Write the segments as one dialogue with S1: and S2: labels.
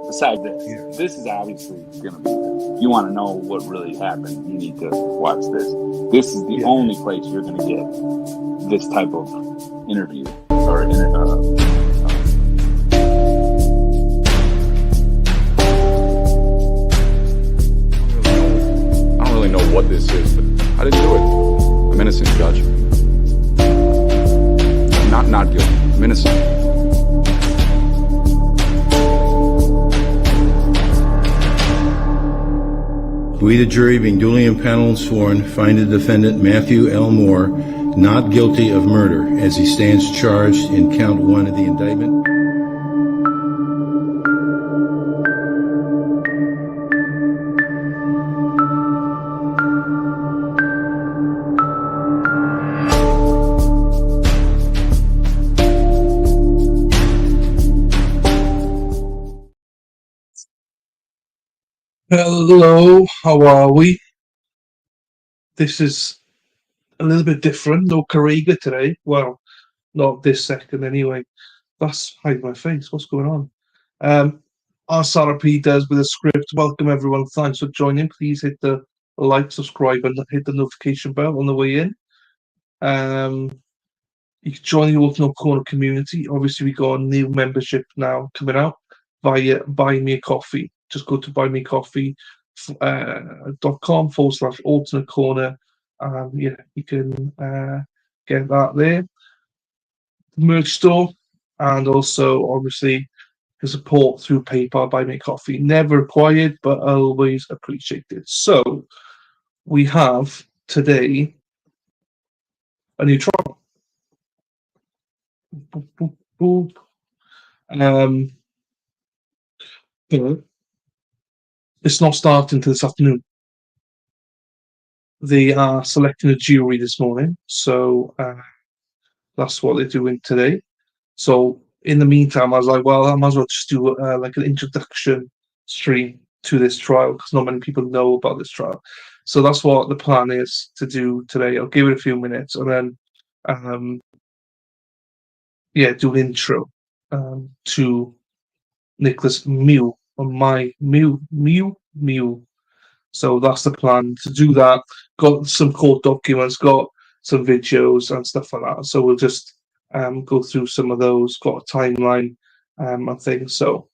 S1: Besides
S2: Yeah.
S1: this is obviously going to be. If you want to know what really happened, you need to watch this. This is the
S2: Yeah.
S1: only place you're going to get this type of interview or
S3: I don't really know what this is, but I didn't do it. I'm innocent, Judge. I'm not guilty. I'm innocent.
S4: We, the jury, being duly impaneled and sworn, find the defendant Matthew L. Moore not guilty of murder as he stands charged in count 1 of the indictment.
S2: Hello, how are we? This is a little bit different. No Carrega today. Well, not this second anyway. That's hide my face. What's going on? As Sarah P does with a script. Welcome everyone. Thanks for joining. Please hit the like, subscribe, and hit the notification bell on the way in. You can join the Ultimate Corner community. Obviously, we got a new membership now coming out via Buy Me a Coffee. Just go to buymeacoffee.com/alternate corner. Yeah, you can get that there. The merch store, and also obviously the support through PayPal, Buy Me a Coffee. Never required, but always appreciated. So we have today a new trial. Boop, boop, boop. But it's not starting until this afternoon. They are selecting a jury this morning, so that's what they're doing today. So in the meantime, I was like, well, I might as well just do like an introduction stream to this trial because not many people know about this trial. So that's what the plan is to do today. I'll give it a few minutes and then, yeah, do an intro to Nicolae Miu or my Miu. So that's the plan to do that. Got some court documents, got some videos and stuff like that. So we'll just go through some of those. Got a timeline and things. So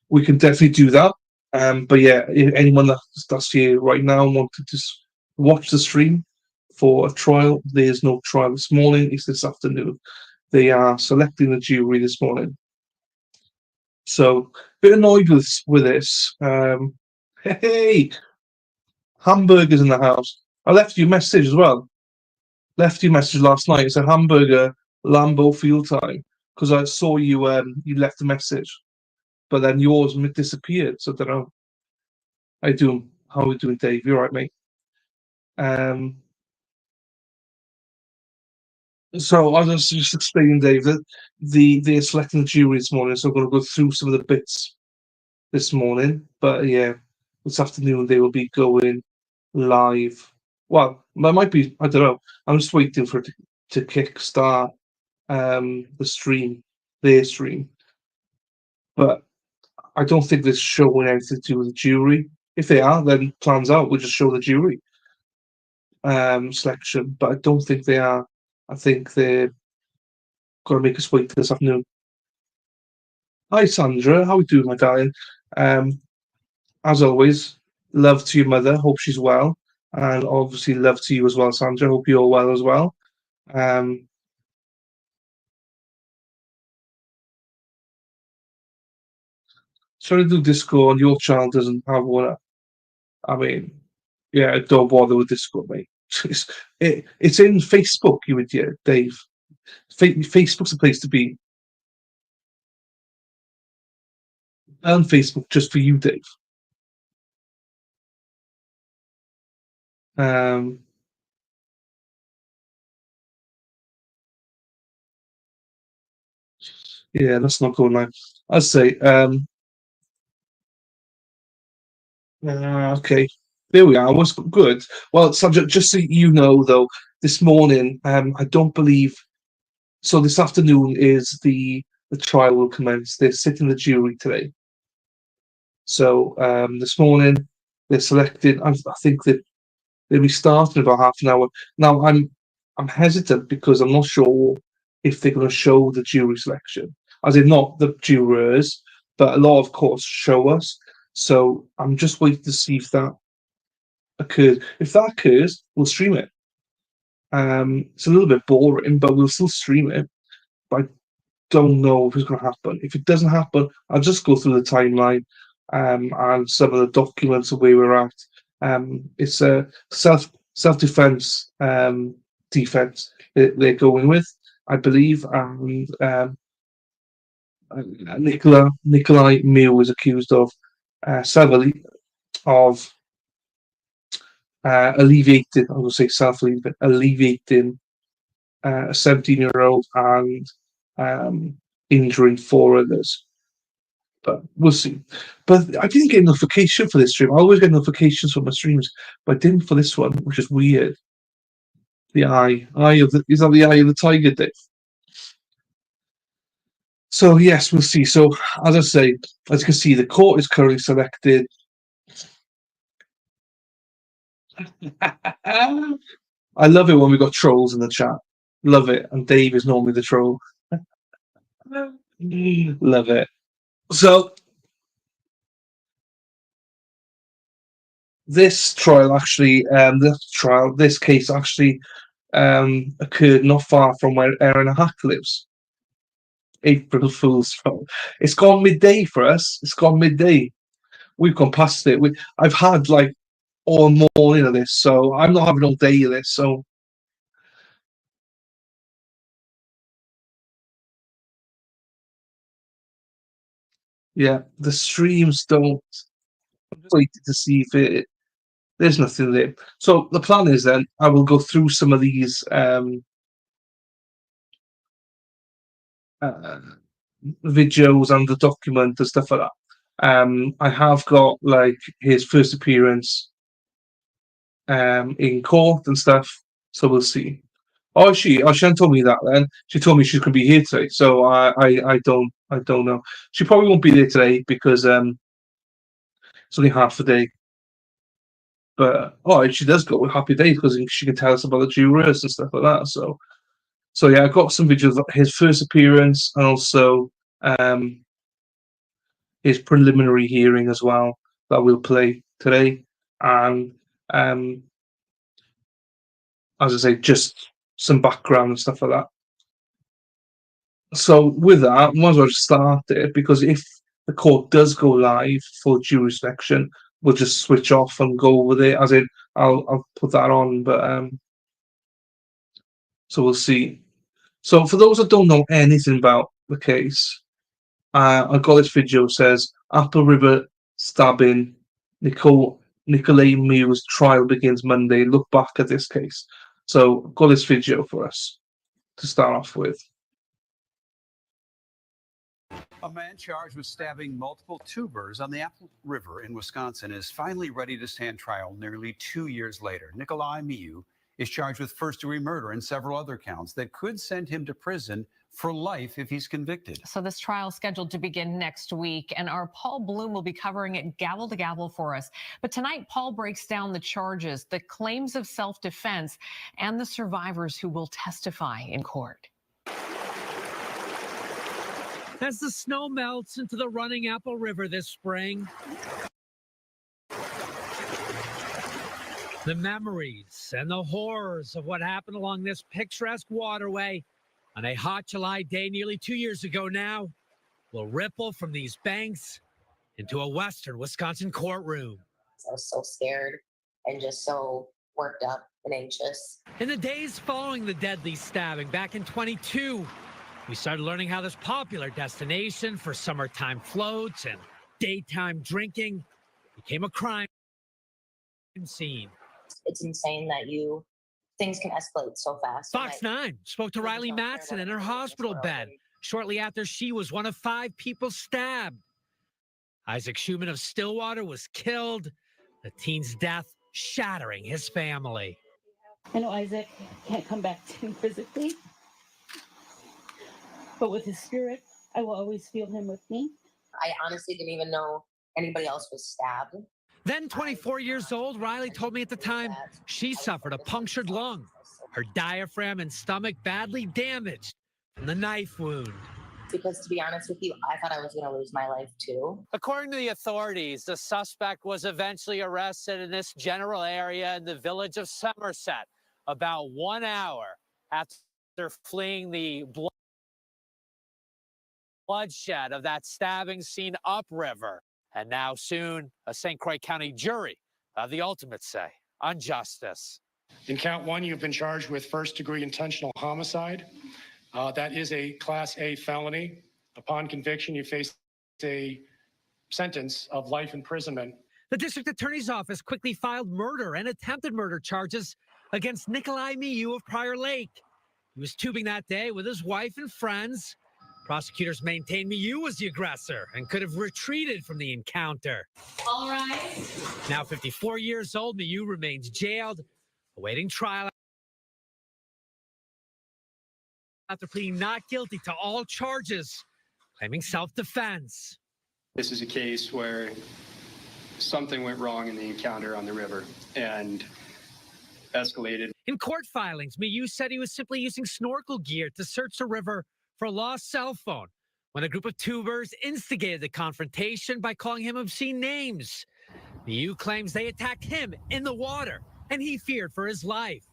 S2: we can definitely do that. But yeah, if anyone that's here right now wanted to watch the stream for a trial, there's no trial this morning. It's this afternoon. They are selecting the jury this morning. So a bit annoyed with this. Hey, hamburgers in the house. I left you a message as well. Left you a message last night. It's a hamburger Lambo field time because I saw you. You left a message, but then yours disappeared. So I don't know. How you doing? How are we doing, Dave? You all right, mate? So I was just explaining, Dave, that they're selecting the jury this morning. So I'm going to go through some of the bits this morning. But yeah, this afternoon they will be going live. Well, there might be, I don't know. I'm just waiting for it to kickstart the stream, their stream. But I don't think they're showing anything to do with the jury. If they are, then plans out. We'll just show the jury selection. But I don't think they are. I think they're going to make us wait this afternoon. Hi, Sandra. How are you doing, my darling? As always, love to your mother. Hope she's well. And obviously love to you as well, Sandra. Hope you're well as well. Trying to do Discord and your child doesn't have one. I mean, yeah, don't bother with Discord, mate. It's in Facebook, you idiot, Dave. Facebook's the place to be. And Facebook just for you, Dave. Yeah, let's not go now. I'd say, okay, there we are. Was good. Well, subject, just so you know, though, this morning, I don't believe. So this afternoon is the trial will commence. They're sitting the jury today. So this morning they're selecting. I think they'll be starting about half an hour. Now I'm hesitant because I'm not sure if they're going to show the jury selection, as in not the jurors, but a lot of courts show us. So I'm just waiting to see if that occurs. If that occurs, we'll stream it. It's a little bit boring, but we'll still stream it. But I don't know if it's going to happen. If it doesn't happen, I'll just go through the timeline and some of the documents of where we're at. It's a self defense defense they're going with, I believe, and Nicolae Miu was accused of severely of alleviating. I'm going to say alleviating a 17-year-old and injuring 4 others. But we'll see. But I didn't get a notification for this stream. I always get notifications for my streams, but I didn't for this one, which is weird. The eye of the is that the eye of the tiger, Dave? So yes, we'll see. So as I say, as you can see, the court is currently selected. I love it when we got trolls in the chat. Love it, and Dave is normally the troll. Love it. So this case actually occurred not far from where Erin Hack lives. April Fool's. It's gone midday for us. It's gone midday. We've gone past it. I've had like all morning of this, so I'm not having all day of this. So yeah, the streams don't. I'm just waiting to see if there's nothing there. So the plan is then I will go through some of these videos and the document and stuff like that. I have got like his first appearance in court and stuff, so we'll see. She hasn't told me that then. She told me she's gonna be here today, so I don't know. She probably won't be there today because it's only half a day. But if she does go, happy days, because she can tell us about the jurors and stuff like that. So yeah, I got some videos of his first appearance and also his preliminary hearing as well that we'll play today. And as I say, just some background and stuff like that. So with that, I might as well start it, because if the court does go live for jury selection, we'll just switch off and go with it. As in, I'll put that on, but so we'll see. So for those that don't know anything about the case, I got this video says Apple River stabbing, Nicolae Miu's trial begins Monday. Look back at this case. So I've got this video for us to start off with.
S5: A man charged with stabbing multiple tubers on the Apple River in Wisconsin is finally ready to stand trial nearly 2 years later. Nicolae Miu is charged with first-degree murder and several other counts that could send him to prison for life if he's convicted.
S6: So this trial is scheduled to begin next week, and our Paul Bloom will be covering it gavel to gavel for us. But tonight, Paul breaks down the charges, the claims of self-defense, and the survivors who will testify in court.
S7: As the snow melts into the running Apple River this spring, the memories and the horrors of what happened along this picturesque waterway on a hot July day nearly 2 years ago now will ripple from these banks into a western Wisconsin courtroom.
S8: I was so scared and just so worked up and anxious.
S7: In the days following the deadly stabbing back in 22, we started learning how this popular destination for summertime floats and daytime drinking became a crime scene.
S8: It's insane that things can escalate so fast.
S7: Fox 9 spoke to Riley Mattson in her hospital bed shortly after she was one of 5 people stabbed. Isaac Schuman of Stillwater was killed, the teen's death shattering his family.
S9: I know Isaac can't come back to me physically, but with his spirit, I will always feel him with me.
S8: I honestly didn't even know anybody else was stabbed.
S7: Then 24 years old, Riley told me at the time she suffered a punctured lung. Her diaphragm and stomach badly damaged from the knife wound.
S8: Because to be honest with you, I thought I was going to lose my life too.
S7: According to the authorities, the suspect was eventually arrested in this general area in the village of Somerset about 1 hour after fleeing the bloodshed of that stabbing scene upriver. And now soon, a St. Croix County jury have the ultimate say on justice.
S10: In count one, you've been charged with first-degree intentional homicide. That is a Class A felony. Upon conviction, you face a sentence of life imprisonment.
S7: The district attorney's office quickly filed murder and attempted murder charges against Nicolae Miu of Prior Lake. He was tubing that day with his wife and friends. Prosecutors maintain Miu was the aggressor and could have retreated from the encounter.
S6: All right.
S7: Now 54 years old, Miu remains jailed, awaiting trial after pleading not guilty to all charges, claiming self-defense.
S10: This is a case where something went wrong in the encounter on the river and escalated.
S7: In court filings, Miu said he was simply using snorkel gear to search the river for a lost cell phone when a group of tubers instigated the confrontation by calling him obscene names. Miu claims they attacked him in the water and he feared for his life.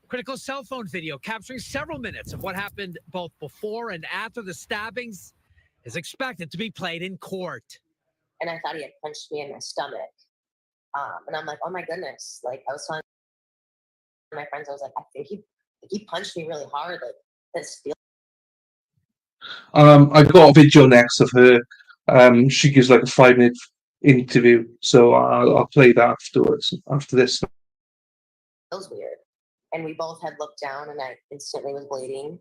S7: Critical cell phone video capturing several minutes of what happened both before and after the stabbings is expected to be played in court.
S8: And I thought he had punched me in my stomach. And I'm like, oh my goodness. Like, I was telling my friends, I was like, I think he punched me really hard. Like, this feels.
S2: I got a video next of her. She gives like a 5-minute interview, so I'll play that afterwards. After this,
S8: Feels weird. And we both had looked down, and I instantly was bleeding.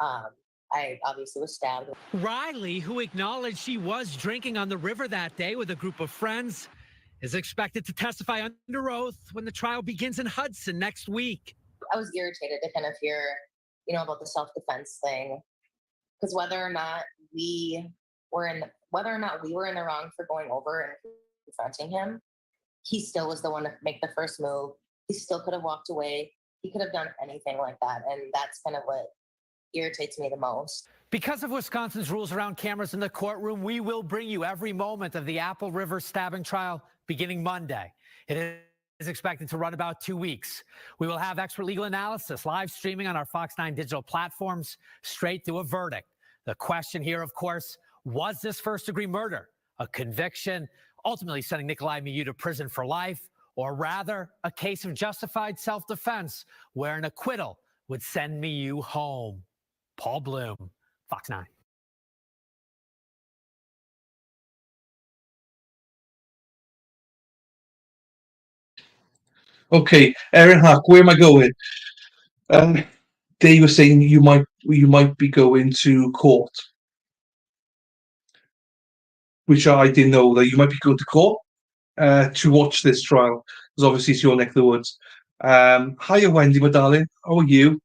S8: I obviously was stabbed.
S7: Riley, who acknowledged she was drinking on the river that day with a group of friends, is expected to testify under oath when the trial begins in Hudson next week.
S8: I was irritated to kind of hear, about the self-defense thing, because whether or not we were in the wrong for going over and confronting him, he still was the one to make the first move. He still could have walked away. He could have done anything like that, and that's kind of what irritates me the most.
S7: Because of Wisconsin's rules around cameras in the courtroom, we will bring you every moment of the Apple River stabbing trial beginning Monday. It is expected to run about 2 weeks. We will have expert legal analysis live streaming on our Fox 9 digital platforms straight to a verdict. The question here, of course, was this first-degree murder a conviction ultimately sending Nicolae Miu to prison for life, or rather a case of justified self-defense where an acquittal would send Miu home? Paul Bloom, Fox 9.
S2: okay, Erin Hack, where am I going? They were saying you might be going to court, which I didn't know that you might be going to court to watch this trial, because obviously it's your neck of the woods. Hiya, Wendy, my darling. How are you?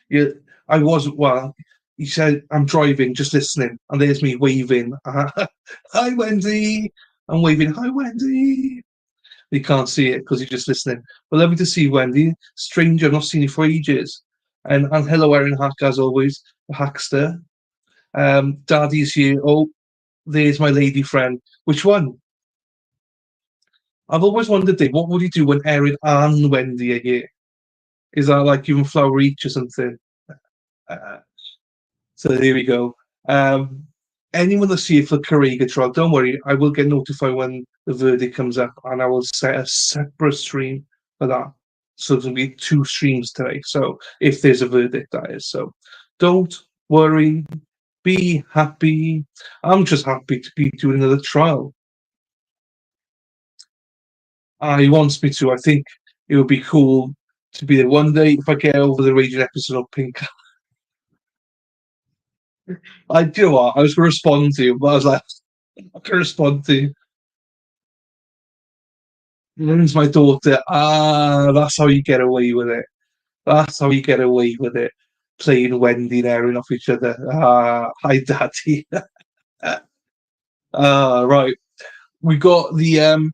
S2: Yeah, I was, well, he said, I'm driving, just listening, and there's me waving. Hi, Wendy. I'm waving, hi, Wendy. You can't see it because you're just listening. But lovely to see you, Wendy. Stranger, I've not seen you for ages. And hello, Erin Hack, as always, the Hackster. Daddy's here. Oh, there's my lady friend. Which one? I've always wondered, Dave, what would you do when Erin and Wendy are here? Is that like giving flower each or something? So there we go. Anyone that's here for Carrega trial, don't worry, I will get notified when the verdict comes up, and I will set a separate stream for that. So there'll be 2 streams today. So if there's a verdict, that is. So don't worry, be happy. I'm just happy to be doing another trial. He wants me to. I think it would be cool to be there one day if I get over the raging episode of Pink. I do what I was going to respond to you, but I was like, I'm not going to respond to you. There's my daughter. That's how you get away with it. That's how you get away with it. Playing Wendy and Erin off each other. Hi, Daddy. Right. we got the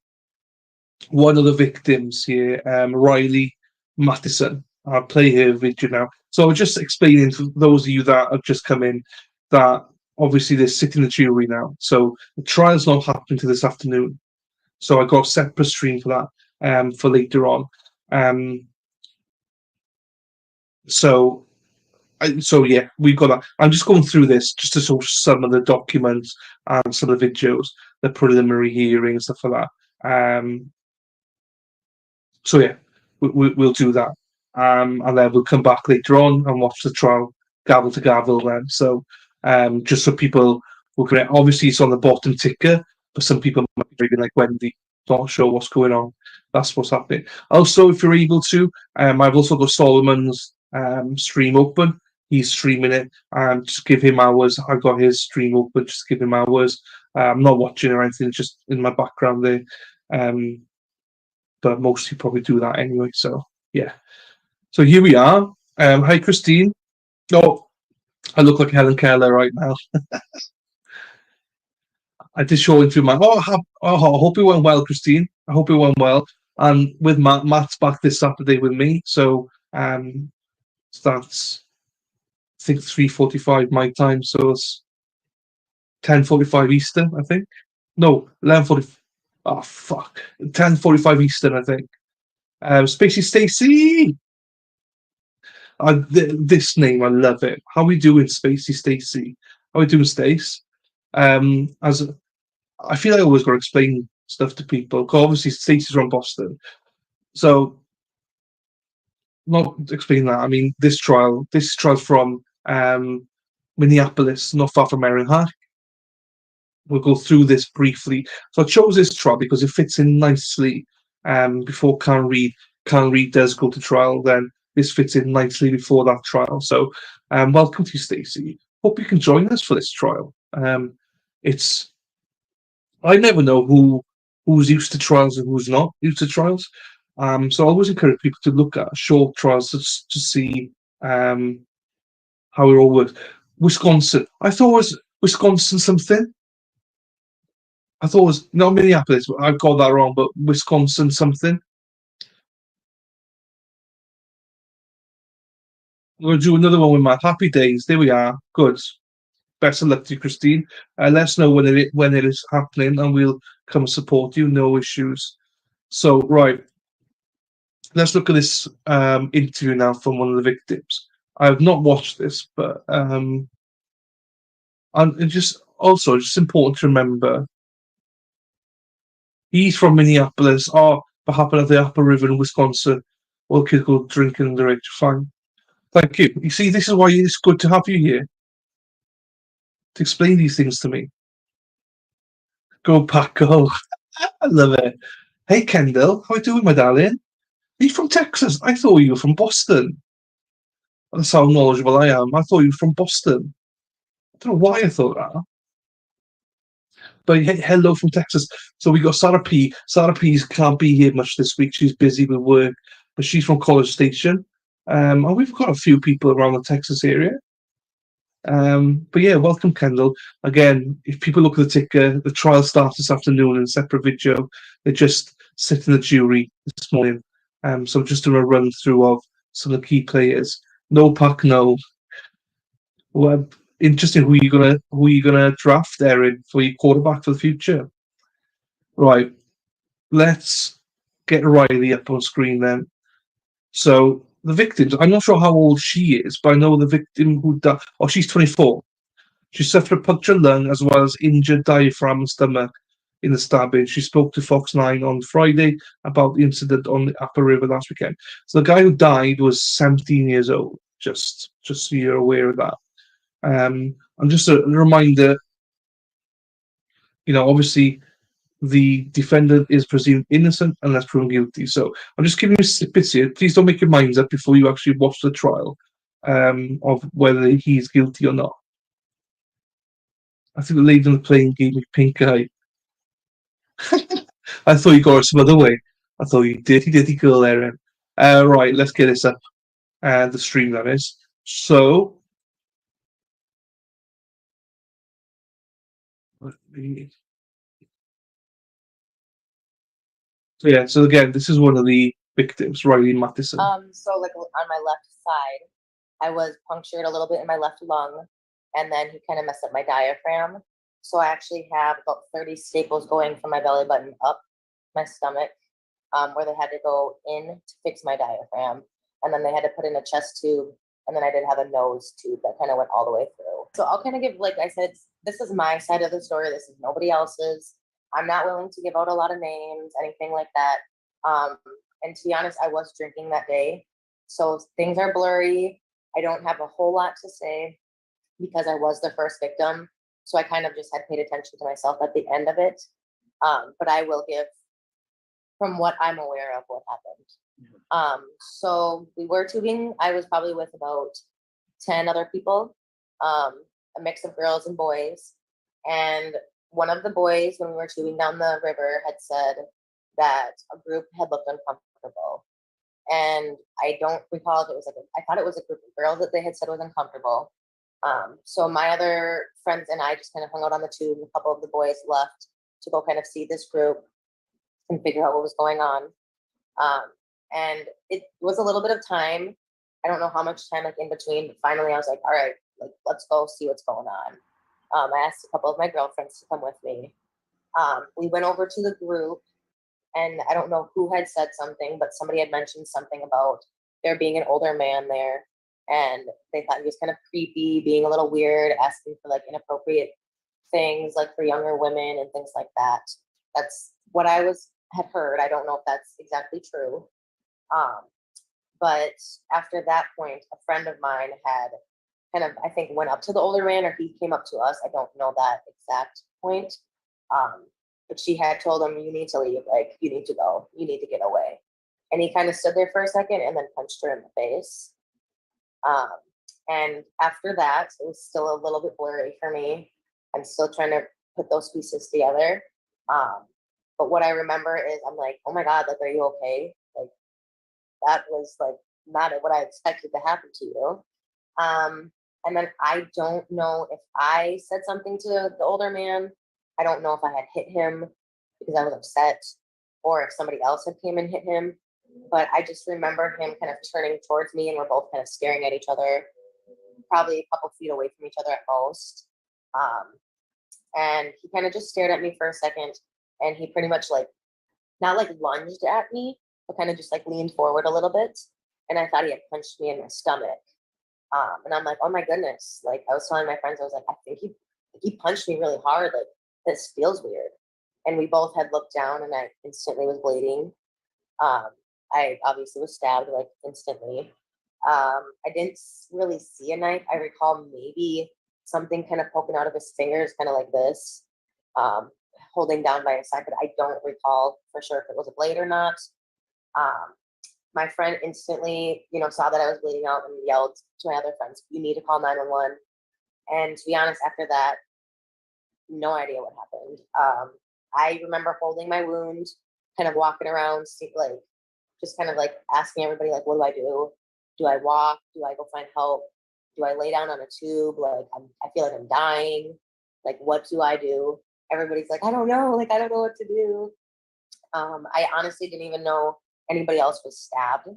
S2: one of the victims here, Riley Matheson. I'll play her video now. So I was just explaining to those of you that have just come in that obviously they're sitting the jury now. So the trial's not happening to this afternoon. So I got a separate stream for that for later on. So yeah, we've got that. I'm just going through this just to show some of the documents and some of the videos, the preliminary hearing and stuff like that. So yeah, we'll do that, and then we'll come back later on and watch the trial gavel to gavel. Then, so just so people will get, obviously it's on the bottom ticker, but some people might be reading like Wendy, not sure what's going on. That's what's happening. Also, if you're able to, I've also got Solomon's stream open. He's streaming it, just give him hours. I've got his stream open, just give him hours. I'm not watching or anything, just in my background there. But mostly probably do that anyway. So yeah. So here we are. Hi Christine. Oh, I look like Helen Keller right now. I did show into my. I hope it went well, Christine. I hope it went well. And with Matt's back this Saturday with me. So that's I think 3:45 my time. So it's 10:45 Eastern, I think. No, 11:40. Oh fuck, 10:45 Eastern, I think. Spacey Stacy. This name, I love it. How we doing, Spacey Stacy? How we doing, Stace? As I feel I always got to explain stuff to people. Cause obviously, Stacey's from Boston, so not explain that. I mean, this trial's from Minneapolis, not far from Erin Hack. We'll go through this briefly. So I chose this trial because it fits in nicely. Before Karen Reid does go to trial, then this fits in nicely before that trial. So, welcome to you, Stacey. Hope you can join us for this trial. I never know who's used to trials and who's not used to trials. So I always encourage people to look at short trials to see how it all works. Wisconsin. I thought it was Wisconsin something. I thought it was not Minneapolis. I got that wrong, but Wisconsin something. I'm going to do another one with my happy days. There we are. Good. Best of luck to you, Christine. Let us know when it is happening, and we'll come support you. No issues. So right, let's look at this interview now from one of the victims. I have not watched this, but and it's just important to remember. He's from Minneapolis. Oh, what happened at the Upper River in Wisconsin? All kids go drinking underage. Fine. Thank you. You see, this is why it's good to have you here to explain these things to me. Go Pack, go. I love it. Hey, Kendall. How are you doing, my darling? Are you from Texas? I thought you were from Boston. That's how knowledgeable I am. I thought you were from Boston. I don't know why I thought that. But hello from Texas. So we got Sarah P. Sarah P can't be here much this week. She's busy with work, but she's from College Station. And we've got a few people around the Texas area. But yeah, welcome, Kendall. Again, if people look at the ticker, the trial starts this afternoon in a separate video. They're just sitting the jury this morning. So just doing a run through of some of the key players. No Pack, no. Well, interesting who you gonna draft, Erin, for your quarterback for the future. Right. Let's get Riley up on screen then. So the victims, I'm not sure how old she is, but I know the victim who died. Oh, she's 24. She suffered a punctured lung as well as injured diaphragm and stomach in the stabbing. She spoke to Fox 9 on Friday about the incident on the Upper River last weekend. So the guy who died was 17 years old, just so you're aware of that. And just a reminder, obviously the defendant is presumed innocent unless proven guilty. So I'm just giving you snippets here. Please don't make your minds up before you actually watch the trial of whether he's guilty or not. I think the lady on the plane gave me pink eye. I thought you got her some other way. I thought you dirty girl, Erin. Right, let's get this up. The stream, that is. So, So yeah, so again, this is one of the victims, Riley Matheson.
S8: So like on my left side, I was punctured a little bit in my left lung, and then he kind of messed up my diaphragm. So I actually have about 30 staples going from my belly button up my stomach, where they had to go in to fix my diaphragm. And then they had to put in a chest tube. And then I did have a nose tube that kind of went all the way through. So I'll kind of give, like I said, this is my side of the story. This is nobody else's. I'm not willing to give out a lot of names, anything like that. And to be honest, I was drinking that day. So things are blurry. I don't have a whole lot to say because I was the first victim. So I kind of just had paid attention to myself at the end of it. But I will give from what I'm aware of what happened. So we were tubing. I was probably with about 10 other people, a mix of girls and boys. And one of the boys, when we were tubing down the river, had said that a group had looked uncomfortable. And I don't recall if it was I thought it was a group of girls that they had said was uncomfortable. So my other friends and I just kind of hung out on the tube. A couple of the boys left to go kind of see this group and figure out what was going on. And it was a little bit of time. I don't know how much time like in between, but finally I was like, all right, like let's go see what's going on. I asked a couple of my girlfriends to come with me. We went over to the group, and I don't know who had said something, but somebody had mentioned something about there being an older man there, and they thought he was kind of creepy, being a little weird, asking for like inappropriate things like for younger women and things like that. That's what I had heard. I don't know if that's exactly true. But after that point, a friend of mine had kind of, I think, went up to the older man, or he came up to us. I don't know that exact point. But she had told him, you need to leave, like, you need to go, you need to get away. And he kind of stood there for a second and then punched her in the face. And after that, it was still a little bit blurry for me. I'm still trying to put those pieces together. But what I remember is I'm like, oh my God, like, are you okay? Like, that was like not what I expected to happen to you. And then I don't know if I said something to the older man. I don't know if I had hit him because I was upset, or if somebody else had came and hit him. But I just remember him kind of turning towards me, and we're both kind of staring at each other, probably a couple feet away from each other at most. And he kind of just stared at me for a second, and he pretty much like, not like lunged at me, but kind of just like leaned forward a little bit. And I thought he had punched me in my stomach. And I'm like, oh my goodness. Like, I was telling my friends, I was like, I think he punched me really hard. Like, this feels weird. And we both had looked down, and I instantly was bleeding. I obviously was stabbed like instantly. I didn't really see a knife. I recall maybe something kind of poking out of his fingers, kind of like this, holding down by his side, but I don't recall for sure if it was a blade or not. My friend instantly, saw that I was bleeding out and yelled to my other friends, you need to call 911. And to be honest, after that, no idea what happened. I remember holding my wound, kind of walking around, just kind of like asking everybody, like, what do I do? Do I walk? Do I go find help? Do I lay down on a tube? Like, I feel like I'm dying. Like, what do I do? Everybody's like, I don't know. Like, I don't know what to do. I honestly didn't even know anybody else was stabbed.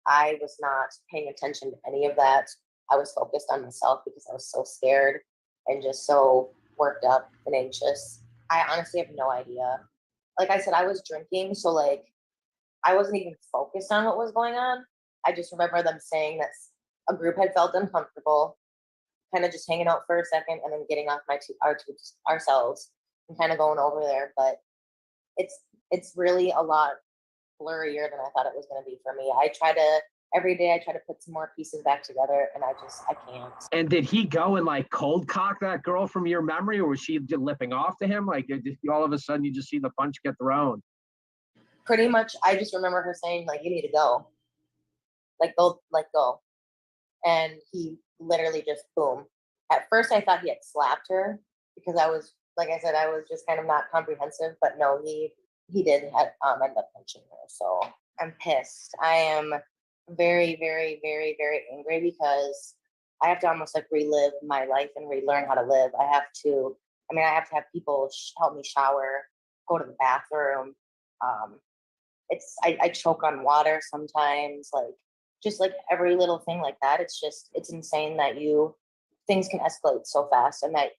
S8: I was not paying attention to any of that. I was focused on myself because I was so scared and just so worked up and anxious. I honestly have no idea. Like I said, I was drinking, so like I wasn't even focused on what was going on. I just remember them saying that a group had felt uncomfortable, kind of just hanging out for a second and then getting off our tubes ourselves and kind of going over there. But it's really a lot blurrier than I thought it was going to be for me. Every day I try to put some more pieces back together, and I can't.
S11: And did he go and like cold cock that girl from your memory, or was she just lipping off to him? Like, did all of a sudden you just see the punch get thrown?
S8: Pretty much, I just remember her saying, like, you need to go. Like, go. And he literally just, boom. At first, I thought he had slapped her because I was, like I said, I was just kind of not comprehensive. But no, he did end up punching her. So I'm pissed. I am very, very, very, very angry because I have to almost like relive my life and relearn how to live. I have to have people help me shower, go to the bathroom. I choke on water sometimes, like just like every little thing like that. It's insane that things can escalate so fast, and that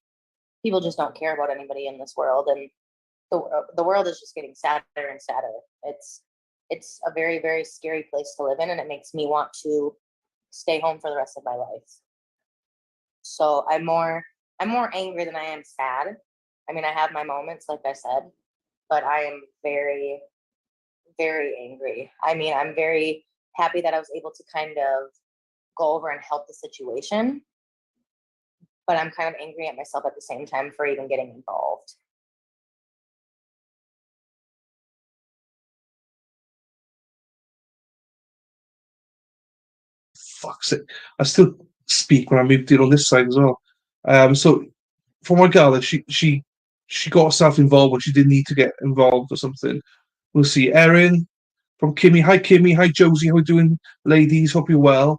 S8: people just don't care about anybody in this world, and the world is just getting sadder and sadder. It's a very, very scary place to live in, and it makes me want to stay home for the rest of my life. So I'm more angry than I am sad. I mean, I have my moments, like I said, but I am very, very angry. I mean, I'm very happy that I was able to kind of go over and help the situation, but I'm kind of angry at myself at the same time for even getting involved.
S2: Fuck's sake. I still speak when I moved in on this side as well. So from what I gather, she got herself involved when she didn't need to get involved or something. We'll see. Erin from Kimmy. Hi Kimmy. Hi Josie. How are you doing, ladies? Hope you're well.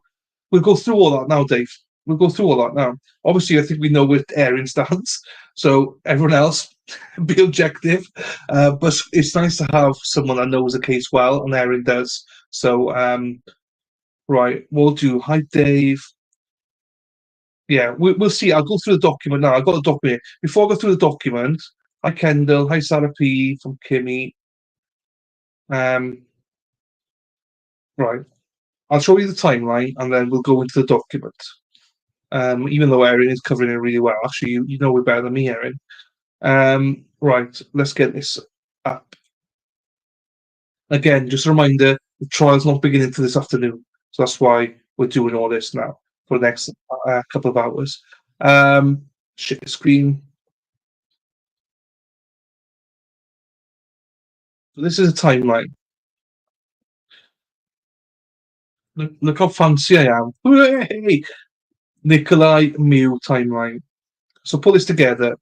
S2: We'll go through all that now, Dave. We'll go through all that now. Obviously, I think we know where Erin stands. So everyone else, be objective. But it's nice to have someone that knows the case well, and Erin does. So right, we'll do. Hi Dave. Yeah, we'll see. I'll go through the document now. I've got the document. Before I go through the document, hi Kendall. Hi Sarah P from Kimmy. Right. I'll show you the timeline and then we'll go into the document. Even though Erin is covering it really well. Actually, you know it better than me, Erin. Right, let's get this up. Again, just a reminder, the trial's not beginning until this afternoon. So that's why we're doing all this now for the next couple of hours. Share screen. So this is a timeline. Look how fancy I am. Hooray! Nicolae Miu timeline. So put this together.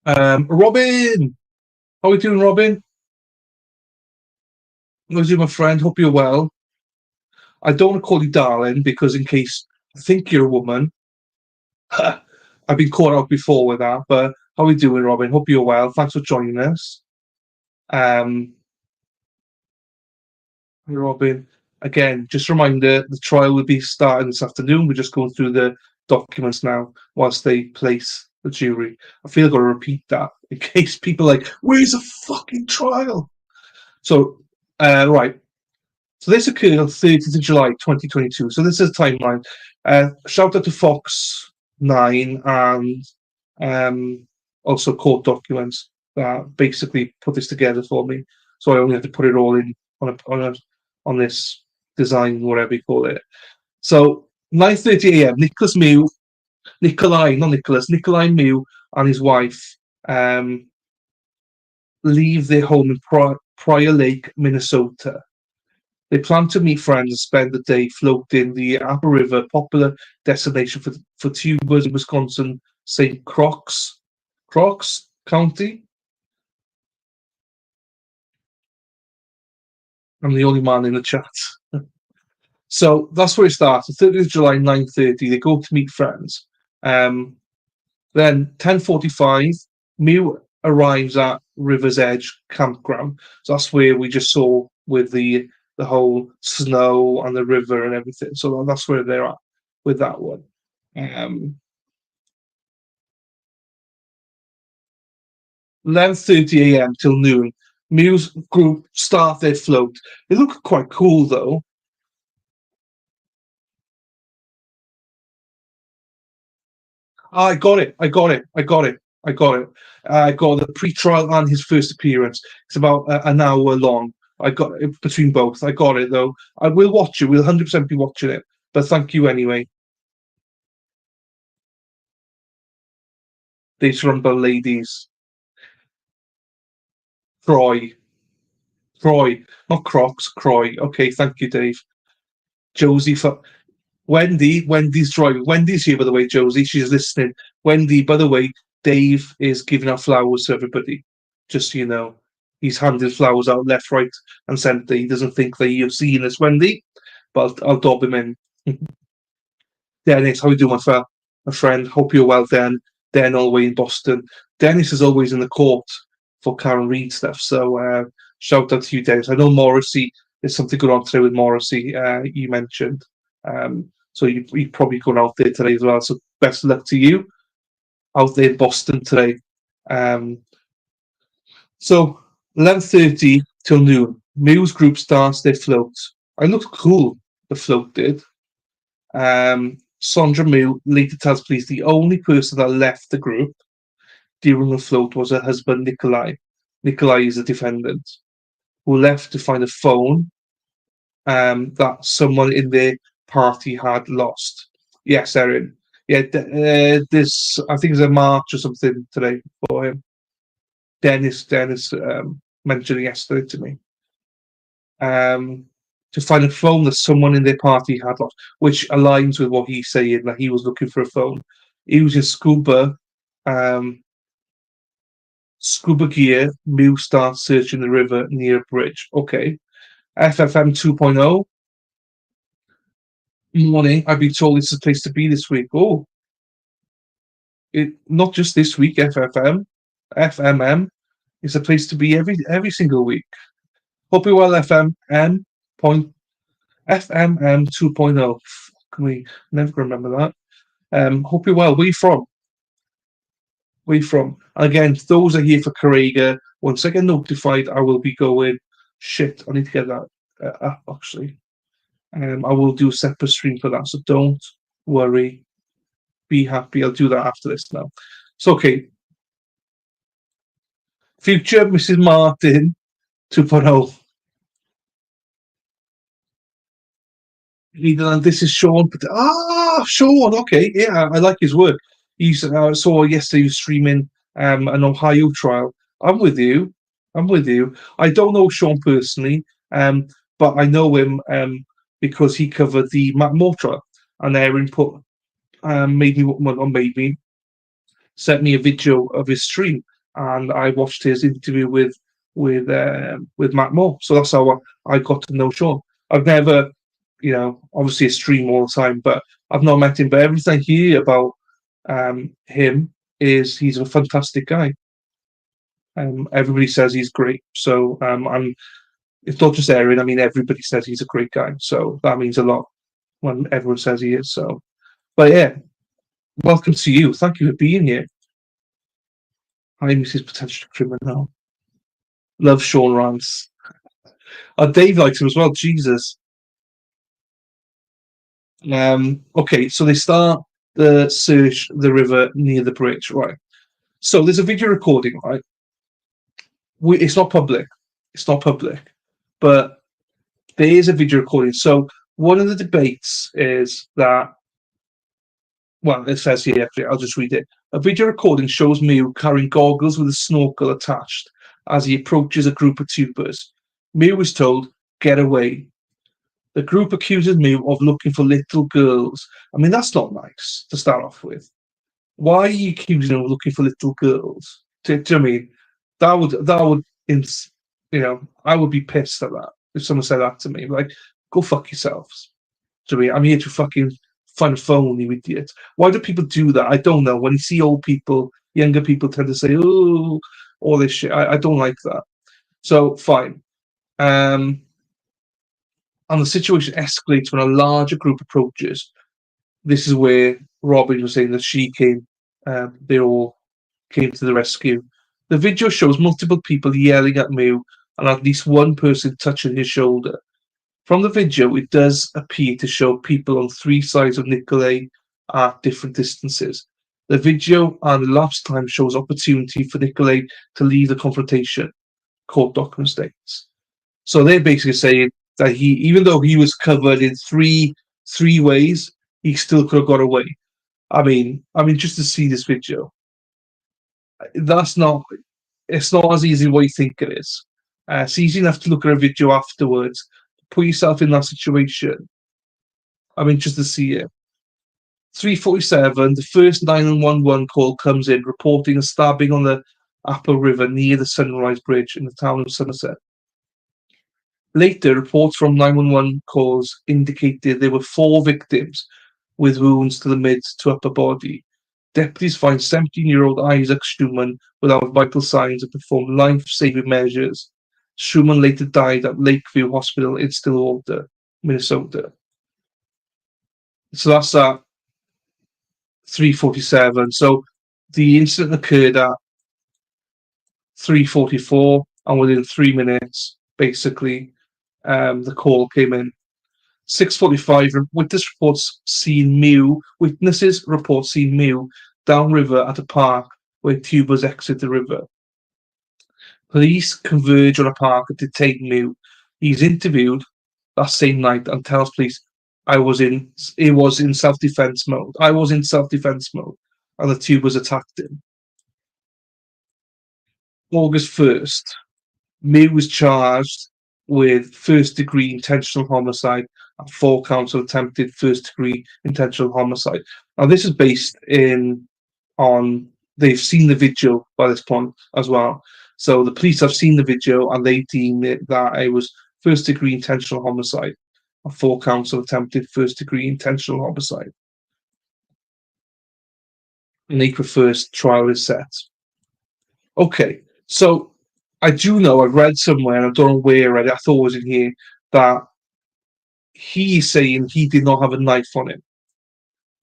S2: Robin! How are we doing, Robin? How are you doing, my friend? Hope you're well. I don't want to call you darling because in case I think you're a woman. I've been caught out before with that, but how are we doing, Robin? Hope you're well. Thanks for joining us. Robin, again, just a reminder, the trial will be starting this afternoon. We're just going through the documents now whilst they place the jury. I feel I've got to repeat that in case people are like, where's the fucking trial? So, right. So this occurred on 30th of July 2022. So this is a timeline. Shout out to Fox 9 and also court documents that basically put this together for me. So I only have to put it all in on this design, whatever you call it. So 9:30 a.m. Nicolae Miu and his wife leave their home in Prior Lake, Minnesota. They plan to meet friends and spend the day floating the Apple River, popular destination for tubers in Wisconsin, St. Croix County. I'm the only man in the chat. So that's where it starts. The 30th of July, 9:30. They go to meet friends. Then 10:45, Miu arrives at River's Edge campground. So that's where we just saw with the whole snow and the river and everything. So that's where they're at with that one. 11:30 a.m. till noon. Miu's group start their float. They look quite cool though. I got it. I got the pre-trial and his first appearance. It's about an hour long. I got it between both. I got it though. I will watch it. We'll 100% be watching it. But thank you anyway. These Rumble ladies. Croy, not Crocs. Croy. Okay, thank you, Dave. Josie for Wendy's driving. Wendy's here, by the way, Josie. She's listening. Wendy, by the way, Dave is giving out flowers to everybody. Just so you know. He's handing flowers out left, right, and centre. He doesn't think that you've seen us, Wendy. But I'll dob him in. Dennis, how you doing, my friend? Hope you're well, Den. Den all the way in Boston. Dennis is always in the court for Karen Reid stuff. So shout out to you, Dennis. I know Morrissey. There's something going on today with Morrissey. You mentioned. So you're probably going out there today as well. So best of luck to you out there in Boston today. So 11:30 till noon. Miu's group starts their float. I looked cool. The float did. Sandra Miu later tells police the only person that left the group during the float was her husband, Nicolae. Nicolae is the defendant, who left to find a phone that someone in their party had lost. Yes, Erin. Yeah, this, I think, is a march or something today for him. Dennis mentioned it yesterday to me. To find a phone that someone in their party had lost, which aligns with what he's saying, that he was looking for a phone. He was in scuba gear. Miu starts searching the river near a bridge. Okay. FFM 2.0. Morning. I've been told it's the place to be this week. Oh. Not just this week, FMM is a place to be every single week. Hope you're well, FMM 2.0. Fuck me, never can remember that. Hope you're well. Where you from? Where you from? Again, those are here for Correga. Once I get notified, I will be going. Shit, I need to get that up actually. I will do a separate stream for that, so don't worry. Be happy. I'll do that after this now. So, okay. Future Mrs. Martin 2.0. This is Sean. Sean. Okay, yeah, I like his work. He's saw yesterday he was streaming an Ohio trial. I'm with you. I don't know Sean personally, but I know him because he covered the Matt Moore trial, and Aaron sent me a video of his stream, and I watched his interview with Matt Moore. So that's how I got to know Sean. I've never, obviously a stream all the time, but I've not met him. But everything I hear about him is he's a fantastic guy. Everybody says he's great. So it's not just Aaron. I mean, everybody says he's a great guy. So that means a lot when everyone says he is. So, but yeah, welcome to you. Thank you for being here. Hi, Mrs. Potential Criminal. Love Sean Rance. Dave likes him as well. Jesus. Okay, so they start the search the river near the bridge, right? So there's a video recording, right? It's not public. But there is a video recording. So one of the debates is that, well, it says here, actually, I'll just read it. A video recording shows Miu carrying goggles with a snorkel attached as he approaches a group of tubers. Miu is told, get away. The group accuses Miu of looking for little girls. I mean, that's not nice to start off with. Why are you accusing him of looking for little girls? Do you know what I mean? I would be pissed at that if someone said that to me. Like, go fuck yourselves. Do you know what I mean? I'm here to fucking find a phone, you idiot. Why do people do that? I don't know. When you see old people, younger people tend to say, oh, all this shit. I don't like that. So, fine. And the situation escalates when a larger group approaches. This is where Robin was saying that she came, they all came to the rescue. The video shows multiple people yelling at Miu and at least one person touching his shoulder. From the video, it does appear to show people on three sides of Nicolae at different distances. The video and elapsed time shows opportunity for Nicolae to leave the confrontation, court document states. So they're basically saying that even though he was covered in three ways, he still could have got away. I mean, just to see this video, it's not as easy as what you think it is. It's easy enough to look at a video afterwards, put yourself in that situation. I mean, just to see it. 3:47, the first 911 call comes in, reporting a stabbing on the Apple River near the Sunrise Bridge in the town of Somerset. Later, reports from 911 calls indicated there were 4 victims with wounds to the mid to upper body. Deputies find 17-year-old Isaac Schuman without vital signs and perform life-saving measures. Schuman later died at Lakeview Hospital in Stillwater, Minnesota. So that's at 3:47. So the incident occurred at 3:44, and within 3 minutes, basically, the call came in. 6:45. Witnesses report seeing Miu downriver at a park where tubers exit the river. Police converge on a park and detain Miu. He's interviewed that same night and tells police, "It was in self-defense mode. I was in self-defense mode, and the tubers attacked him." August 1st, Miu was charged with first-degree intentional homicide and 4 counts of attempted first-degree intentional homicide. Now, this is based on they've seen the video by this point as well. So the police have seen the video and they deem it that it was first-degree intentional homicide and 4 counts of attempted first-degree intentional homicide. And April 1st trial is set. Okay, so I do know, I've read somewhere, and I don't know where I read it, I thought it was in here, that he's saying he did not have a knife on him.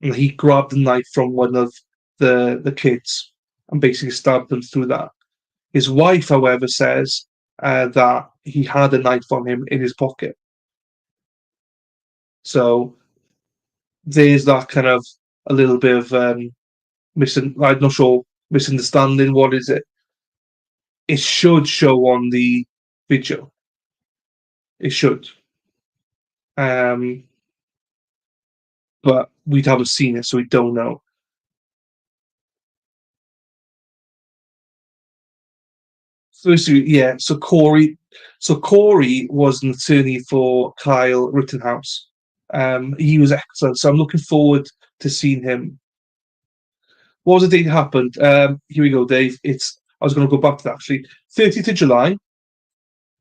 S2: And he grabbed the knife from one of the kids and basically stabbed them through that. His wife, however, says that he had a knife on him in his pocket. So there's that kind of a little bit of I'm not sure, misunderstanding. What is it? It should show on the video. It should. But we haven't seen it, so we don't know. Firstly, yeah. So Corey was an attorney for Kyle Rittenhouse. He was excellent. So I'm looking forward to seeing him. What was the date it happened? Here we go, Dave. I was going to go back to that actually. 30th of July.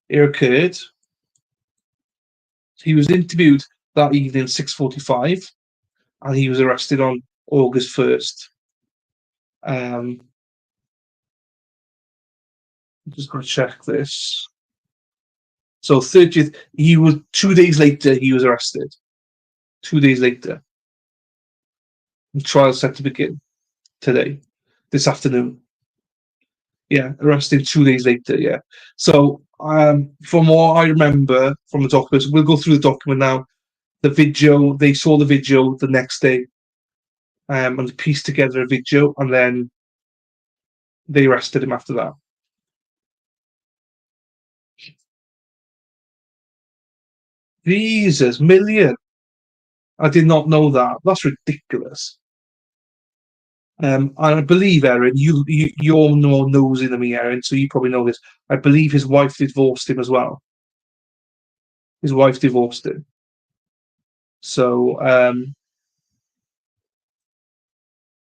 S2: It occurred. He was interviewed that evening, 6:45, and he was arrested on August 1st. I'm just going to check this. So 30th, 2 days later, he was arrested. 2 days later. The trial set to begin today, this afternoon. Yeah, arrested 2 days later, yeah. So from what I remember from the documents, we'll go through the document now. The video, they saw the video the next day and pieced together a video, and then they arrested him after that. Jesus, million. I did not know that. That's ridiculous. And I believe, Erin, you're more nosy than me, Erin, so you probably know this. I believe his wife divorced him as well. His wife divorced him. So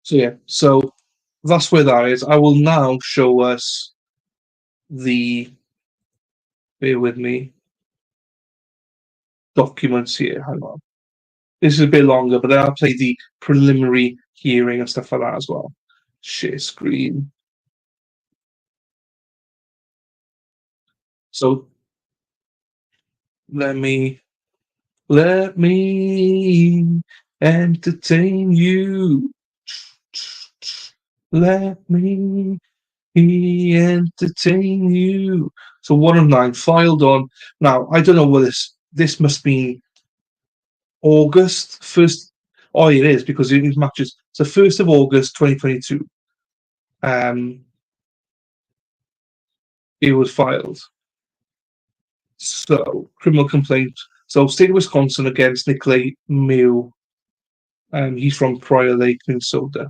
S2: yeah, so that's where that is. I will now show us bear with me, documents here. Hang on. This is a bit longer, but then I'll play the preliminary hearing and stuff like that as well. Share screen. So let me entertain you. Let me entertain you. So 1 of 9 filed on. Now I don't know what this must be. August 1st. Oh, it is, because it matches. So 1st of August 2022. It was filed. So criminal complaint. So state of Wisconsin against Nicolae Miu. He's from Prior Lake, Minnesota.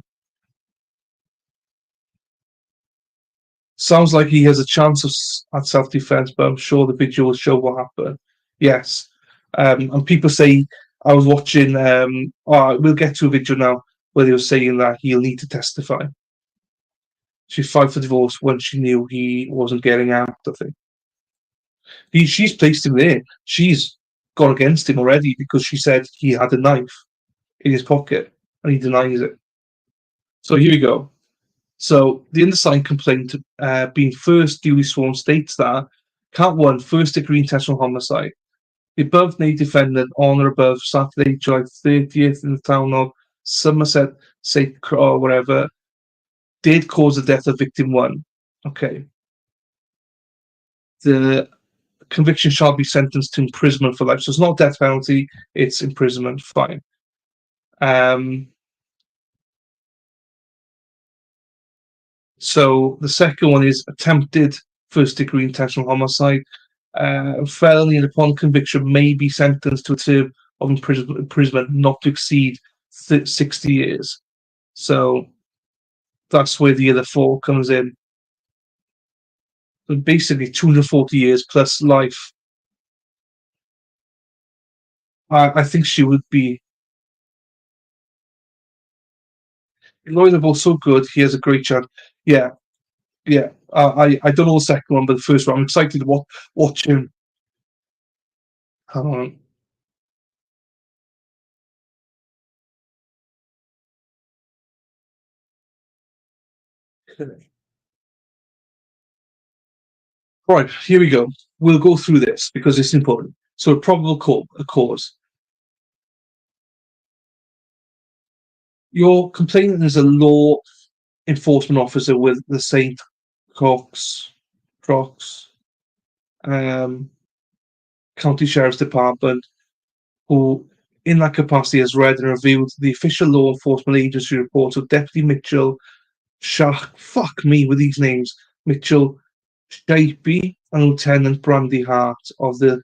S2: Sounds like he has a chance at self-defense, but I'm sure the video will show what happened. Yes. And people say, I was watching, we'll get to a video now where they were saying that he'll need to testify. She filed for divorce when she knew he wasn't getting out, I think. She's placed him there. She's gone against him already because she said he had a knife in his pocket and he denies it. So here we go. So the undersigned complaint, being first duly sworn, states that count 1, first-degree intentional homicide. The above named defendant on or above Saturday, July 30th, in the town of Somerset, or whatever, did cause the death of victim 1. Okay. The conviction shall be sentenced to imprisonment for life. So it's not death penalty, it's imprisonment. Fine. So the second one is attempted first-degree intentional homicide. Felony, and upon conviction may be sentenced to a term of imprisonment not to exceed 60 years. So that's where the other 4 comes in. So basically 240 years plus life. I think she would be. Lawyers are both so good. He has a great chance. Yeah. I don't know the second one, but the first one, I'm excited to watch him. Hold on. Right, here we go. We'll go through this because it's important. So a probable cause. Your complainant is a law enforcement officer with the St. Cox County Sheriff's Department, who in that capacity has read and reviewed the official law enforcement agency reports of Deputy Mitchell fuck me with these names, Mitchell Shapey and Lieutenant Brandy Hart of the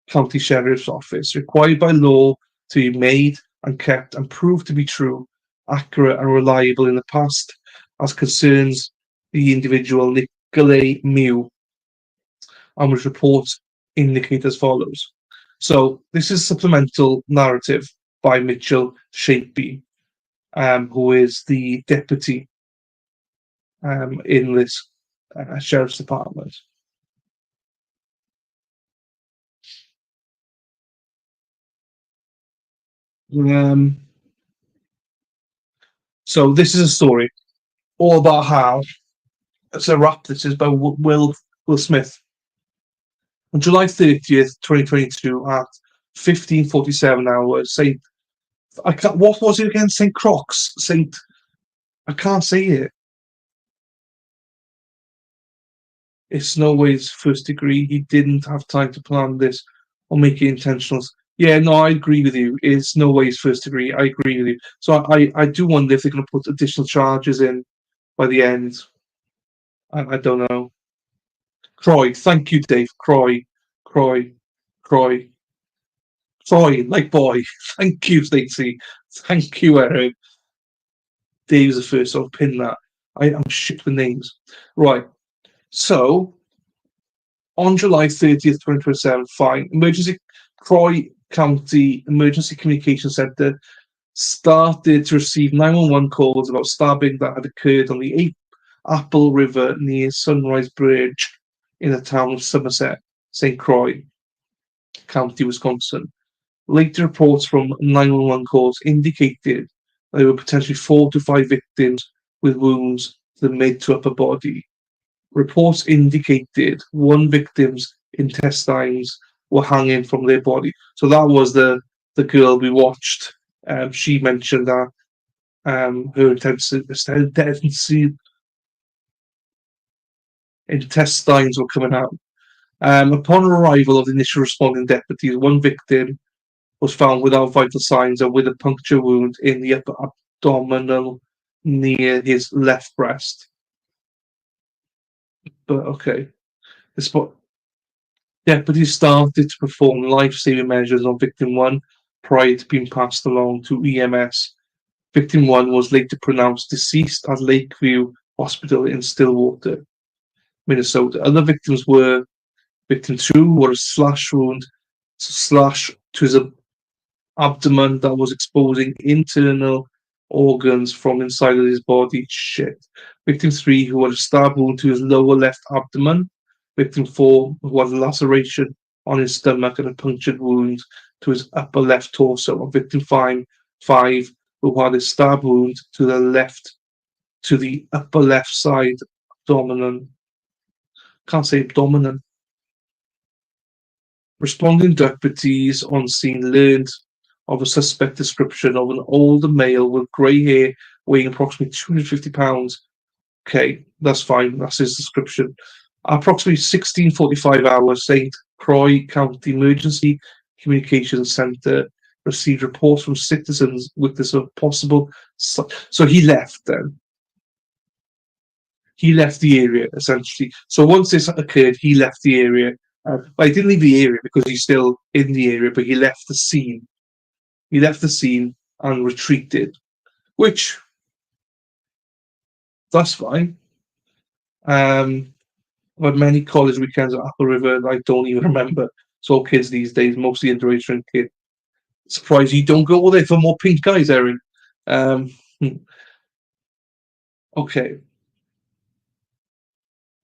S2: County Sheriff's Office, required by law to be made and kept and proved to be true, accurate and reliable in the past as concerns the individual Nicolae Miu, and which reports indicate as follows. So this is supplemental narrative by Mitchell Shapey, who is the deputy in this sheriff's department. So this is a story all about how it's a rap. This is by Will Smith. On July 30th, 2022, at 15:47 hours, what was it again? St. Crocs. I can't say it. It's no ways first degree. He didn't have time to plan this or make it intentional. Yeah, no, I agree with you. It's no ways first degree. I agree with you. So I do wonder if they're going to put additional charges in by the end. I don't know. Croy, thank you, Dave. Croy, like boy. Thank you, Stacey. Thank you, Eric. Dave's the first, so I'll pin that. I'm shit with names. Right. So, on July 30th, 2027, fine. Croy County Emergency Communication Centre started to receive 911 calls about stabbing that had occurred on the Apple River near Sunrise Bridge in the town of Somerset, St. Croix County, Wisconsin. Later reports from 911 calls indicated there were potentially 4 to 5 victims with wounds to the mid to upper body. Reports indicated one victim's intestines were hanging from their body. So that was the girl we watched. She mentioned that her intestines were coming out. Upon arrival of the initial responding deputies, one victim was found without vital signs and with a puncture wound in the upper abdominal near his left breast. But okay, deputies started to perform life-saving measures on victim 1 prior to being passed along to EMS. Victim 1 was later pronounced deceased at Lakeview Hospital in Stillwater, Minnesota. Other victims were victim 2, who had a slash to his abdomen that was exposing internal organs from inside of his body. Victim 3, who had a stab wound to his lower left abdomen. Victim 4, who had a laceration on his stomach and a punctured wound to his upper left torso. And victim 5, who had a stab wound to the upper left side abdomen. Can't say abdomen. Responding deputies on scene learned of a suspect description of an older male with grey hair weighing approximately 250 pounds. Okay, that's fine. That's his description. Approximately 16:45 hours, St. Croix County Emergency Communications Centre received reports from citizens witness of possible. So he left then. He left the area, essentially. So once this occurred, he left the area. But he didn't leave the area because he's still in the area, but he left the scene. He left the scene and retreated, which, that's fine. But many college weekends at Apple River, I don't even remember. It's all kids these days, mostly underage drink kids. Surprised you don't go there for more pink guys, Erin. Okay.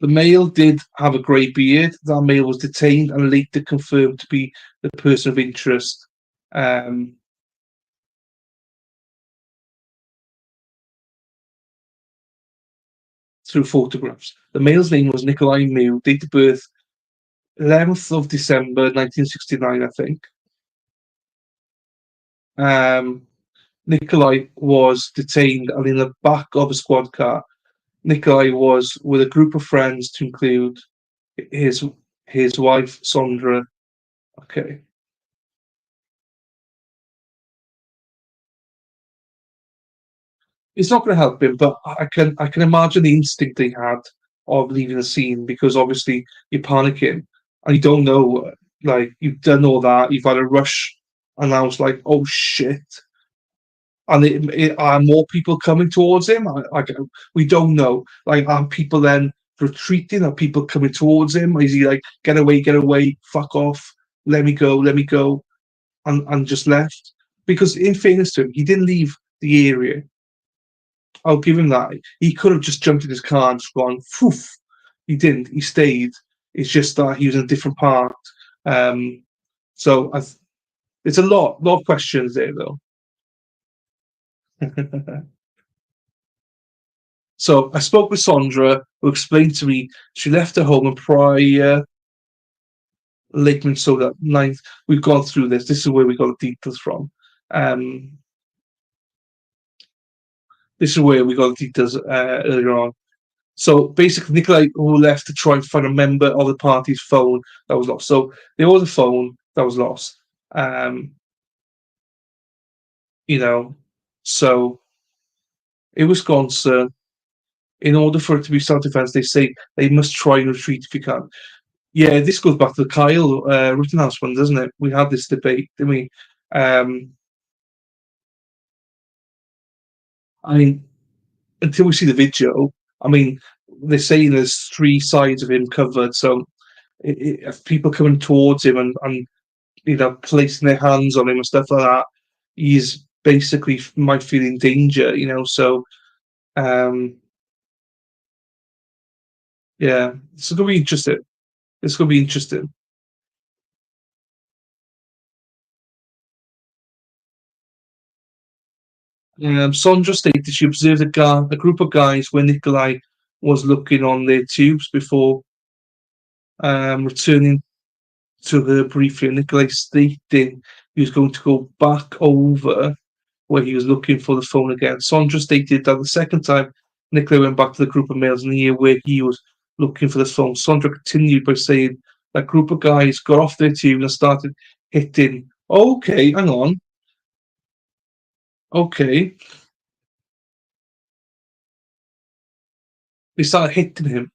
S2: The male did have a grey beard. That male was detained and later confirmed to be the person of interest. Through photographs. The male's name was Nicolae Miu, date of birth 11th of December 1969, I think. Nicolae was detained and in the back of a squad car. Nicolae was with a group of friends to include his wife, Sandra. Okay. It's not going to help him, but I can imagine the instinct they had of leaving the scene because obviously you're panicking and you don't know, like you've done all that, you've had a rush, and now it's like, oh shit. And are more people coming towards him? We don't know. Like, are people then retreating? Are people coming towards him? Is he like, get away, fuck off, let me go, and just left? Because in fairness to him, he didn't leave the area. I'll give him that. He could have just jumped in his car and just gone, poof. He didn't. He stayed. It's just that he was in a different part. So it's a lot of questions there, though. So I spoke with Sandra, who explained to me she left her home in Prior, Lake Minnesota, 9th. We've gone through this. This is where we got the details from. This is where we got the details earlier on. So basically, Nicolae, who left to try and find a member of the party's phone that was lost. So there was a phone that was lost. So in Wisconsin, in order for it to be self-defense, they say they must try and retreat if you can. Yeah, this goes back to the Kyle Rittenhouse one, doesn't it? We had this debate, didn't we? I mean, until we see the video, I mean, they're saying there's 3 sides of him covered. So if people coming towards him and placing their hands on him and stuff like that, he's basically might feel in danger. So yeah, it's gonna be interesting. It's gonna be interesting. Sandra stated she observed a group of guys where Nicolae was looking on their tubes before returning to her briefly. Nicolae stated he was going to go back over where he was looking for the phone again. Sandra stated that the second time Nicolae went back to the group of males in the year where he was looking for the phone. Sandra continued by saying that group of guys got off their tube and started hitting. Okay, hang on. Okay. They started hitting him.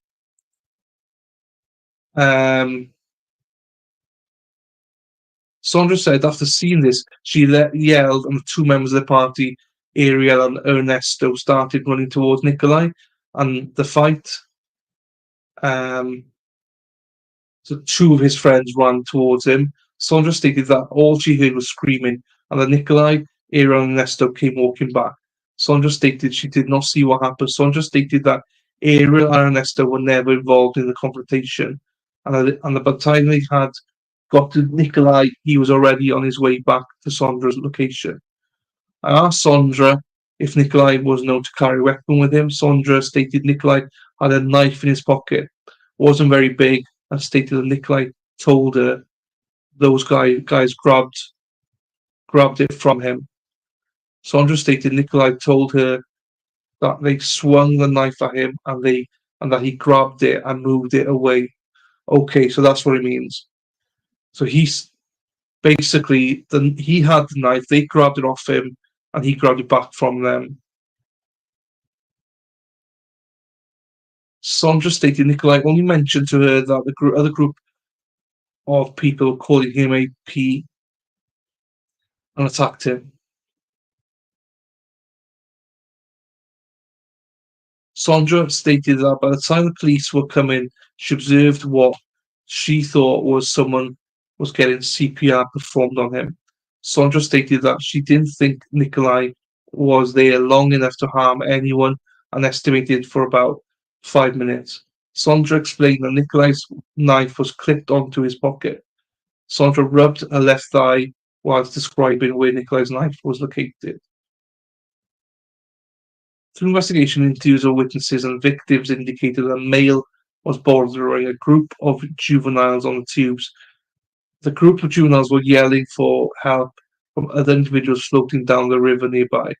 S2: Sandra said after seeing this, she yelled, and the 2 members of the party, Ariel and Ernesto, started running towards Nicolae and the fight. So 2 of his friends ran towards him. Sandra stated that all she heard was screaming, and that Nicolae, Ariel, and Ernesto came walking back. Sandra stated she did not see what happened. Sandra stated that Ariel and Ernesto were never involved in the confrontation, and by the time they had got to Nicolae, he was already on his way back to Sandra's location. I asked Sandra if Nicolae was known to carry a weapon with him. Sandra stated Nicolae had a knife in his pocket. It wasn't very big, and stated that Nicolae told her those guys grabbed it from him. Sandra stated Nicolae told her that they swung the knife at him and that he grabbed it and moved it away. Okay, so that's what it means. So he's basically he had the knife, they grabbed it off him, and he grabbed it back from them. Sandra stated Nicolae only mentioned to her that the other group of people were calling him a P and attacked him. Sandra stated that by the time the police were coming, she observed what she thought was someone was getting CPR performed on him. Sandra stated that she didn't think Nicolae was there long enough to harm anyone and estimated for about 5 minutes. Sandra explained that Nicolae's knife was clipped onto his pocket. Sandra rubbed her left thigh whilst describing where Nicolae's knife was located. Through investigation, interviews of witnesses and victims indicated that a male was bothering a group of juveniles on the tubes. The group of juveniles were yelling for help from other individuals floating down the river nearby.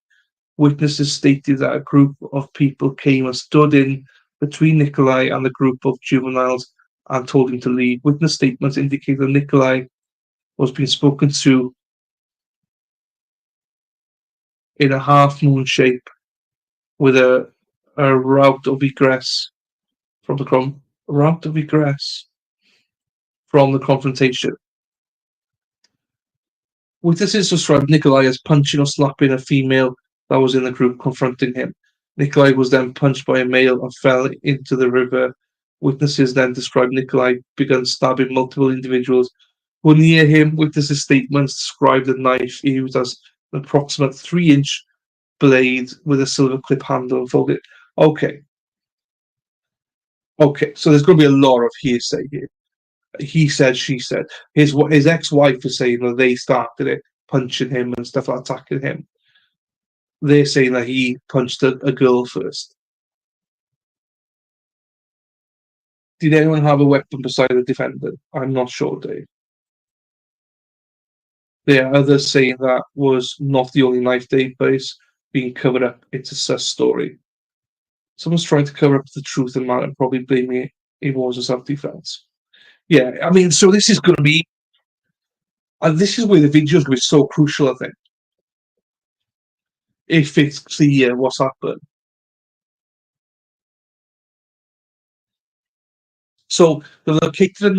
S2: Witnesses stated that a group of people came and stood in between Nicolae and the group of juveniles and told him to leave. Witness statements indicate that Nicolae was being spoken to in a half-moon shape with a route of egress from the confrontation. Witnesses described Nicolae as punching or slapping a female that was in the group confronting him. Nicolae was then punched by a male and fell into the river. Witnesses then described Nicolae began stabbing multiple individuals who were near him. Witnesses' statements described the knife he used as an approximate 3-inch blade with a silver clip handle and folded. Okay, so there's going to be a lot of hearsay here. He said, she said. His ex-wife is saying that they started it, punching him and stuff, attacking him. They're saying that he punched a girl first. Did anyone have a weapon beside the defendant? I'm not sure, Dave. There are others saying that was not the only knife Dave, but it's being covered up. It's a sus story. Someone's trying to cover up the truth and matter and probably blaming it was a self-defense. Yeah, I mean, so this is going to be, and this is where the video is going to be so crucial, I think. If it's clear what's happened. So they located the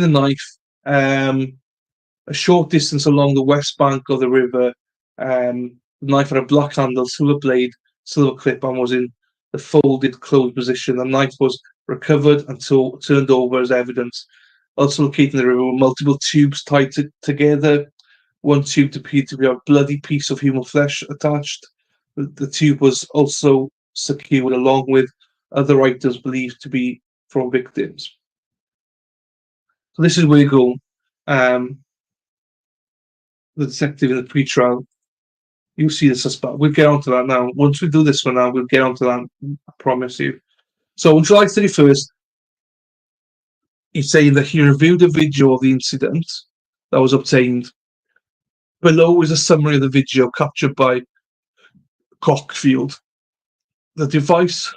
S2: knife. A short distance along the west bank of the river. The knife had a black handle, silver blade, silver clip, and was in the folded, closed position. The knife was recovered and turned over as evidence. Also located in the river were multiple tubes tied together. One tube appeared to be a bloody piece of human flesh attached. The tube was also secured along with other items believed to be from victims. So this is where you go. The detective in the pre-trial, you see the suspect. We'll get onto that now. Once we do this one now, we'll get onto that, I promise you. So on July 31st, he's saying that he reviewed a video of the incident that was obtained. Below is a summary of the video captured by Cockfield. The device,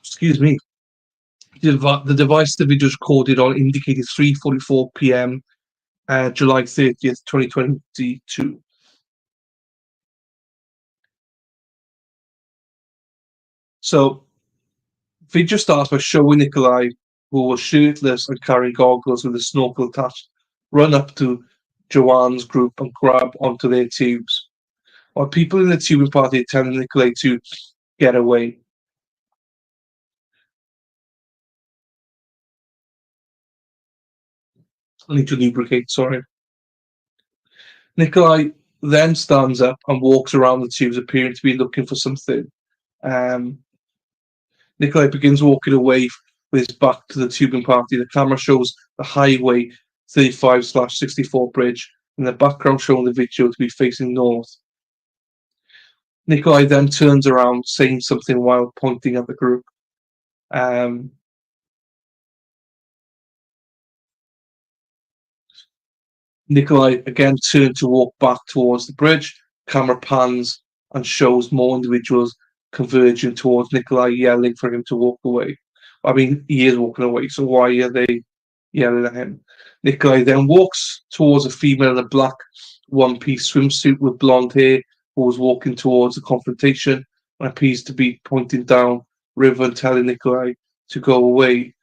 S2: excuse me. The device the video is recorded on indicated 3:44 p.m. July 30th, 2022. So, video starts by showing Nicolae, who was shirtless and carrying goggles with a snorkel attached, run up to Joanne's group and grab onto their tubes. While people in the tubing party are telling Nicolae to get away. I need to lubricate, sorry. Nicolae then stands up and walks around the tubes, appearing to be looking for something. Nicolae begins walking away with his back to the tubing party. The camera shows the highway 35/64 bridge, in the background showing the video to be facing north. Nicolae then turns around, saying something while pointing at the group. Nicolae again turned to walk back towards the bridge. Camera pans and shows more individuals converging towards Nicolae, yelling for him to walk away. I mean, he is walking away, so why are they yelling at him? Nicolae then walks towards a female in a black one-piece swimsuit with blonde hair who was walking towards the confrontation and appears to be pointing down river and telling Nicolae to go away.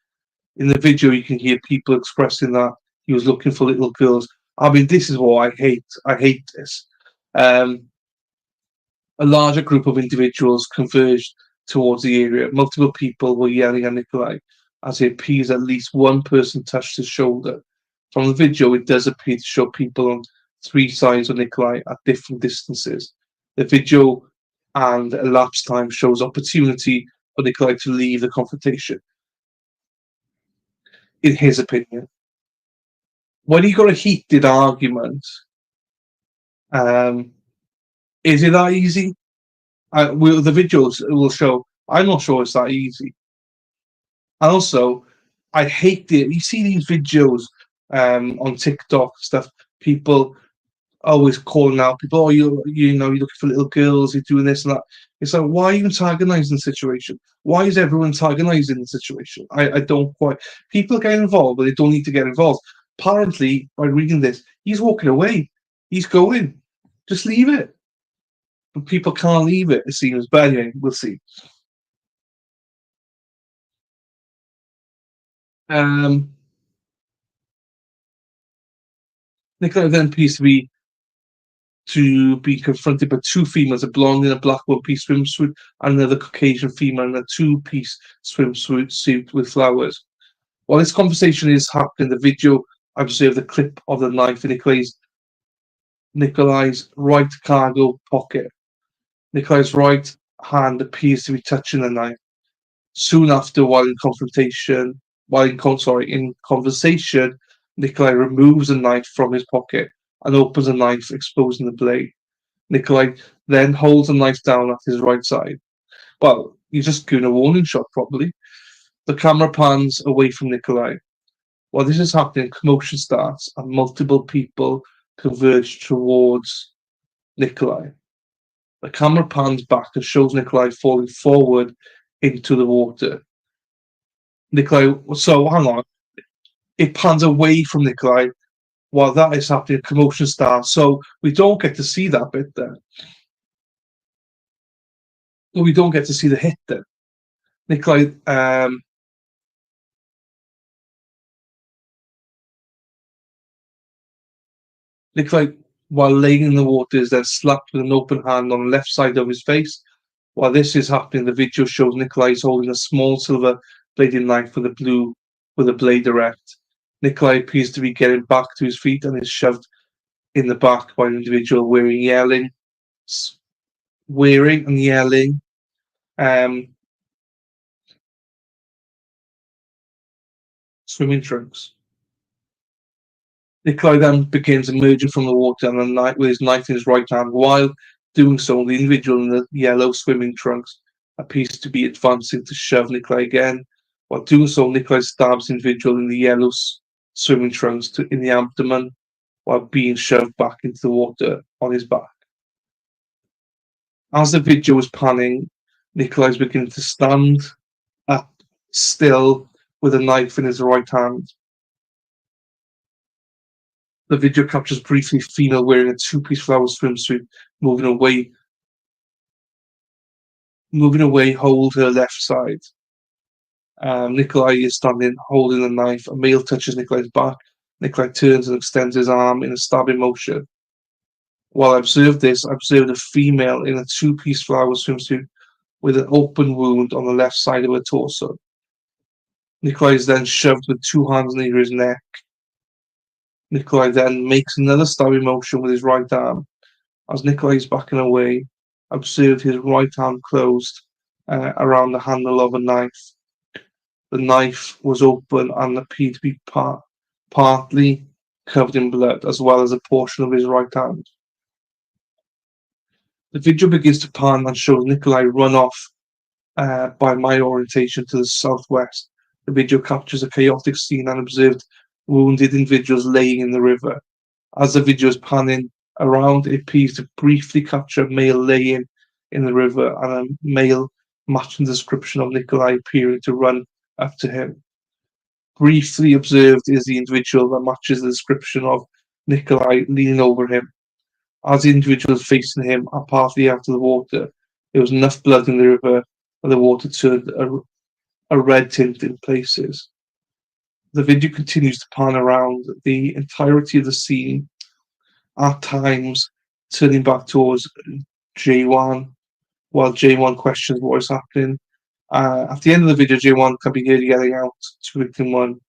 S2: In the video, you can hear people expressing that he was looking for little girls. I mean, this is what I hate. I hate this. A larger group of individuals converged towards the area. Multiple people were yelling at Nicolae as it appears at least one person touched his shoulder. From the video, it does appear to show people on three sides of Nicolae at different distances. The video and elapsed time shows opportunity for Nicolae to leave the confrontation, in his opinion. When you got a heated argument, is it that easy? The videos will show. I'm not sure it's that easy. Also, I hate it. You see these videos on TikTok stuff. People always calling out people. Oh, you're looking for little girls. You're doing this and that. It's like, why are you antagonizing the situation? Why is everyone antagonizing the situation? I don't quite. People get involved, but they don't need to get involved. Apparently, by reading this, he's walking away. He's going. Just leave it. But people can't leave it, it seems. But anyway, we'll see. Nicolae then appears to be confronted by two females, a blonde in a black one-piece swimsuit and another Caucasian female in a two-piece swimsuit with flowers. While this conversation is happening, the video observed the clip of the knife in Nicolae's right cargo pocket. Nicolae's right hand appears to be touching the knife. Soon after, while in conversation, Nicolae removes the knife from his pocket and opens the knife, exposing the blade. Nicolae then holds the knife down at his right side. Well, he's just giving a warning shot, probably. The camera pans away from Nicolae. While this is happening, commotion starts and multiple people converge towards Nicolae. The camera pans back and shows Nicolae falling forward into the water. So hang on. It pans away from Nicolae. While that is happening, commotion starts. So we don't get to see that bit there. We don't get to see the hit then. Nicolae, while laying in the water, is then slapped with an open hand on the left side of his face. While this is happening, the video shows Nicolae is holding a small silver bladed knife with a blade erect. Nicolae appears to be getting back to his feet and is shoved in the back by an individual wearing and yelling. Swimming trunks. Nicolae then begins emerging from the water and with his knife in his right hand. While doing so, the individual in the yellow swimming trunks appears to be advancing to shove Nicolae again. While doing so, Nicolae stabs the individual in the yellow swimming trunks in the abdomen while being shoved back into the water on his back. As the video is panning, Nicolae is beginning to stand up still with a knife in his right hand. The video captures briefly a female wearing a two-piece flower swimsuit moving away, hold her left side. Nicolae is standing, holding the knife. A male touches Nicolae's back. Nicolae turns and extends his arm in a stabbing motion. While I observed this, I observed a female in a two-piece flower swimsuit with an open wound on the left side of her torso. Nicolae is then shoved with two hands near his neck. Nicolae then makes another stabbing motion with his right arm. As Nicolae is backing away, I observed his right hand closed around the handle of a knife. The knife was open and appeared to be partly covered in blood, as well as a portion of his right hand. The video begins to pan and shows Nicolae run off by my orientation to the southwest. The video captures a chaotic scene and observed wounded individuals laying in the river. As the video is panning around, it appears to briefly capture a male laying in the river and a male matching the description of Nicolae appearing to run up to him. Briefly observed is the individual that matches the description of Nicolae leaning over him. As the individual is facing him and partly out of the water, there was enough blood in the river that the water turned a red tint in places. The video continues to pan around the entirety of the scene, at times turning back towards J1, while J1 questions what is happening. At the end of the video, J1 can be heard yelling out to victim 1.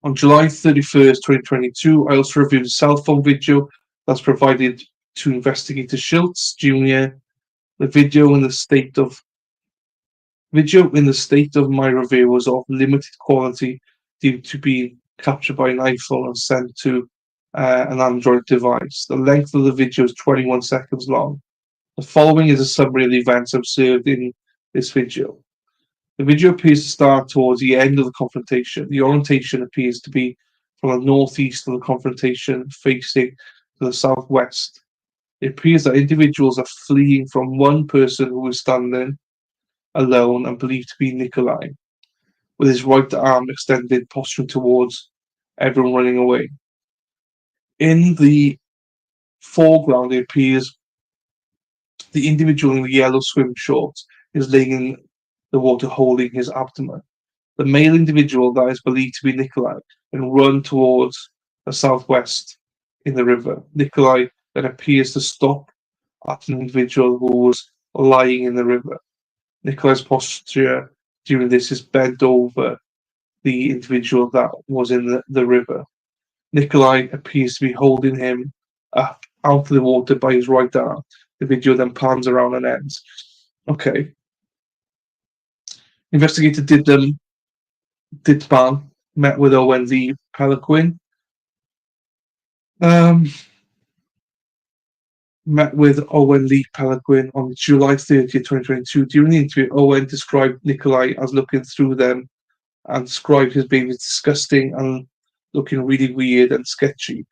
S2: On July 31st, 2022, I also reviewed a cell phone video that's provided to investigator Schultz Jr. The video in the state of my review was of limited quality due to being captured by an iPhone and sent to an Android device. The length of the video is 21 seconds long. The following is a summary of the events observed in this video. The video appears to start towards the end of the confrontation. The orientation appears to be from the northeast of the confrontation, facing to the southwest. It appears that individuals are fleeing from one person who is standing alone and believed to be Nicolae, with his right arm extended, posturing towards everyone running away. In the foreground, it appears the individual in the yellow swim shorts is laying in the water holding his abdomen. The male individual that is believed to be Nicolae then run towards the southwest in the river. Nicolae then appears to stop at an individual who was lying in the river. Nicolae's posture during this is bent over the individual that was in the river. Nicolae appears to be holding him up out of the water by his right arm. The video then pans around and ends. Okay. Investigator did ban, met with Owen Lee Peliquin. Met with Owen Lee Peliquin on July 30th, 2022. During the interview, Owen described Nicolae as looking through them and described his baby as disgusting and looking really weird and sketchy.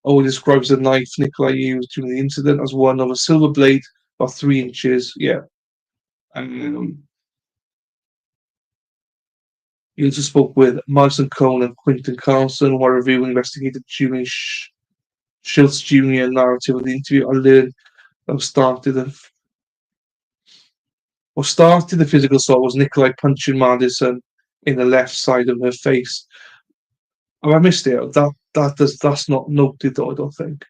S2: Owen describes the knife Nicolae used during the incident as one of a silver blade about 3 inches. Yeah. He also spoke with Madison Cohn and Quentin Carlson while reviewing investigator Julie Schultz Jr. narrative of the interview. I learned that started the physical assault was Nicolae punching Madison in the left side of her face. Oh, I missed it. That's not noted though, I don't think.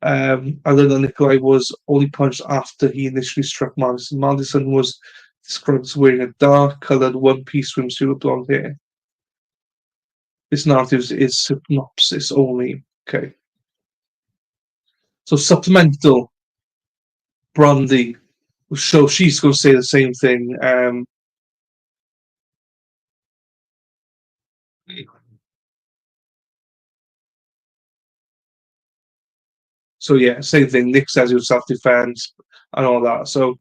S2: Other than Nicolae was only punched after he initially struck Madison. Madison was described as wearing a dark-coloured one-piece swimsuit with blonde hair. This narrative is synopsis only. Okay. So supplemental Brandy. So she's going to say the same thing. So yeah, same thing. Nick says he was self-defense and all that. So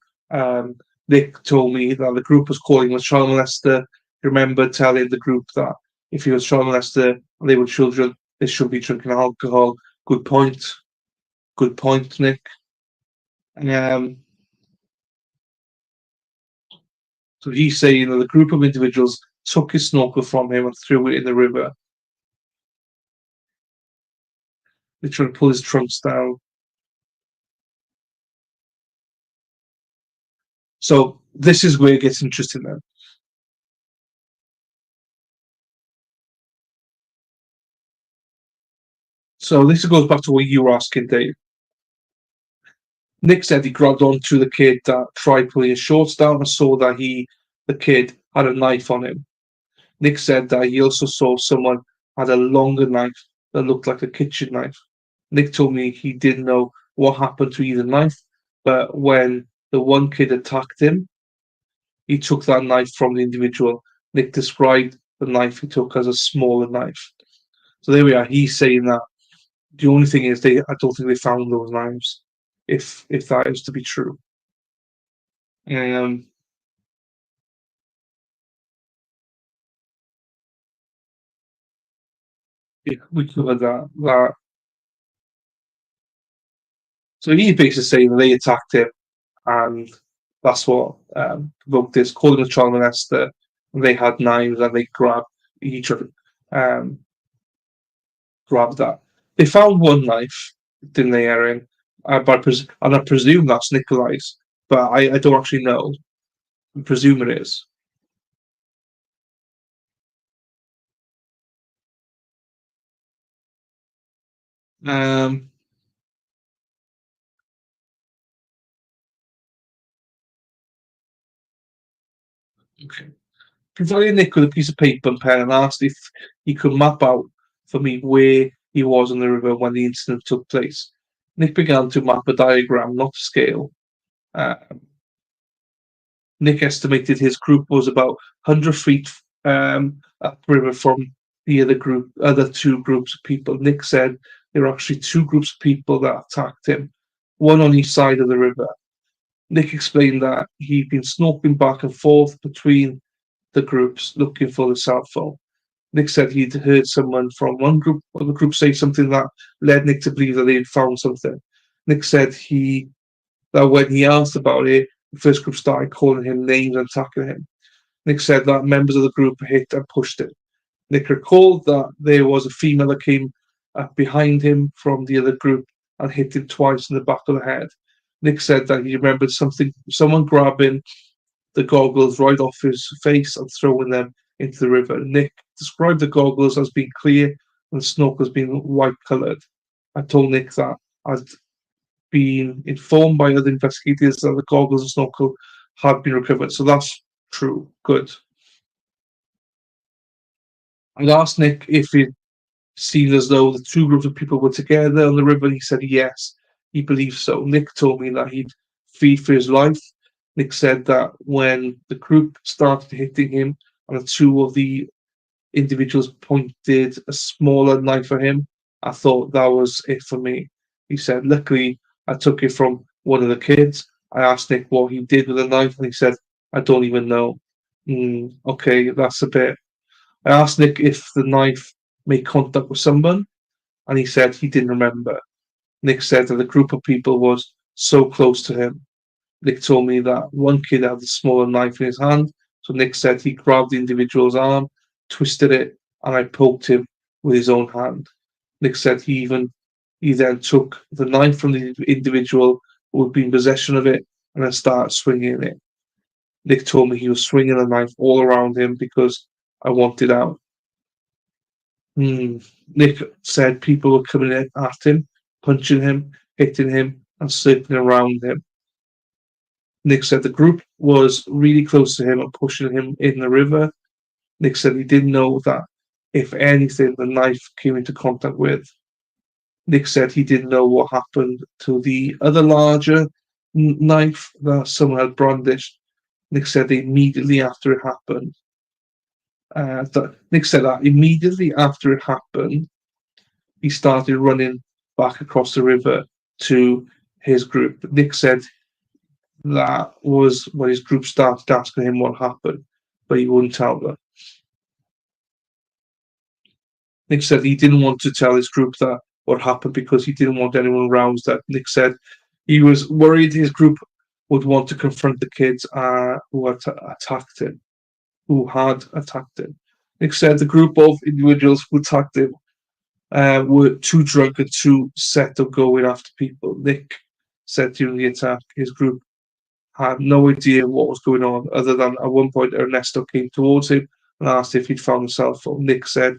S2: Nick told me that the group was calling him a child molester. Remember telling the group that if he was a child molester and they were children, they shouldn't be drinking alcohol. Good point. Good point, Nick. So he's saying that the group of individuals took his snorkel from him and threw it in the river. They tried to pull his trunks down. So this is where it gets interesting then. So this goes back to what you were asking, Dave. Nick said he grabbed onto the kid that tried pulling his shorts down and saw that the kid had a knife on him. Nick said that he also saw someone had a longer knife that looked like a kitchen knife. Nick told me he didn't know what happened to either knife, but when the one kid attacked him, he took that knife from the individual. Nick described the knife he took as a smaller knife. So there we are. He's saying that the only thing is I don't think they found those knives, if that is to be true. Yeah, we covered that. So he's basically saying they attacked him, and that's what provoked this. Called him a child molester, and they had knives, and they grabbed each other, grabbed that. They found one knife, didn't they, Erin? And I presume that's Nicolae's, but I don't actually know. I presume it is. Okay. Provided Nick with a piece of paper and pen and asked if he could map out for me where he was on the river when the incident took place. Nick began to map a diagram, not to scale. Nick estimated his group was about 100 feet upriver from the other two groups of people. Nick said there were actually two groups of people that attacked him, one on each side of the river. Nick explained that he'd been snorkeling back and forth between the groups looking for the cell phone. Nick said he'd heard someone from one group or the group say something that led Nick to believe that they'd found something. Nick said that when he asked about it, the first group started calling him names and attacking him. Nick said that members of the group hit and pushed him. Nick recalled that there was a female that came up behind him from the other group and hit him twice in the back of the head. Nick said that he remembered someone grabbing the goggles right off his face and throwing them into the river. Nick described the goggles as being clear and the snorkels being white coloured. I told Nick that I'd been informed by other investigators that the goggles and snorkel had been recovered. So that's true. Good. I'd asked Nick if it seemed as though the two groups of people were together on the river, and he said yes, he believed so. Nick told me that he'd feared for his life. Nick said that when the group started hitting him and two of the individuals pointed a smaller knife at him, I thought that was it for me. He said, luckily, I took it from one of the kids. I asked Nick what he did with the knife, and he said, I don't even know. Okay, that's a bit. I asked Nick if the knife made contact with someone, and he said he didn't remember. Nick said that the group of people was so close to him. Nick told me that one kid had a smaller knife in his hand, so Nick said he grabbed the individual's arm, twisted it, and I poked him with his own hand. Nick said he then took the knife from the individual who had been in possession of it and then started swinging it. Nick told me he was swinging the knife all around him because I wanted out. Nick said people were coming at him, punching him, hitting him, and circling around him. Nick said the group was really close to him and pushing him in the river. Nick said he didn't know that, if anything, the knife came into contact with. Nick said he didn't know what happened to the other larger knife that someone had brandished. Nick said immediately after it happened. Nick said that immediately after it happened, he started running back across the river to his group. Nick said that was when his group started asking him what happened, but he wouldn't tell them. Nick said he didn't want to tell his group that what happened because he didn't want anyone roused. That Nick said he was worried his group would want to confront the kids who had attacked him. Nick said the group of individuals who attacked him were too drunk and too set to going after people. Nick said during the attack, his group had no idea what was going on, other than at one point Ernesto came towards him and asked if he'd found a cell phone. Nick said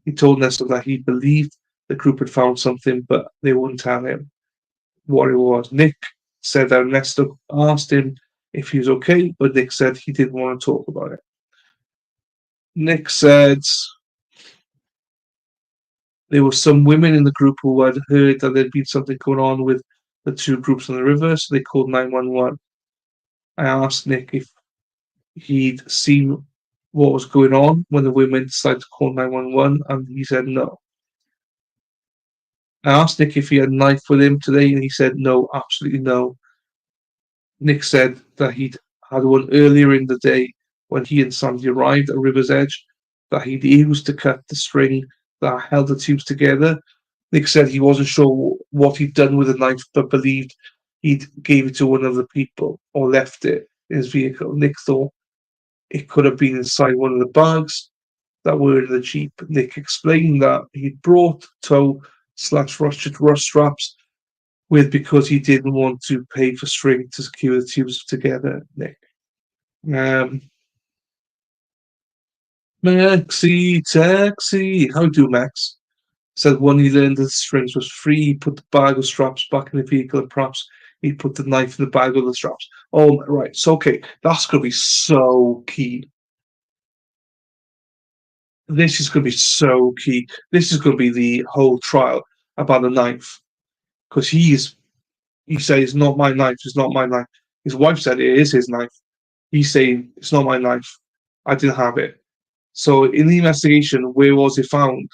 S2: he told Ernesto that he believed the group had found something, but they wouldn't tell him what it was. Nick said that Ernesto asked him if he was okay, but Nick said he didn't want to talk about it. Nick said there were some women in the group who had heard that there'd been something going on with the two groups on the river, so they called 911. I asked Nick if he'd seen what was going on when the women decided to call 911, and he said no. I asked Nick if he had a knife with him today, and he said no, absolutely no. Nick said that he'd had one earlier in the day when he and Sandy arrived at River's Edge that he'd used to cut the string that held the tubes together. Nick said he wasn't sure what he'd done with the knife, but believed he'd gave it to one of the people or left it in his vehicle. Nick thought it could have been inside one of the bags that were in the Jeep. Nick explained that he'd brought tow/rust straps with because he didn't want to pay for string to secure the tubes together. Nick. Maxi, taxi. How do Max? Said when he learned that the strings was free, he put the bag of straps back in the vehicle and perhaps he put the knife in the bag of the straps. Oh, right. So, okay. That's going to be so key. This is going to be so key. This is going to be the whole trial about the knife. Because he said, it's not my knife, it's not my knife. His wife said it is his knife. He's saying, it's not my knife. I didn't have it. So in the investigation, where was it found?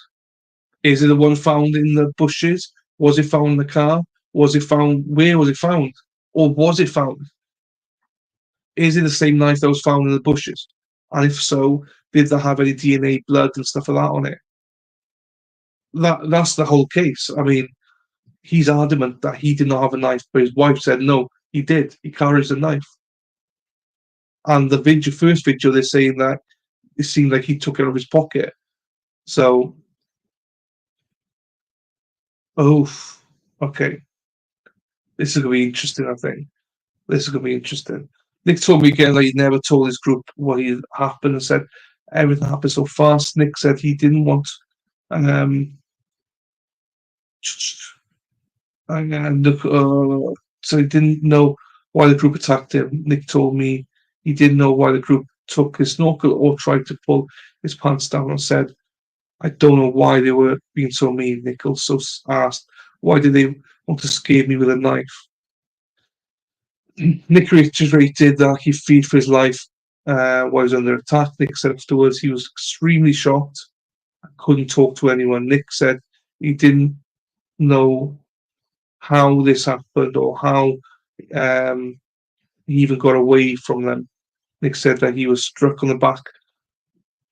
S2: Is it the one found in the bushes? Was it found in the car? Was it found? Where was it found? Or was it found? Is it the same knife that was found in the bushes? And if so, did they have any DNA, blood, and stuff like that on it? That's the whole case. I mean, he's adamant that he did not have a knife, but his wife said no, he did. He carries a knife. And the first video, they're saying that it seemed like he took it out of his pocket. So, okay. This is going to be interesting, I think. This is going to be interesting. Nick told me again that he never told his group what had happened and said everything happened so fast. Nick said he didn't want so he didn't know why the group attacked him. Nick told me he didn't know why the group took his snorkel or tried to pull his pants down and said, I don't know why they were being so mean. Nick also asked, why did they want to scare me with a knife? Nick reiterated that he feared for his life while he was under attack. Nick said afterwards he was extremely shocked. I couldn't talk to anyone. Nick said he didn't know how this happened or how he even got away from them. Nick said that he was struck on the back.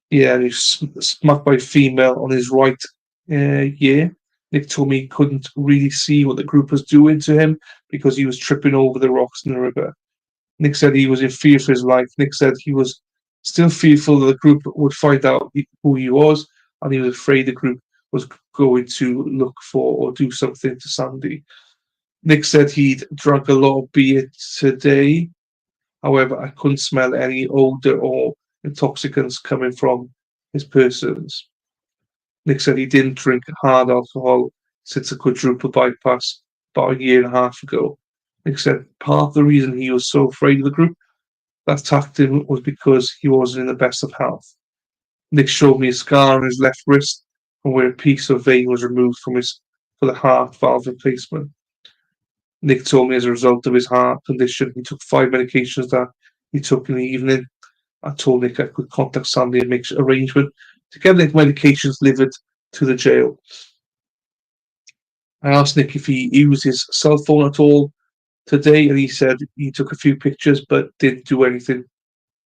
S2: Yeah, and he was smacked by a female on his right ear. Nick told me he couldn't really see what the group was doing to him because he was tripping over the rocks in the river. Nick said he was in fear for his life. Nick said he was still fearful that the group would find out who he was, and he was afraid the group was going to look for or do something to Sandy. Nick said he'd drunk a lot of beer today. However, I couldn't smell any odor or intoxicants coming from his persons. Nick said he didn't drink hard alcohol since the quadruple bypass about a year and a half ago. Nick said part of the reason he was so afraid of the group that attacked him was because he wasn't in the best of health. Nick showed me a scar on his left wrist from where a piece of vein was removed for the heart valve replacement. Nick told me as a result of his heart condition, he took 5 medications that he took in the evening. I told Nick I could contact Sandy and make arrangement to get the medications delivered to the jail. I asked Nick if he used his cell phone at all today, and he said he took a few pictures but didn't do anything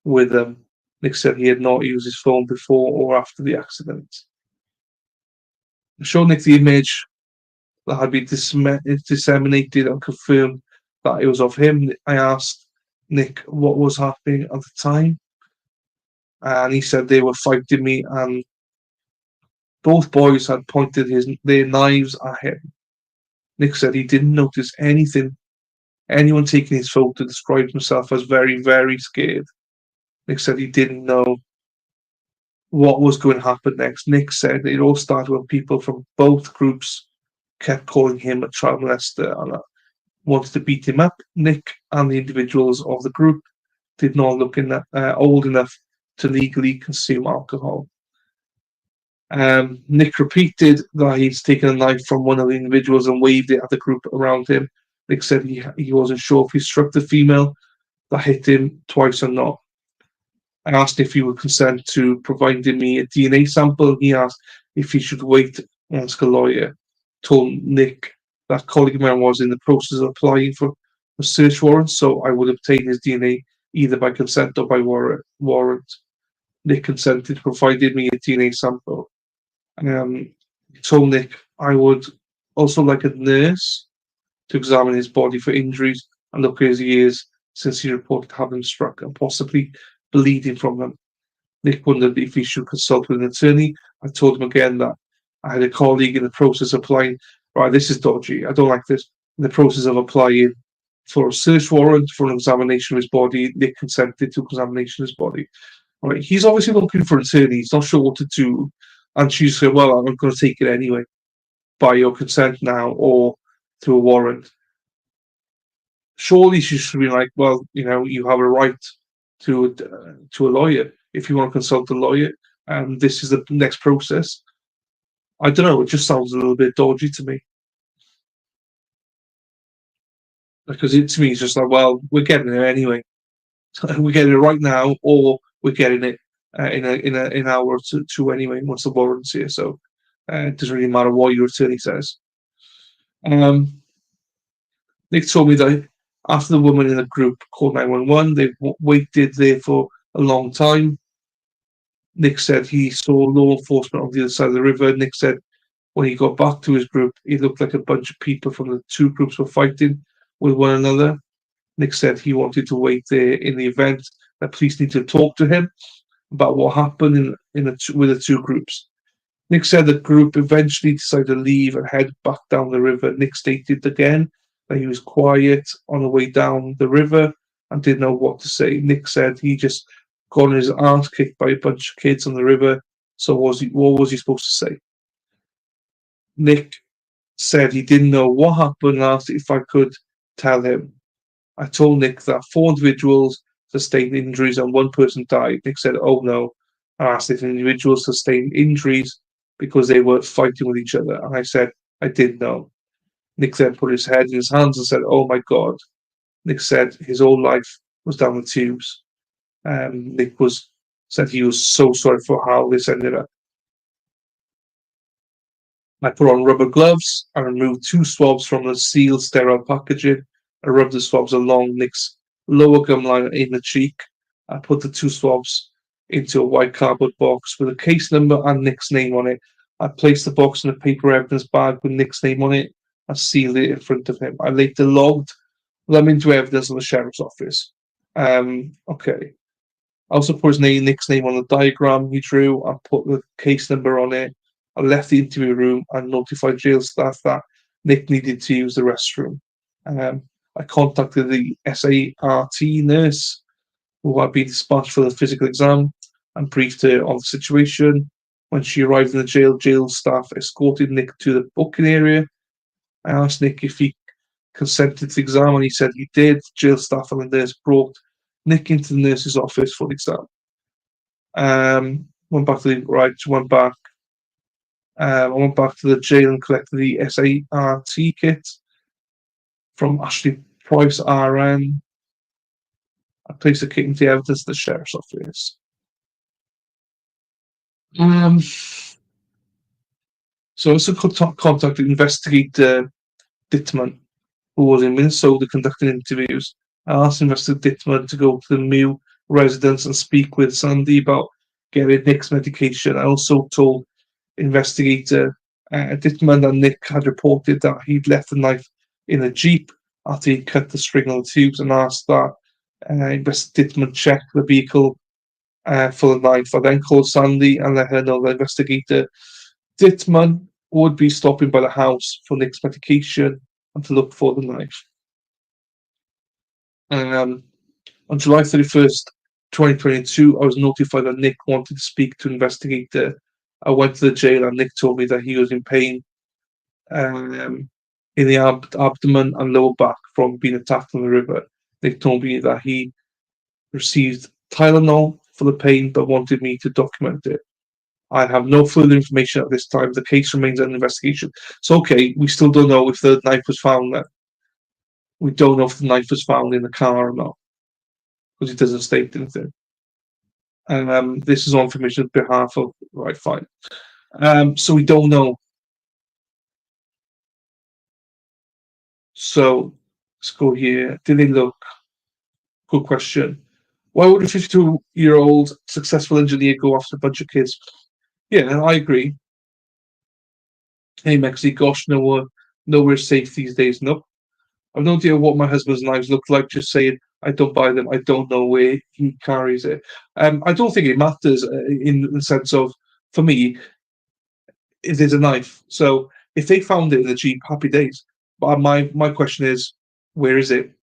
S2: with them. Nick said he had not used his phone before or after the accident. I showed Nick the image that had been disseminated and confirmed that it was of him. I asked Nick what was happening at the time, and he said they were fighting me and both boys had pointed their knives at him. Nick said he didn't notice anyone taking his photo, described himself as very, very scared. Nick said he didn't know what was going to happen next. Nick said it all started when people from both groups kept calling him a child molester and wanted to beat him up. Nick and the individuals of the group did not look old enough to legally consume alcohol. Nick repeated that he's taken a knife from one of the individuals and waved it at the group around him. Nick said he wasn't sure if he struck the female that hit him twice or not. I asked if he would consent to providing me a DNA sample. He asked if he should wait and ask a lawyer. Told Nick that colleague of mine was in the process of applying for a search warrant, so I would obtain his DNA either by consent or by warrant. Nick consented, provided me a DNA sample. Told Nick I would also like a nurse to examine his body for injuries and look at his ears since he reported having been struck and possibly bleeding from them. Nick wondered if he should consult with an attorney. I told him again that I had a colleague in the process of applying. Right, this is dodgy. I don't like this. In the process of applying for a search warrant for an examination of his body, Nick consented to examination of his body. All right, he's obviously looking for an attorney. He's not sure what to do. And she said, well, I'm going to take it anyway, by your consent now or through a warrant. Surely she should be like, well, you have a right to a lawyer if you want to consult a lawyer, and this is the next process. I don't know. It just sounds a little bit dodgy to me. Because to me, it's just like, well, we're getting it anyway. We're getting it right now, or we're getting it in an hour or two anyway, once the warrant's here. So it doesn't really matter what your attorney says. Nick told me that after the woman in the group called 911, they waited there for a long time. Nick said he saw law enforcement on the other side of the river. Nick said when he got back to his group, it looked like a bunch of people from the two groups were fighting with one another. Nick said he wanted to wait there in the event that police need to talk to him about what happened with the two groups. Nick said the group eventually decided to leave and head back down the river. Nick stated again that he was quiet on the way down the river and didn't know what to say. Nick said he just got his ass kicked by a bunch of kids on the river. So what was he supposed to say? Nick said he didn't know what happened and asked if I could tell him. I told Nick that 4 individuals sustained injuries and 1 person died. Nick said, oh no. I asked if individuals sustained injuries because they were fighting with each other. And I said, I didn't know. Nick then put his head in his hands and said, oh my God. Nick said his whole life was down the tubes. Nick said he was so sorry for how this ended up. I put on rubber gloves. I removed 2 swabs from the sealed sterile packaging. I rubbed the swabs along Nick's lower gum line in the cheek. I put the 2 swabs into a white cardboard box with a case number and Nick's name on it. I placed the box in a paper evidence bag with Nick's name on it and sealed it in front of him. I later logged them into evidence in the sheriff's office. Okay. I also put Nick's name on the diagram he drew and put the case number on it. I left the interview room and notified jail staff that Nick needed to use the restroom. I contacted the SART nurse who had been dispatched for the physical exam and briefed her on the situation. When she arrived in the jail staff escorted Nick to the booking area. I asked Nick if he consented to the exam and he said he did. Jail staff and the nurse brought Nick into the nurse's office for the exam. Went back to the jail and collected the SART kit from Ashley Price RN. I placed the kit into evidence at the sheriff's office. So I also contacted investigator Dittman, who was in Minnesota conducting interviews. I asked Investigator Dittman to go to the Miu residence and speak with Sandy about getting Nick's medication. I also told Investigator Dittman that Nick had reported that he'd left the knife in a Jeep after he cut the string on the tubes and asked that Investigator Dittman check the vehicle for the knife. I then called Sandy and let her know that Investigator Dittman would be stopping by the house for Nick's medication and to look for the knife. On July 31st, 2022, I was notified that Nick wanted to speak to Investigator. I went to the jail and Nick told me that he was in pain in the abdomen and lower back from being attacked on the river. Nick told me that he received Tylenol for the pain but wanted me to document it. I have no further information at this time. The case remains under investigation. So, okay, we still don't know if the knife was found there. We don't know if the knife was found in the car or not, because it doesn't state anything. And this is on information on behalf of right, fine. So we don't know. So let's go here. Did they look? Good question. Why would a 52-year-old successful engineer go after a bunch of kids? Yeah, I agree. Hey, Mexi, gosh, nowhere's safe these days. Nope. I've no idea what my husband's knives look like. Just saying, I don't buy them. I don't know where he carries it. I don't think it matters in the sense of, for me, it is a knife. So if they found it in the Jeep, happy days. But my question is, where is it?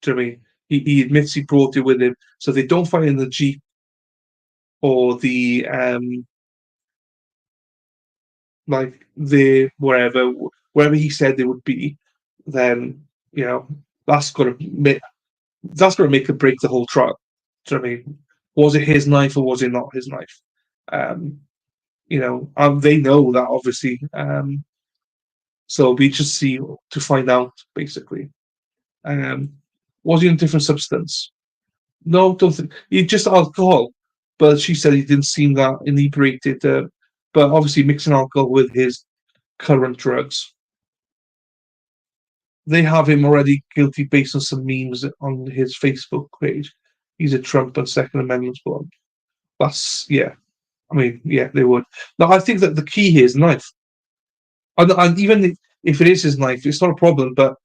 S2: Do you know what I mean? He admits he brought it with him. So they don't find it in the Jeep or the wherever he said they would be, then that's gonna make or break the whole trial. Do you know what I mean? Was it his knife or was it not his knife? They know that obviously. So we just see to find out basically. Was he in a different substance? No, don't think he just alcohol. But she said he didn't seem that inebriated. But obviously mixing alcohol with his current drugs. They have him already guilty based on some memes on his Facebook page. He's a Trump and Second Amendment one. That's I mean, they would. Now I think that the key here is knife. And even if it is his knife, it's not a problem. But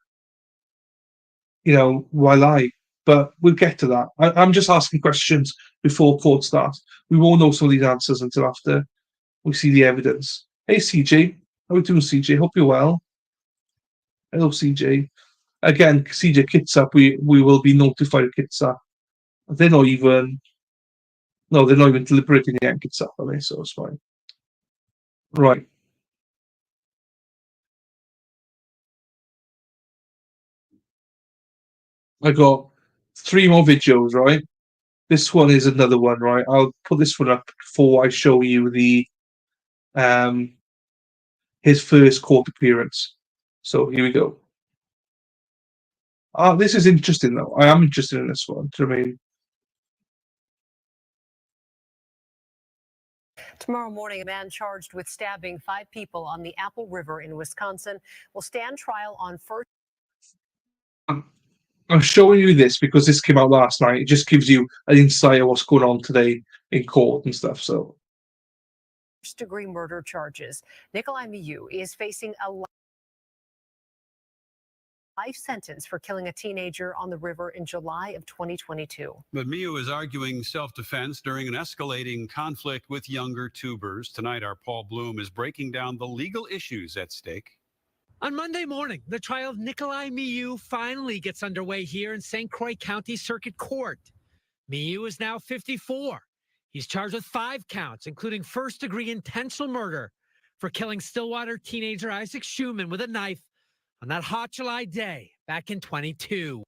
S2: why lie? But we'll get to that. I'm just asking questions before court starts. We won't know some of these answers until after we see the evidence. Hey, CJ. How are we doing, CJ? Hope you're well. Hello, CJ. Again, CJ, Kitsap, we will be notified of Kitsap. They're not even deliberating yet, Kitsap, are they? So it's fine. Right. I got 3 more videos, right? This one is another one, right? I'll put this one up before I show you the his first court appearance. So here we go. This is interesting though. I am interested in this one. Do you know what I mean?
S12: Tomorrow morning, a man charged with stabbing 5 people on the Apple River in Wisconsin will stand trial on first.
S2: I'm showing you this because this came out last night. It just gives you an insight of what's going on today in court and stuff. So,
S12: first-degree murder charges. Nicolae Miu is facing a life sentence for killing a teenager on the river in July of 2022.
S5: But Miu is arguing self-defense during an escalating conflict with younger tubers. Tonight, our Paul Bloom is breaking down the legal issues at stake.
S7: On Monday morning, the trial of Nicolae Miu finally gets underway here in St. Croix County Circuit Court. Miu is now 54. He's charged with 5 counts, including first-degree intentional murder for killing Stillwater teenager Isaac Schuman with a knife on that hot July day back in 22.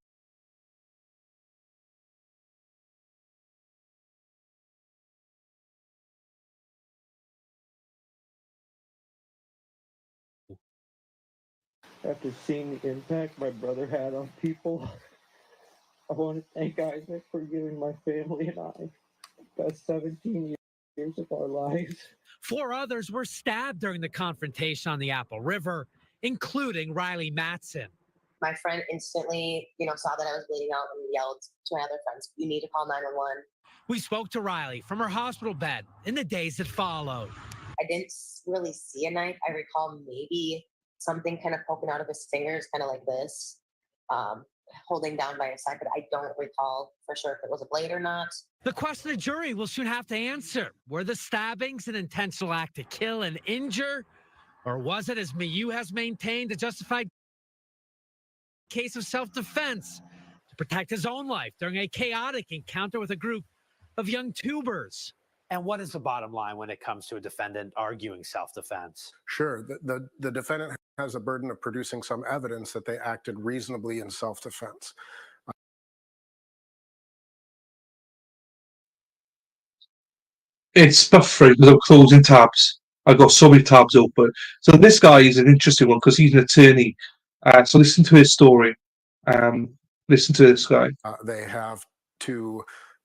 S13: After seeing the impact my brother had on people, I want to thank Isaac for giving my family and I the best 17 years of our lives.
S7: 4 others were stabbed during the confrontation on the Apple River, including Riley Matson.
S8: My friend instantly, saw that I was bleeding out and yelled to my other friends, "You need to call 911."
S7: We spoke to Riley from her hospital bed in the days that followed.
S8: I didn't really see a knife. I recall maybe something kind of poking out of his fingers, kind of like this, holding down by his side, but I don't recall for sure if it was a blade or not.
S7: The question the jury will soon have to answer: were the stabbings an intentional act to kill and injure, or was it, as Miu has maintained, a justified case of self-defense to protect his own life during a chaotic encounter with a group of young tubers?
S14: And what is the bottom line when it comes to a defendant arguing self-defense?
S15: Sure. The defendant has a burden of producing some evidence that they acted reasonably in self-defense.
S2: It's buffering because I'm closing tabs. I've got so many tabs open. So this guy is an interesting one because he's an attorney. So listen to his story. Listen to this guy.
S15: They have to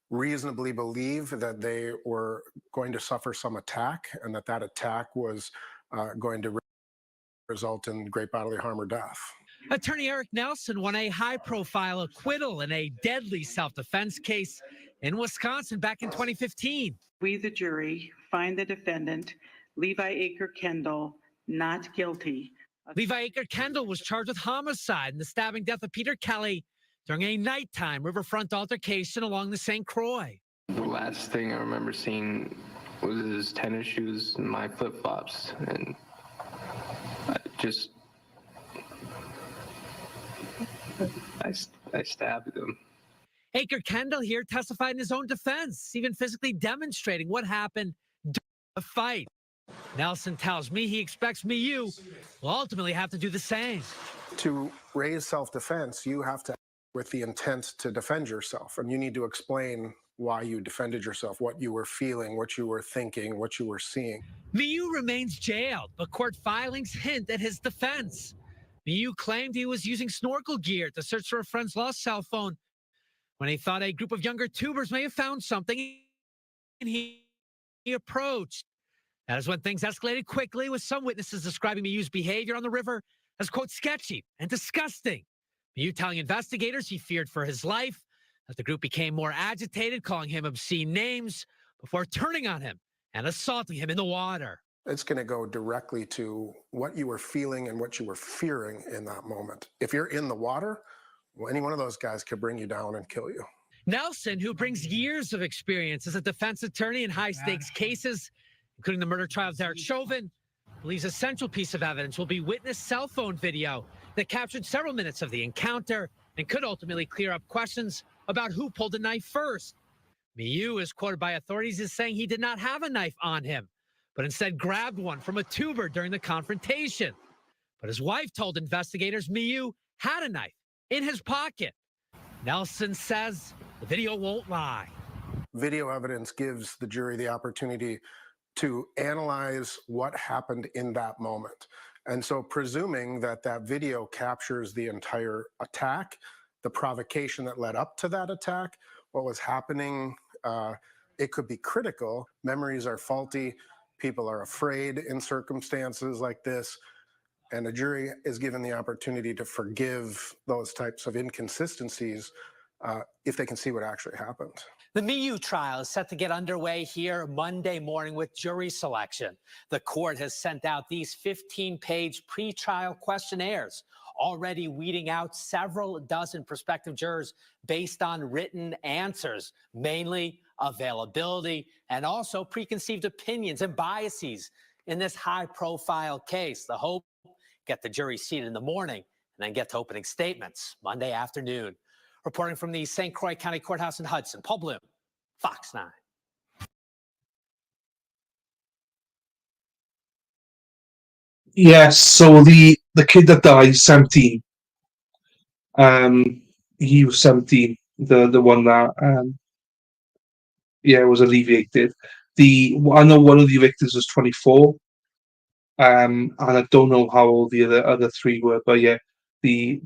S15: reasonably believe that they were going to suffer some attack and that that attack was going to result in great bodily harm or death.
S7: Attorney Eric Nelson won a high-profile acquittal in a deadly self-defense case in Wisconsin back in 2015.
S16: We, the jury, find the defendant, Levi Aker Kendall, not guilty.
S7: Levi Aker Kendall was charged with homicide in the stabbing death of Peter Kelly during a nighttime riverfront altercation along the St. Croix.
S17: The last thing I remember seeing was his tennis shoes and my flip-flops, and I stabbed him.
S7: Aker Kendall here testified in his own defense, even physically demonstrating what happened during the fight. Nelson tells me he expects Miu will ultimately have to do the same.
S15: To raise self-defense, you have to act with the intent to defend yourself, and you need to explain why you defended yourself, what you were feeling, what you were thinking, what you were seeing.
S7: Miu remains jailed, but court filings hint at his defense. Miu claimed he was using snorkel gear to search for a friend's lost cell phone when he thought a group of younger tubers may have found something, and he approached. That is when things escalated quickly, with some witnesses describing Miu's behavior on the river as, quote, sketchy and disgusting. Miu telling investigators he feared for his life, as the group became more agitated, calling him obscene names before turning on him and assaulting him in the water.
S15: It's going to go directly to what you were feeling and what you were fearing in that moment. If you're in the water, well, any one of those guys could bring you down and kill you.
S7: Nelson, who brings years of experience as a defense attorney in high-stakes cases, including the murder trial of Derek Chauvin, believes a central piece of evidence will be witness cell phone video that captured several minutes of the encounter and could ultimately clear up questions about who pulled the knife first. Miu is quoted by authorities as saying he did not have a knife on him, but instead grabbed one from a tuber during the confrontation. But his wife told investigators Miu had a knife in his pocket. Nelson says the video won't lie.
S15: Video evidence gives the jury the opportunity to analyze what happened in that moment. And so presuming that that video captures the entire attack, the provocation that led up to that attack, what was happening, it could be critical. Memories are faulty. People are afraid in circumstances like this. And a jury is given the opportunity to forgive those types of inconsistencies if they can see what actually happened.
S14: The Miu trial is set to get underway here Monday morning with jury selection. The court has sent out these 15-page pre-trial questionnaires, already weeding out several dozen prospective jurors based on written answers, mainly availability and also preconceived opinions and biases in this high-profile case. The hope, get the jury seated in the morning and then get to opening statements Monday afternoon. Reporting from the St. Croix County Courthouse in Hudson, Paul Bloom, Fox 9.
S2: Yes, so the kid that died, 17. He was 17, the one that was alleviated. I know one of the victims was 24. And I don't know how old the other three were, but yeah, the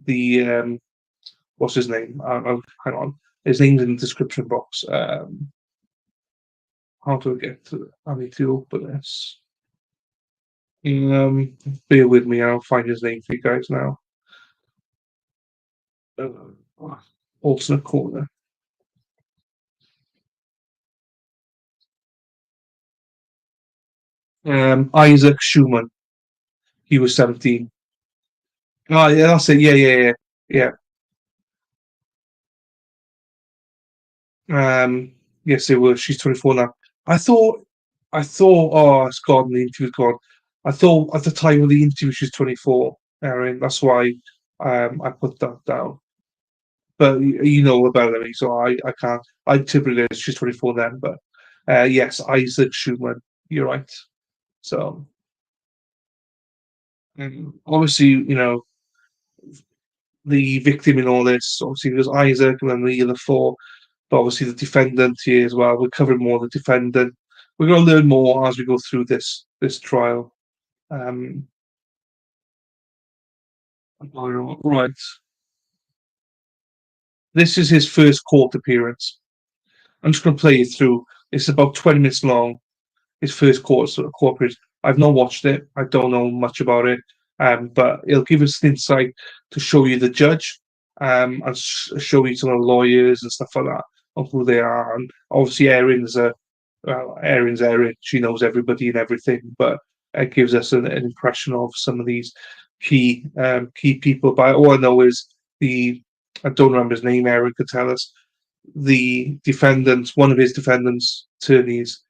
S2: what's his name? Hang on, his name's in the description box. How do I get to? I need to open this. Bear with me, I'll find his name for you guys now. Alternate corner. Isaac Schuman. He was 17. Oh yeah, that's it. Yeah. Yes, it was. She's 24 now. I thought. Oh, it's gone. The interview's gone. I thought at the time of the interview she was 24. Erin, that's why I put that down. But you know about me, so I can't. I typically she's 24 then, but yes, Isaac Schuman. You're right. So obviously, you know, the victim in all this obviously was Isaac, and then the other four. But obviously, the defendant here as well. We're covering more of the defendant. We're going to learn more as we go through this trial. Right. This is his first court appearance. I'm just going to play it through. It's about 20 minutes long. His first court period. I've not watched it. I don't know much about it, but it'll give us an insight to show you the judge, and show you some of the lawyers and stuff like that of who they are. And obviously, Erin's Erin. She knows everybody and everything, but it gives us an impression of some of these key people. But all I know is I don't remember his name. Erin could tell us. The defendant, one of his defendants, attorneys,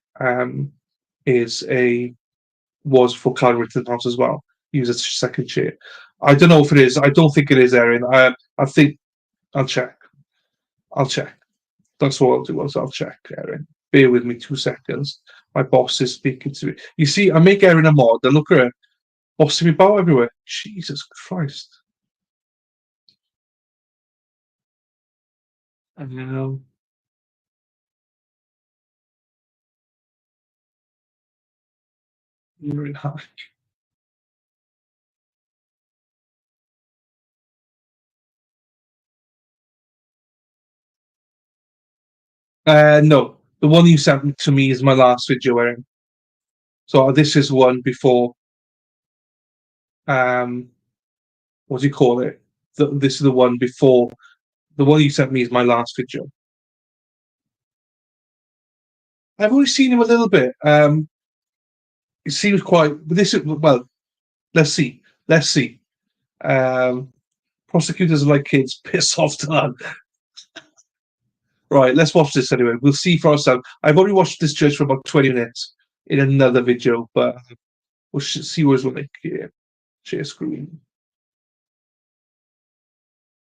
S2: was for Kyle Rittenhouse as well. He was a second chair. I don't know if it is. I don't think it is Erin. I think I'll check. That's what I'll do. I'll check, Erin. Bear with me 2 seconds. My boss is speaking to me. You see, I make Erin a mod, and look at her, bossing me about everywhere. Jesus Christ. Very high. No, the one you sent to me is my last video, Erin. So this is one before. What do you call it? This is the one before. The one you sent me is my last video. I've only seen him a little bit. It seems quite. But this is well. Let's see. Prosecutors are like kids. Piss off to them. Right, let's watch this anyway. We'll see for ourselves. I've already watched this judge for about 20 minutes in another video, but we'll see where's what here. Share screen.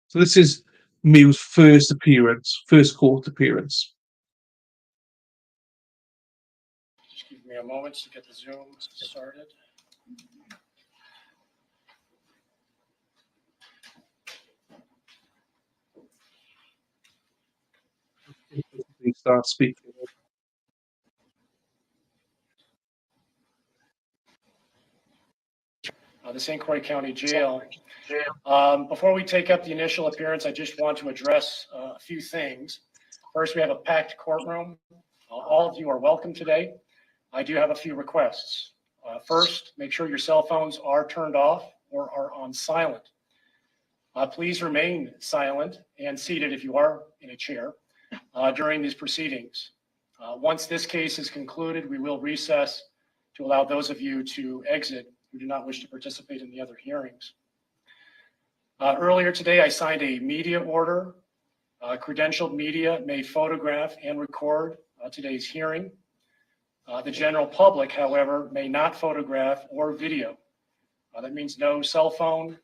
S2: So this is Miu's first court appearance.
S10: Just give me a moment to get the Zoom started.
S2: Start speaking.
S10: The St. Croix County Jail. Before we take up the initial appearance, I just want to address a few things. First, we have a packed courtroom. All of you are welcome today. I do have a few requests. First, make sure your cell phones are turned off or are on silent. Please remain silent and seated if you are in a chair during these proceedings. Once this case is concluded, we will recess to allow those of you to exit who do not wish to participate in the other hearings. Earlier today, I signed a media order. Credentialed media may photograph and record today's hearing. The general public, however, may not photograph or video. That means no cell phone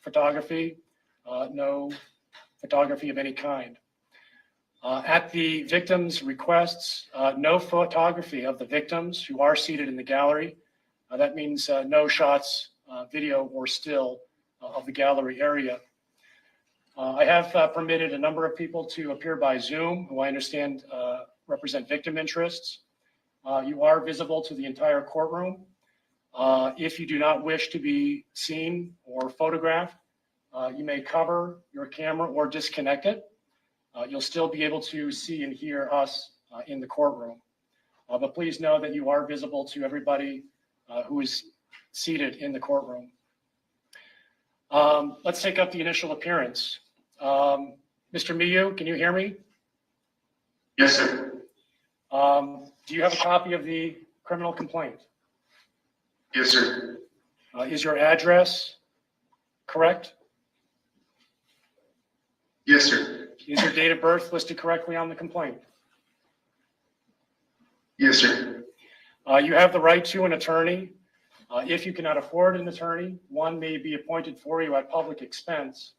S10: photography, no photography of any kind. At the victims' requests, no photography of the victims who are seated in the gallery. That means no shots, video, or still of the gallery area. I have permitted a number of people to appear by Zoom, who I understand represent victim interests. You are visible to the entire courtroom. If you do not wish to be seen or photographed, you may cover your camera or disconnect it. You'll still be able to see and hear us in the courtroom. But please know that you are visible to everybody who is seated in the courtroom. Let's take up the initial appearance. Mr. Miu, can you hear me?
S18: Yes, sir.
S10: Do you have a copy of the criminal complaint?
S18: Yes, sir.
S10: Is your address correct?
S18: Yes, sir.
S10: Is your date of birth listed correctly on the complaint?
S18: Yes, sir.
S10: You have the right to an attorney. If you cannot afford an attorney, one may be appointed for you at public expense.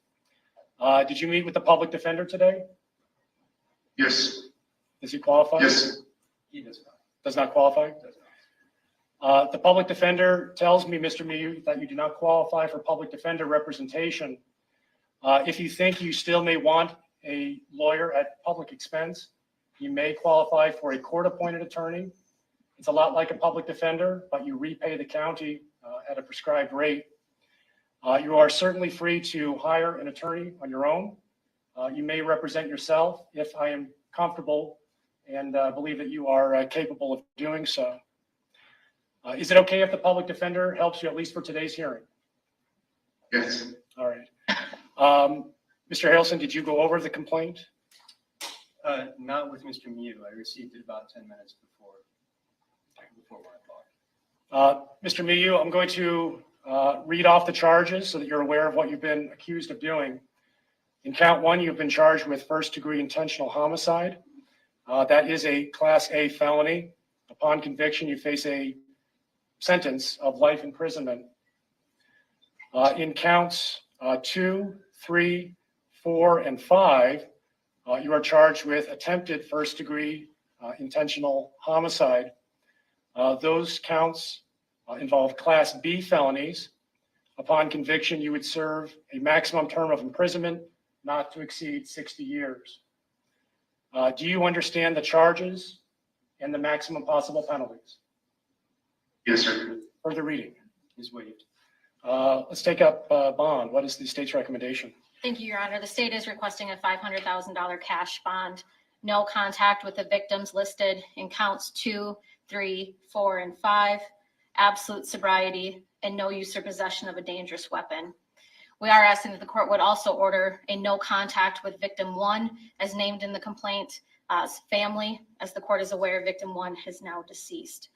S10: Did you meet with the public defender today?
S18: Yes.
S10: Does he qualify?
S18: Yes.
S10: He does not. Does not qualify? The public defender tells me, Mr. Miu, that you do not qualify for public defender representation. If you think you still may want a lawyer at public expense, you may qualify for a court-appointed attorney. It's a lot like a public defender, but you repay the county at a prescribed rate. You are certainly free to hire an attorney on your own. You may represent yourself if I am comfortable and believe that you are capable of doing so. Is it okay if the public defender helps you at least for today's hearing?
S18: Yes.
S10: All right. Mr. Harrelson, did you go over the complaint?
S19: Not with Mr. Miu. I received it about 10 minutes before 1 o'clock.
S10: Mr. Miu, I'm going to read off the charges so that you're aware of what you've been accused of doing. In count 1, you've been charged with first-degree intentional homicide. That is a Class A felony. Upon conviction, you face a sentence of life imprisonment. In counts 2, 3, 4, and 5, you are charged with attempted first-degree intentional homicide. Those counts involve Class B felonies. Upon conviction, you would serve a maximum term of imprisonment not to exceed 60 years. Do you understand the charges and the maximum possible penalties?
S18: Yes, sir.
S10: Further reading is waived. Let's take up bond. What is the state's recommendation?
S20: Thank you, Your Honor. The state is requesting a $500,000 cash bond. No contact with the victims listed in counts 2, 3, 4, and 5. Absolute sobriety and no use or possession of a dangerous weapon. We are asking that the court would also order a no contact with victim 1 as named in the complaint family. As the court is aware, victim 1 is now deceased.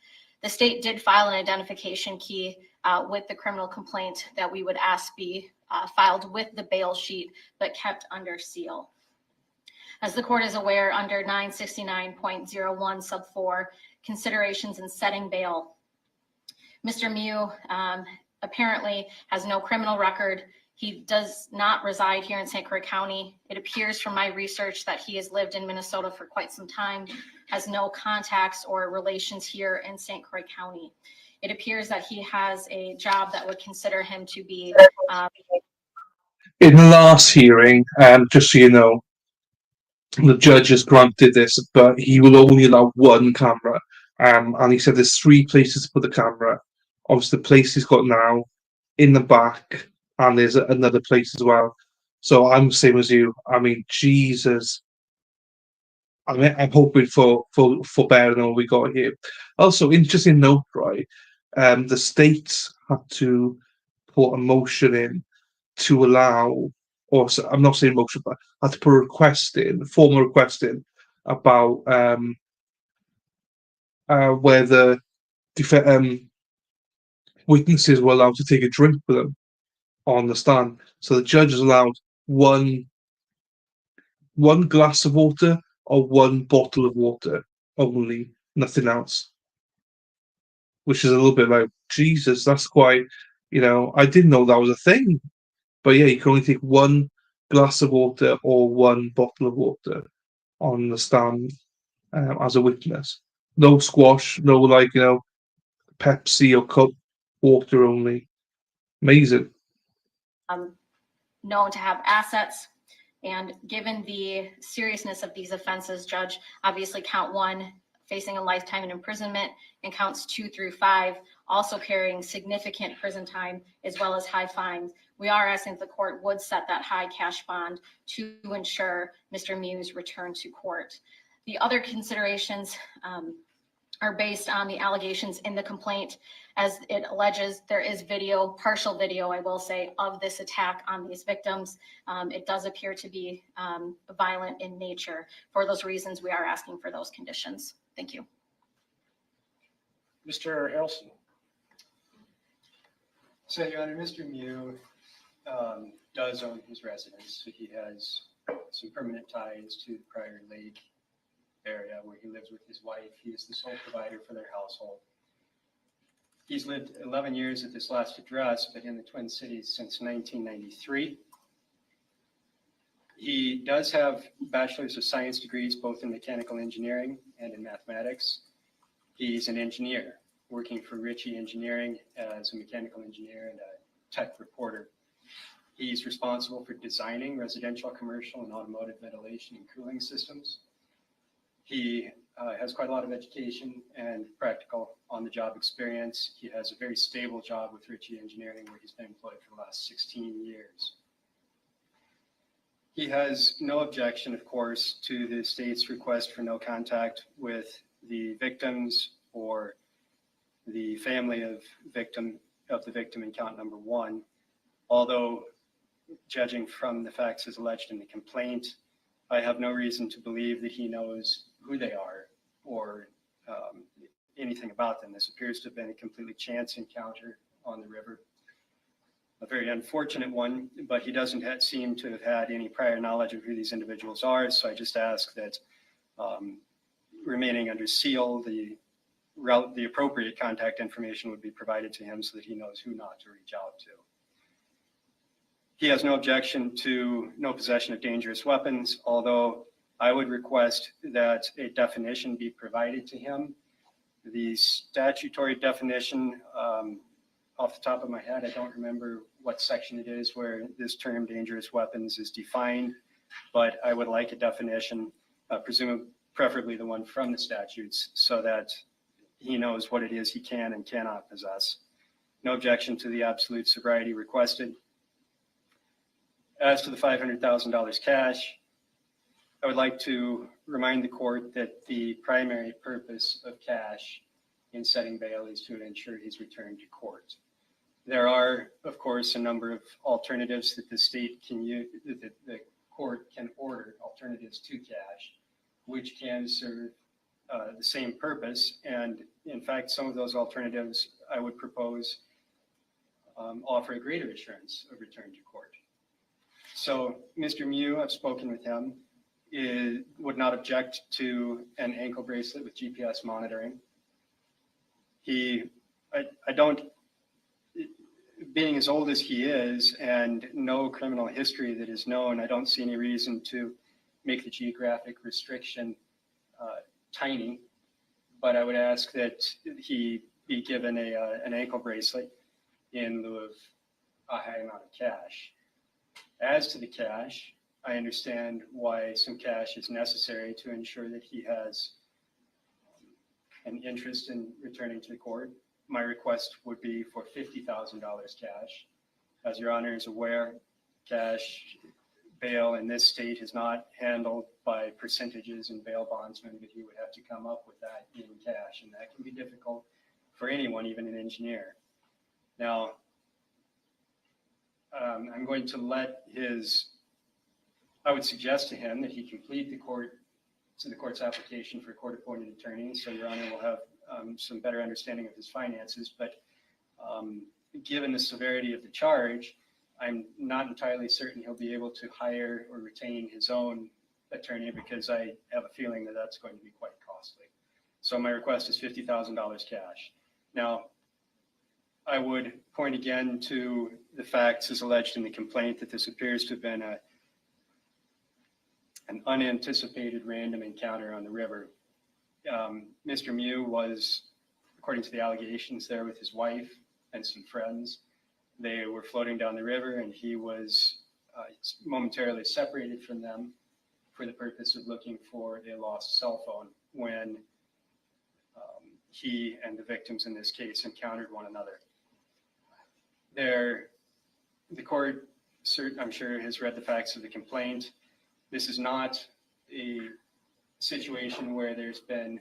S20: The state did file an identification key with the criminal complaint that we would ask be filed with the bail sheet, but kept under seal. As the court is aware, under 969.01 sub 4, considerations in setting bail, Mr. Miu apparently has no criminal record. He does not reside here in St. Croix County. It appears from my research that he has lived in Minnesota for quite some time, has no contacts or relations here in St. Croix County. It appears that he has a job that would consider him to be.
S2: In the last hearing, just so you know, the judge has granted this, but he will only allow one camera. And he said there's 3 places to put the camera. Obviously, the place he's got now, in the back, and there's another place as well. So I'm the same as you. I mean, Jesus. I mean, I'm hoping for better than what we got here. Also, interesting note, right? The states had to put a motion in to allow, or I'm not saying motion, but had to put a request in, formal request in about whether witnesses were allowed to take a drink with them on the stand. So the judge is allowed one glass of water or 1 bottle of water only, nothing else. Which is a little bit like, Jesus, that's quite, I didn't know that was a thing. But yeah, you can only take 1 glass of water or 1 bottle of water on the stand as a witness. No squash, no Pepsi or Coke, water only. Amazing.
S20: Known to have assets. And given the seriousness of these offenses, Judge, obviously count 1 facing a lifetime in imprisonment, and counts 2 through 5 also carrying significant prison time as well as high fines. We are asking that the court would set that high cash bond to ensure Mr. Miu's return to court. The other considerations are based on the allegations in the complaint. As it alleges, there is video, partial video, I will say, of this attack on these victims. It does appear to be violent in nature. For those reasons, we are asking for those conditions. Thank you.
S10: Mr. Harrelson.
S19: So, Your Honor, Mr. Miu does own his residence. So he has some permanent ties to the Prior Lake area where he lives with his wife. He is the sole provider for their household. He's lived 11 years at this last address, but in the Twin Cities since 1993. He does have bachelor's of science degrees, both in mechanical engineering and in mathematics. He's an engineer working for Ritchie Engineering as a mechanical engineer and a tech reporter. He's responsible for designing residential, commercial, and automotive ventilation and cooling systems. He has quite a lot of education and practical on-the-job experience. He has a very stable job with Ritchie Engineering where he's been employed for the last 16 years. He has no objection, of course, to the state's request for no contact with the victims or the family of the victim in count number 1. Although, judging from the facts as alleged in the complaint, I have no reason to believe that he knows who they are or anything about them. This appears to have been a completely chance encounter on the river. A very unfortunate one, but he doesn't seem to have had any prior knowledge of who these individuals are. So I just ask that remaining under seal, the appropriate contact information would be provided to him so that he knows who not to reach out to. He has no objection to no possession of dangerous weapons, although I would request that a definition be provided to him. The statutory definition, off the top of my head, I don't remember what section it is where this term dangerous weapons is defined, but I would like a definition, preferably the one from the statutes, so that he knows what it is he can and cannot possess. No objection to the absolute sobriety requested. As to the $500,000 cash, I would like to remind the court that the primary purpose of cash in setting bail is to ensure his return to court. There are, of course, a number of alternatives that the state can use, that the court can order alternatives to cash, which can serve the same purpose. And in fact, some of those alternatives I would propose offer a greater assurance of return to court. So Mr. Miu, I've spoken with him, would not object to an ankle bracelet with GPS monitoring. I don't, being as old as he is and no criminal history that is known, I don't see any reason to make the geographic restriction tiny, but I would ask that he be given an ankle bracelet in lieu of a high amount of cash. As to the cash, I understand why some cash is necessary to ensure that he has an interest in returning to the court. My request would be for $50,000 cash. As your honor is aware, cash bail in this state is not handled by percentages and bail bondsmen, but he would have to come up with that in cash, and that can be difficult for anyone, even an engineer. Now, I'm going to let I would suggest to him that he complete the court's application for a court-appointed attorney, so your honor will have some better understanding of his finances. But given the severity of the charge, I'm not entirely certain he'll be able to hire or retain his own attorney, because I have a feeling that that's going to be quite costly. So my request is $50,000 cash. Now, I would point again to the facts as alleged in the complaint that this appears to have been an unanticipated random encounter on the river. Mr. Miu was, according to the allegations, there with his wife and some friends. They were floating down the river, and he was momentarily separated from them for the purpose of looking for a lost cell phone when he and the victims in this case encountered one another. The court, I'm sure, has read the facts of the complaint. This is not a situation where there's been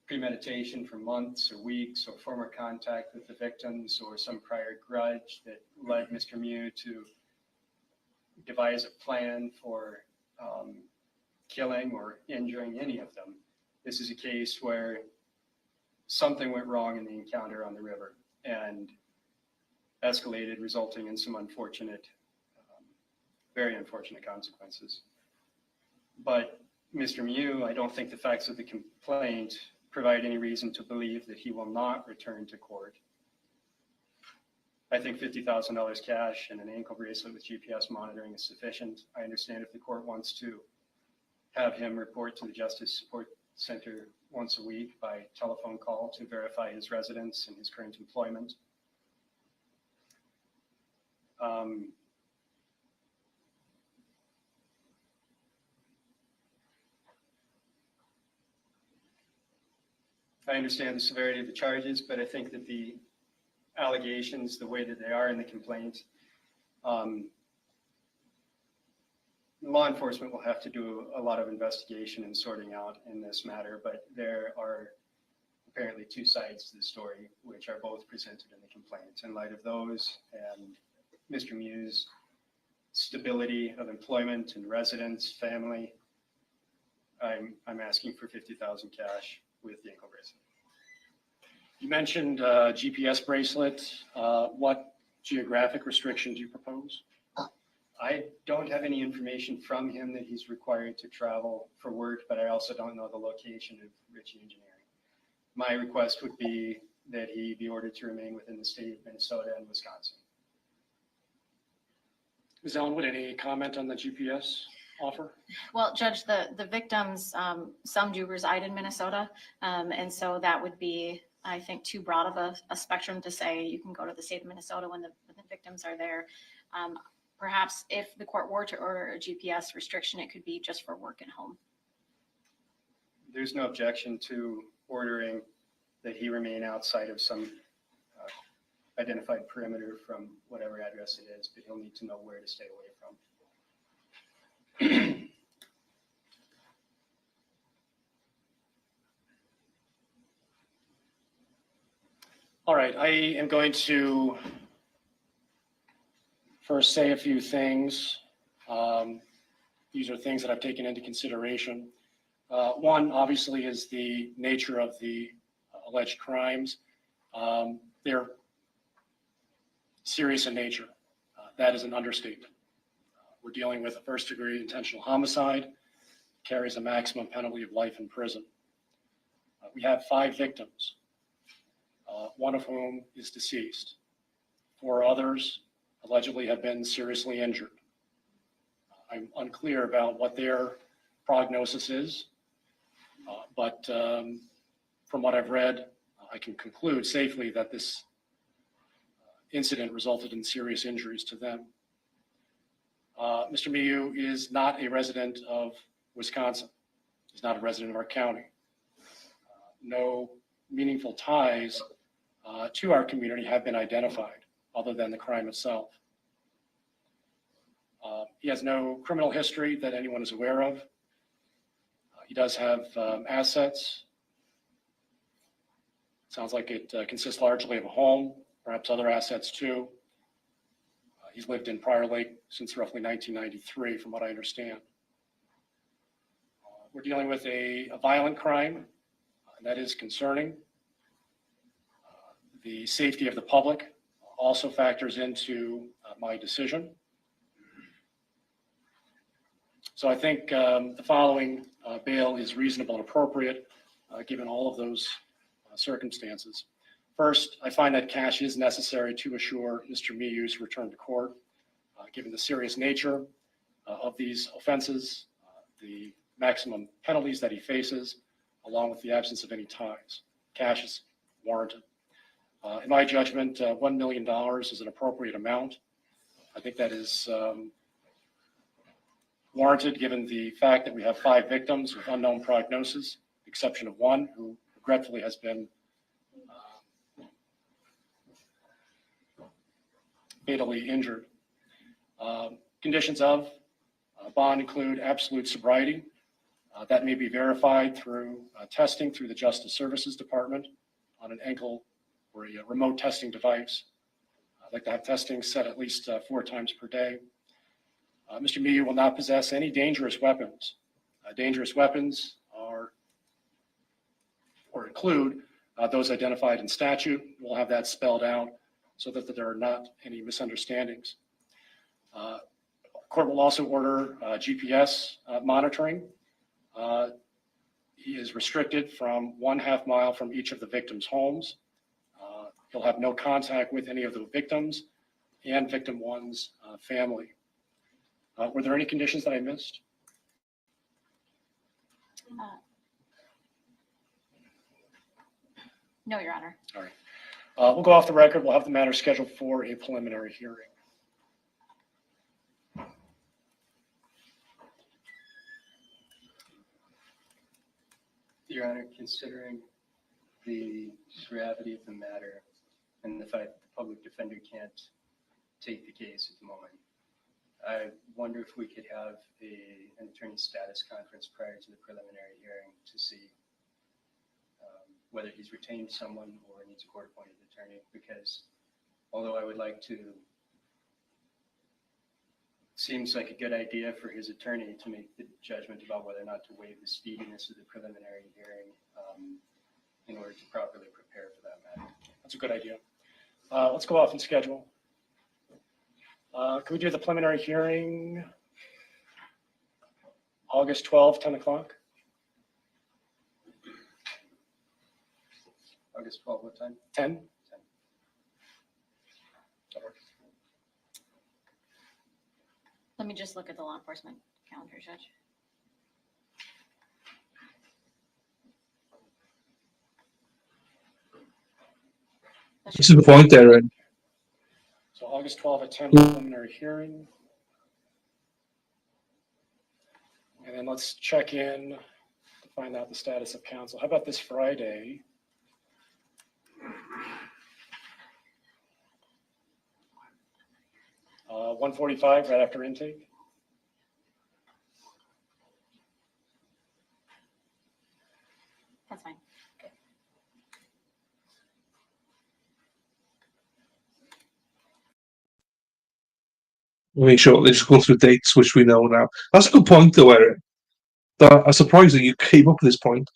S19: premeditation for months or weeks, or former contact with the victims, or some prior grudge that led Mr. Miu to devise a plan for killing or injuring any of them. This is a case where something went wrong in the encounter on the river and escalated, resulting in some unfortunate, very unfortunate consequences. But Mr. Miu, I don't think the facts of the complaint provide any reason to believe that he will not return to court. I think $50,000 cash and an ankle bracelet with GPS monitoring is sufficient. I understand if the court wants to have him report to the Justice Support Center once a week by telephone call to verify his residence and his current employment. I understand the severity of the charges, but I think that the allegations, the way that they are in the complaint, law enforcement will have to do a lot of investigation and sorting out in this matter, but there are apparently two sides to the story, which are both presented in the complaint. In light of those and Mr. Miu's stability of employment and residence, family, I'm asking for $50,000 cash with the ankle bracelet.
S10: You mentioned GPS bracelet. What geographic restriction do you propose?
S19: I don't have any information from him that he's required to travel for work, but I also don't know the location of Ritchie Engineering. My request would be that he be ordered to remain within the state of Minnesota and Wisconsin.
S10: Ms. Ellenwood, any comment on the GPS offer?
S20: Well, Judge, the victims, some do reside in Minnesota, and so that would be, I think, too broad of a spectrum to say you can go to the state of Minnesota when the victims are there. Perhaps if the court were to order a GPS restriction, it could be just for work and home.
S19: There's no objection to ordering that he remain outside of some identified perimeter from whatever address it is, but he'll need to know where to stay away from.
S10: All right, I am going to first say a few things. These are things that I've taken into consideration. One, obviously, is the nature of the alleged crimes. They're serious in nature. That is an understatement. We're dealing with a first-degree intentional homicide, carries a maximum penalty of life in prison. We have 5 victims, one of whom is deceased. 4 others allegedly have been seriously injured. I'm unclear about what their prognosis is, but from what I've read, I can conclude safely that this incident resulted in serious injuries to them. Mr. Miu is not a resident of Wisconsin. He's not a resident of our county. No meaningful ties to our community have been identified other than the crime itself. He has no criminal history that anyone is aware of. He does have assets. Sounds like it consists largely of a home, perhaps other assets too. He's lived in Prior Lake since roughly 1993, from what I understand. We're dealing with a violent crime, and that is concerning. The safety of the public also factors into my decision. So I think the following bail is reasonable and appropriate given all of those circumstances. First, I find that cash is necessary to assure Mr. Miu's return to court, given the serious nature of these offenses, the maximum penalties that he faces, along with the absence of any ties. Cash is warranted. In my judgment, $1 million is an appropriate amount. I think that is warranted given the fact that we have 5 victims with unknown prognosis, exception of one who regretfully has been fatally injured. Conditions of bond include absolute sobriety. That may be verified through testing through the Justice Services Department on an ankle or a remote testing device. I'd like to have testing set at least 4 times per day. Mr. Miu will not possess any dangerous weapons. Dangerous weapons are or include those identified in statute. We'll have that spelled out so that there are not any misunderstandings. Court will also order GPS monitoring. He is restricted from 1/2 mile from each of the victims' homes. He'll have no contact with any of the victims and victim one's family. Were there any conditions that I missed?
S20: No, Your Honor.
S10: All right. We'll go off the record. We'll have the matter scheduled for a preliminary hearing.
S19: Your Honor, considering the gravity of the matter and the fact that the public defender can't take the case at the moment, I wonder if we could have an attorney status conference prior to the preliminary hearing to see whether he's retained someone or needs a court-appointed attorney, because although I would like to, seems like a good idea for his attorney to make the judgment about whether or not to waive the speediness of the preliminary hearing in order to properly prepare for that matter.
S10: That's a good idea. Let's go off and schedule. Can we do the preliminary hearing August 12th, 10 o'clock?
S19: August 12th, what time?
S10: 10?
S20: Let me just look at the law enforcement calendar, Judge.
S2: This is the point, Aaron.
S10: So August 12th at 10, preliminary hearing. And then let's check in to find out the status of counsel. How about this Friday? Uh, 1:45 right after intake.
S20: That's fine.
S2: Make sure they just go through dates, which we know now. That's a good point, though, Eric. I'm surprised that you came up with this point.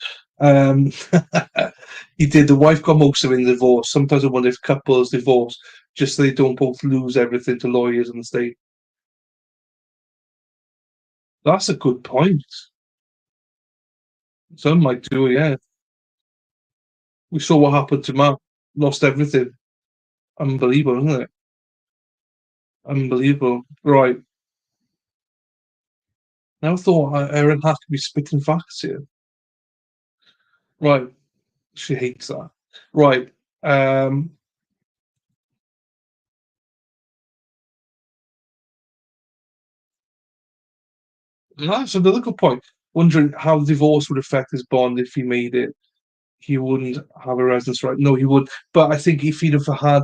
S2: He did. The wife got most of it in the divorce. Sometimes I wonder if couples divorce just so they don't both lose everything to lawyers in the state. That's a good point. Some might do, yeah. We saw what happened to Matt. Lost everything. Unbelievable, isn't it? Unbelievable. Right. Never thought Erin had to be spitting facts here. Right. She hates that. Right. That's another good point. Wondering how the divorce would affect his bond if he made it. He wouldn't have a residence right. No, he would. But I think if he'd have had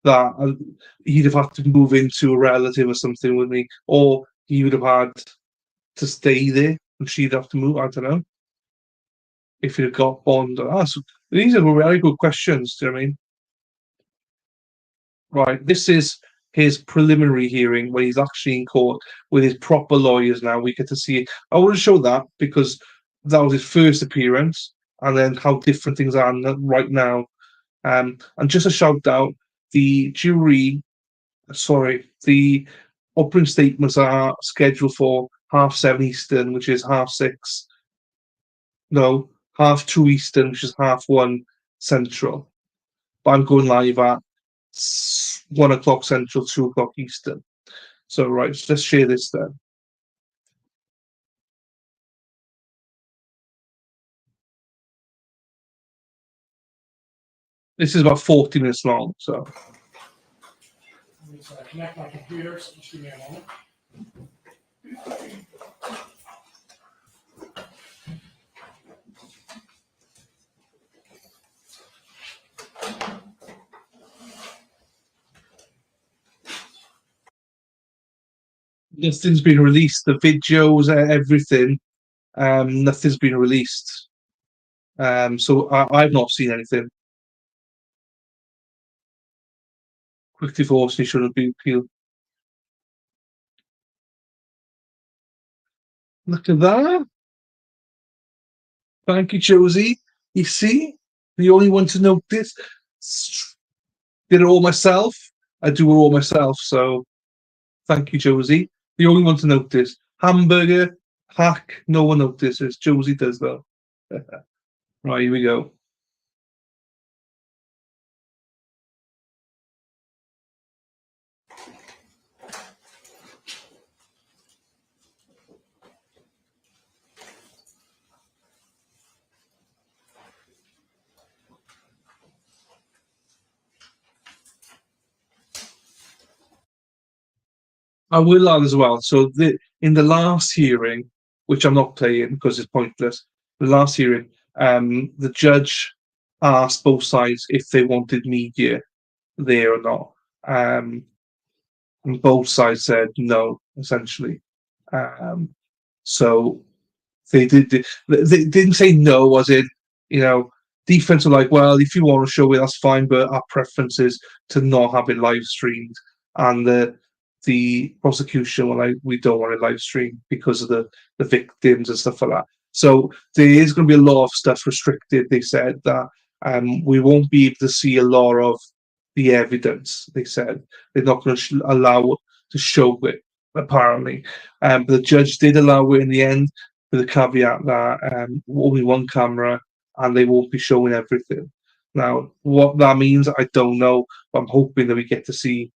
S2: that, he'd have had to move into a relative or something, wouldn't he? Or he would have had to stay there and she'd have to move. I don't know. If he'd have got bond. These are very good questions. Do you know what I mean? Right. This is his preliminary hearing where he's actually in court with his proper lawyers now. We get to see it. I want to show that because that was his first appearance and then how different things are right now. And just a shout out, the opening statements are scheduled for 7:30 Eastern, which is 6:30. No, 2:30 Eastern, which is 1:30 Central. But I'm going live at 1 o'clock Central, 2 o'clock Eastern. So, right, let's share this then. This is about 40 minutes long, so.
S10: Connect my computer, so just give me a moment.
S2: Nothing's been released. The videos, everything. Nothing's been released. So I've not seen anything. Quick divorce, he shouldn't be appealed. Look at that. Thank you, Josie. You see, the only one to note this. Did it all myself. I do it all myself. So, thank you, Josie. The only one to notice. Hamburger, hack, no one notices. Josie does, though. Right, here we go. I will add as well. So in the last hearing, which I'm not playing because it's pointless, the last hearing, the judge asked both sides if they wanted media there or not. And both sides said no. essentially. So they didn't say no, was it? Defense were like, well, if you want to show it, that's fine, but our preference is to not have it live streamed. And the prosecution were like, we don't want it live streamed because of the victims and stuff like that. So there is going to be a lot of stuff restricted. They said that we won't be able to see a lot of the evidence. They said they're not going to allow to show it, apparently. But the judge did allow it in the end, with the caveat that only one camera and they won't be showing everything. Now, what that means, I don't know, but I'm hoping that we get to see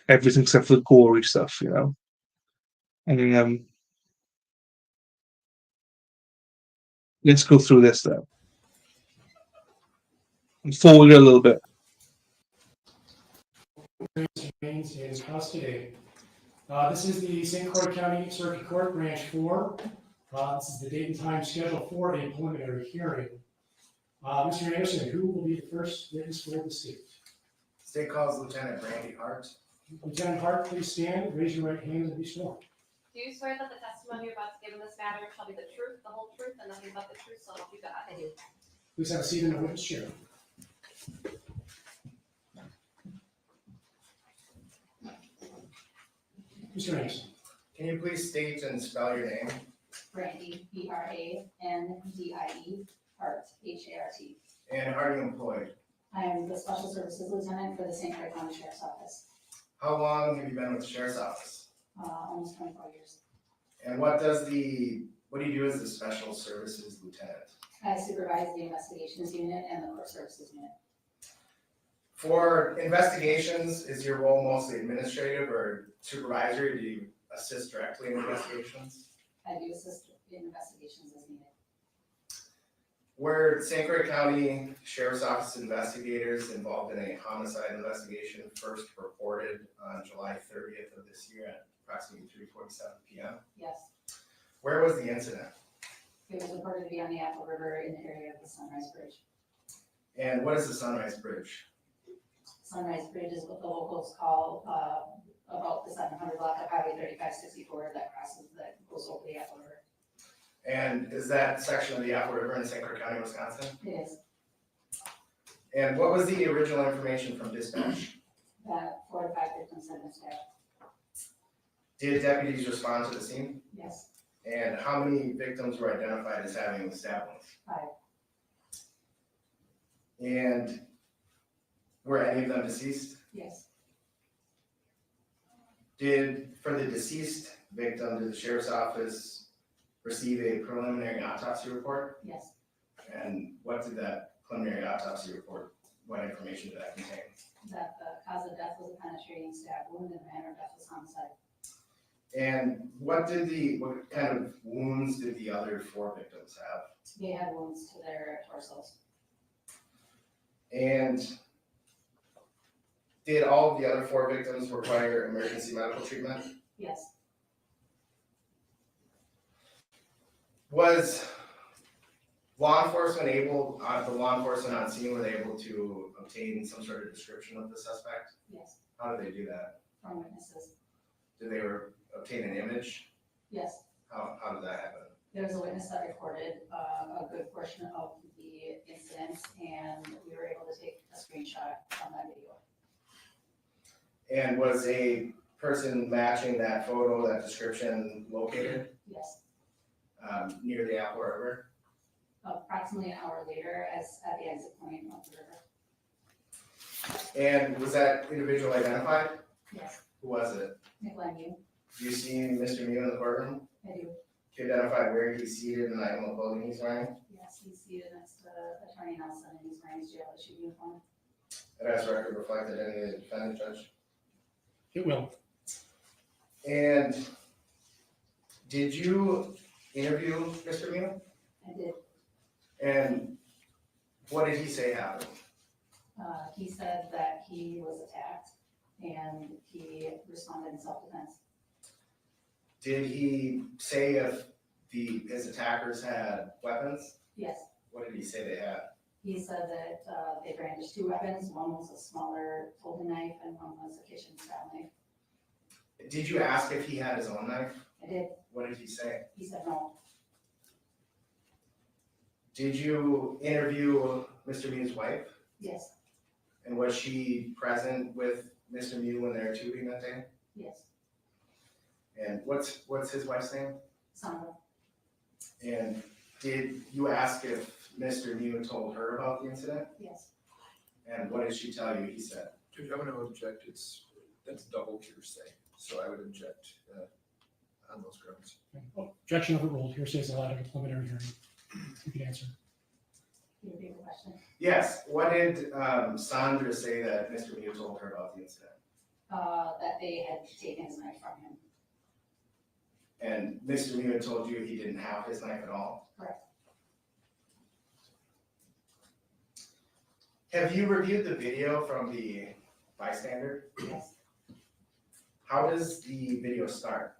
S2: everything except for the gory stuff, And let's go through this then. And forward a little bit.
S10: Remains in custody. This is the St. Croix County Circuit Court, Branch 4. This is the date and time scheduled for a preliminary hearing. Mr. Anderson, who will be the first witness for the state?
S21: State calls Lieutenant Brandy Hart.
S10: Lieutenant Hart, please stand, raise your right hand, and be sworn.
S22: Do you swear that the testimony you're about to give in this matter shall be the truth, the whole truth, and nothing but the truth, so help you God? I do.
S10: Please have a seat in the witness chair. Mr. Anderson.
S21: Can you please state and spell your name?
S22: Brandy, B-R-A-N-D-I-E, Hart, H-A-R-T.
S21: And are you employed?
S22: I am the Special Services Lieutenant for the St. Croix County Sheriff's Office.
S21: How long have you been with the Sheriff's Office?
S22: Almost 24 years.
S21: And what do you do as the Special Services Lieutenant?
S22: I supervise the investigations unit and the court services unit.
S21: For investigations, is your role mostly administrative or supervisory? Do you assist directly in investigations?
S22: I do assist in investigations as needed.
S21: Were St. Croix County Sheriff's Office investigators involved in a homicide investigation first reported on July 30th of this year at approximately 3:47 p.m.?
S22: Yes.
S21: Where was the incident?
S22: It was reported to be on the Apple River in the area of the Sunrise Bridge.
S21: And what is the Sunrise Bridge?
S22: Sunrise Bridge is what the locals call about the 700 block of Highway 3564 that goes over the Apple River.
S21: And is that section of the Apple River in St. Croix County, Wisconsin?
S22: It is.
S21: And what was the original information from dispatch?
S22: That 4 to 5 victims had been stabbed.
S21: Did deputies respond to the scene?
S22: Yes.
S21: And how many victims were identified as having the stab wounds?
S22: 5.
S21: And were any of them deceased?
S22: Yes.
S21: For the deceased victim, did the Sheriff's Office receive a preliminary autopsy report?
S22: Yes.
S21: And what did that preliminary autopsy report, what information did that contain?
S22: That the cause of death was a penetrating stab wound and the manner of death was homicide.
S21: And what kind of wounds did the other 4 victims have?
S22: They had wounds to their torsos.
S21: And did all of the other 4 victims require emergency medical treatment?
S22: Yes.
S21: Was law enforcement the law enforcement on scene, were they able to obtain some sort of description of the suspect?
S22: Yes.
S21: How did they do that?
S22: From witnesses.
S21: Did they obtain an image?
S22: Yes.
S21: How did that happen?
S22: There was a witness that recorded a good portion of the incident, and we were able to take a screenshot from that video.
S21: And was a person matching that photo, that description located?
S22: Yes.
S21: Near the Apple River?
S22: Approximately an hour later, as at the exit point of the river.
S21: And was that individual identified?
S22: Yes.
S21: Who was it?
S22: Nicolae Miu.
S21: Do you see Mr. Miu in the courtroom?
S22: I do.
S21: Can you identify where he's seated and the item of clothing he's wearing?
S22: Yes, he's seated next to Attorney Nelson, and he's wearing his jail issue uniform.
S21: And has record reflected any of the defendant, Judge?
S10: It will.
S21: And did you interview Mr. Miu?
S22: I did.
S21: And what did he say happened?
S22: He said that he was attacked and he responded in self-defense.
S21: Did he say if his attackers had weapons?
S22: Yes.
S21: What did he say they had?
S22: He said that they brandished 2 weapons. One was a smaller folding knife and one was a kitchen style knife.
S21: Did you ask if he had his own knife?
S22: I did.
S21: What did he say?
S22: He said no.
S21: Did you interview Mr. Miu's wife?
S22: Yes.
S21: And was she present with Mr. Miu when they were tubing that day?
S22: Yes.
S21: And what's his wife's name?
S22: Sandra.
S21: And did you ask if Mr. Miu told her about the incident?
S22: Yes.
S21: And what did she tell you he said?
S1: Judge, I'm going to object. That's double hearsay, so I would object on those grounds.
S3: Objection overruled. Hearsay is allowed at a preliminary hearing. You can answer.
S22: Can you repeat the question?
S21: Yes. What did Sandra say that Mr. Miu told her about the incident?
S22: That they had taken his knife from him.
S21: And Mr. Miu had told you he didn't have his knife at all?
S22: Correct.
S21: Have you reviewed the video from the bystander?
S22: Yes.
S21: How does the video start?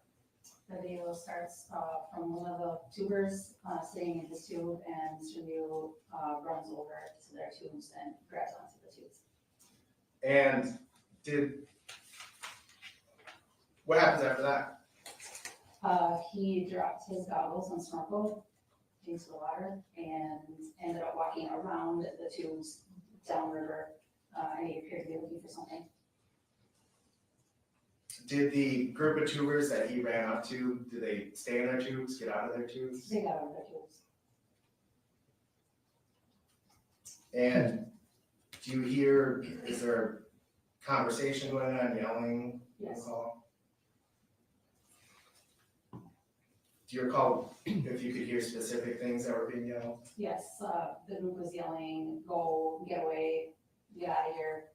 S22: The video starts from one of the tubers sitting in his tube, and Mr. Miu runs over to their tubes and grabs onto the tubes.
S21: And what happens after that?
S22: He dropped his goggles and snorkel into the water and ended up walking around the tubes downriver, and he appeared to be looking for something.
S21: Did the group of tubers that he ran up to, did they stay in their tubes, get out of their tubes?
S22: They got out of their tubes.
S21: And do you hear, is there conversation going on, yelling?
S22: Yes.
S21: Do you recall if you could hear specific things that were being yelled?
S22: Yes, the group was yelling, "Go, get away, get out of here."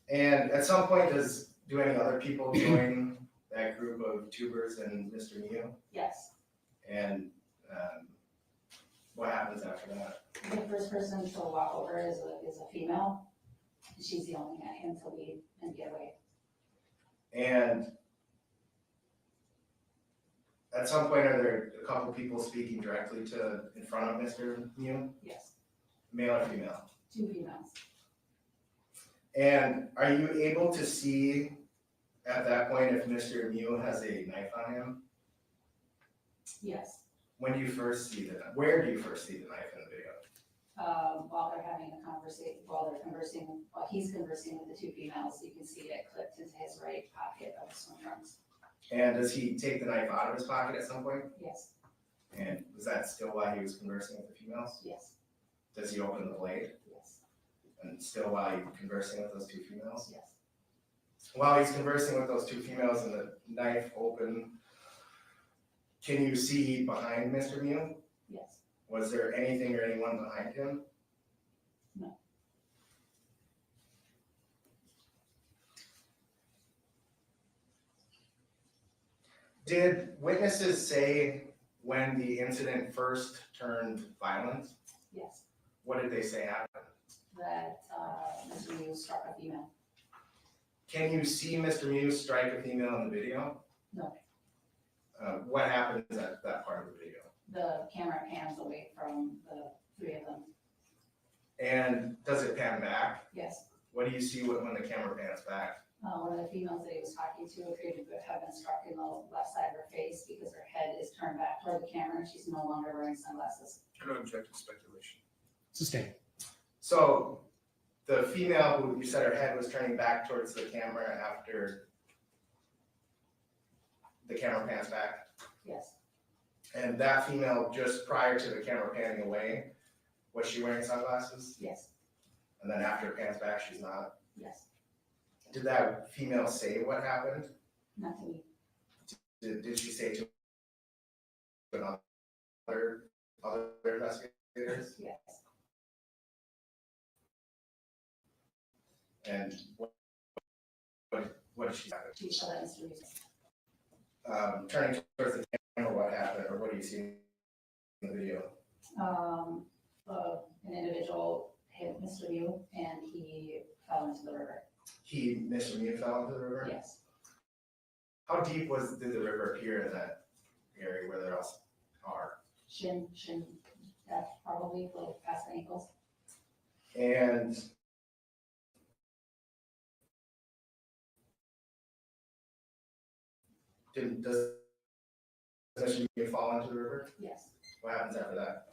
S21: And at some point, do any other people join that group of tubers and Mr. Miu?
S22: Yes.
S21: And what happens after that?
S22: The first person to walk over is a female. She's yelling at him to leave and get away.
S21: And at some point, are there a couple people speaking directly in front of Mr. Miu?
S22: Yes.
S21: Male or female?
S22: 2 females.
S21: And are you able to see at that point if Mr. Miu has a knife on him?
S22: Yes.
S21: When do you first see the knife? Where do you first see the knife in the video?
S22: While they're having a conversation, while he's conversing with the 2 females, you can see it clipped into his right pocket of his swim trunks.
S21: And does he take the knife out of his pocket at some point?
S22: Yes.
S21: And was that still while he was conversing with the females?
S22: Yes.
S21: Does he open the blade?
S22: Yes.
S21: And still while he's conversing with those 2 females?
S22: Yes.
S21: While he's conversing with those 2 females and the knife open, can you see behind Mr. Miu?
S22: Yes.
S21: Was there anything or anyone behind him?
S22: No.
S21: Did witnesses say when the incident first turned violent?
S22: Yes.
S21: What did they say happened?
S22: That Mr. Miu struck a female.
S21: Can you see Mr. Miu strike a female in the video?
S22: No.
S21: What happens at that part of the video?
S22: The camera pans away from the 3 of them.
S21: And does it pan back?
S22: Yes.
S21: What do you see when the camera pans back?
S22: One of the females that he was talking to appeared to have been struck in the left side of her face because her head is turned back toward the camera and she's no longer wearing sunglasses.
S1: I don't object to speculation.
S3: Sustained.
S21: So the female who you said her head was turning back towards the camera after the camera pans back,
S22: Yes.
S21: and that female just prior to the camera panning away, was she wearing sunglasses?
S22: Yes. And
S21: And then after it pans back, she's not?
S22: yes.
S21: Did that female say what happened?
S22: Not to me.
S21: Did she say to other investigators?
S22: Yes.
S21: And what did she say?
S22: She shot at Mr. Miu.
S21: Turning towards the camera, what happened, or what do you see in the video?
S22: An individual hit Mr. Miu and he fell into the river.
S21: Mr. Miu fell into the river?
S22: Yes.
S21: How deep did the river appear in that area where there else are?
S22: Shin depth, probably, like past the ankles.
S21: And Does Mr. Miu fall into the river?
S22: Yes.
S21: What happens after that?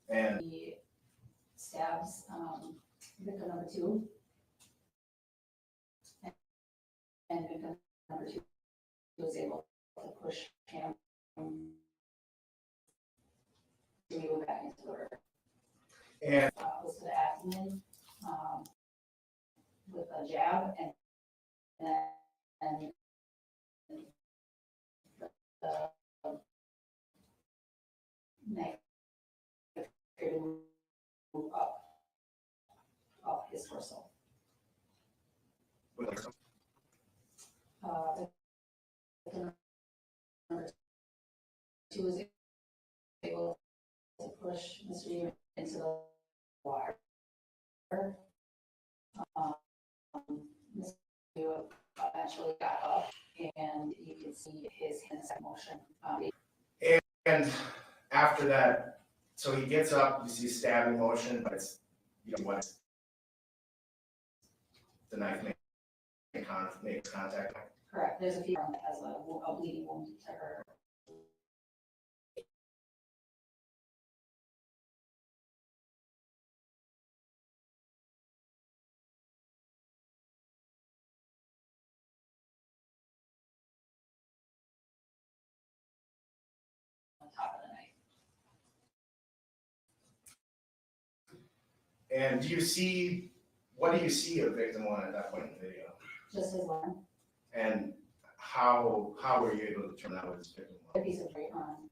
S21: And
S22: He stabs victim number 2. And victim number 2 was able to push him to move back into the river.
S21: And
S22: was to the abdomen with a jab, and then the neck appeared to move up his torso. Number 2 was able to push Mr. Miu into the water. Mr. Miu eventually got up, and you can see his hands in motion.
S21: and after that, so he gets up, you see stabbing motion, but it's, you know what, the knife makes contact.
S22: Correct. There's a few that has a bleeding wound to her. On top of the knife.
S21: And what do you see of victim 1 at that point in the video?
S22: Just his arm.
S21: And how were you able to determine that was victim 1?
S22: A piece of right arm.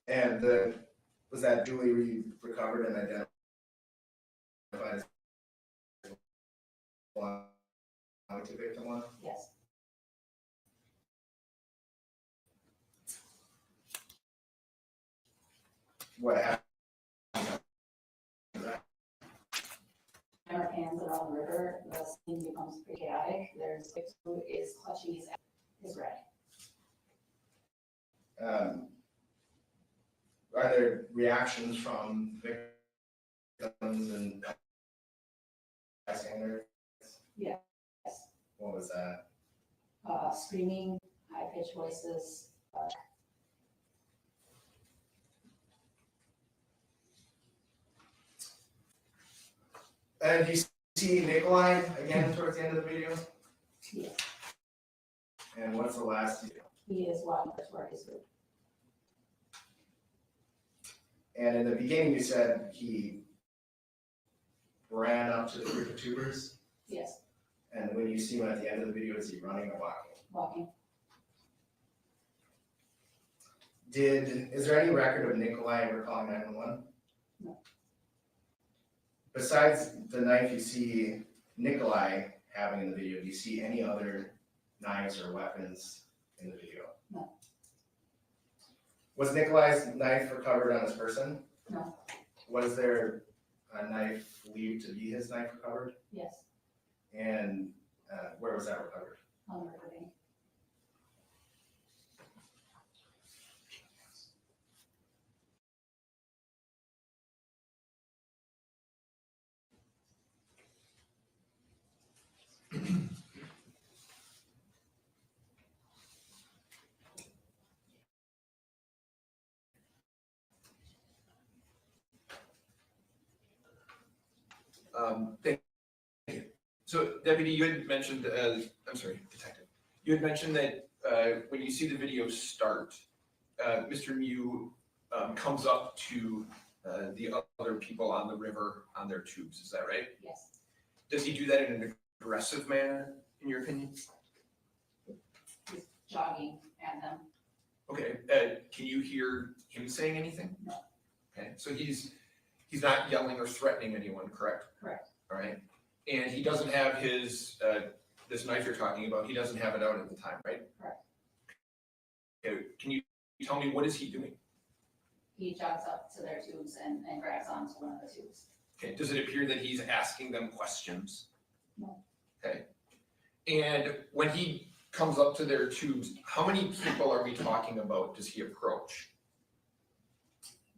S21: And was that duly recovered and identified as to victim 1?
S22: Yes.
S21: What happened?
S22: Camera pans around the river, the scene becomes pretty chaotic. There's who is clutching his red.
S21: Are there reactions from victims and bystanders?
S22: Yes.
S21: What was that?
S22: Screaming, high-pitched voices.
S21: And you see Nicolae again towards the end of the video?
S22: Yes.
S21: And what's the last video?
S22: He is walking toward his group.
S21: And in the beginning, you said he ran up to the group of tubers.
S22: Yes.
S21: And when you see him at the end of the video, is he running or walking?
S22: Walking.
S21: Is there any record of Nicolae ever calling 911?
S22: No.
S21: Besides the knife you see Nicolae having in the video, do you see any other knives or weapons in the video?
S22: No.
S21: Was Nicolae's knife recovered on his person?
S22: No.
S21: Was there a knife believed to be his knife recovered?
S22: Yes.
S21: And where was that recovered?
S22: On the river bank.
S1: Thank you. So, Deputy, you had mentioned, I'm sorry, Detective, you had mentioned that when you see the video start, Mr. Miu comes up to the other people on the river on their tubes. Is that right?
S22: Yes.
S1: Does he do that in an aggressive manner, in your opinion?
S22: He's jogging at them.
S1: Okay. Can you hear him saying anything?
S22: No.
S1: Okay. So he's not yelling or threatening anyone, correct?
S22: Correct.
S1: All right. And he doesn't have his this knife you're talking about. He doesn't have it out at the time, right?
S22: Correct.
S1: Okay. Can you tell me what is he doing?
S22: He jogs up to their tubes and grabs onto one of the tubes.
S1: Okay. Does it appear that he's asking them questions?
S22: No.
S1: Okay. And when he comes up to their tubes, how many people are we talking about does he approach?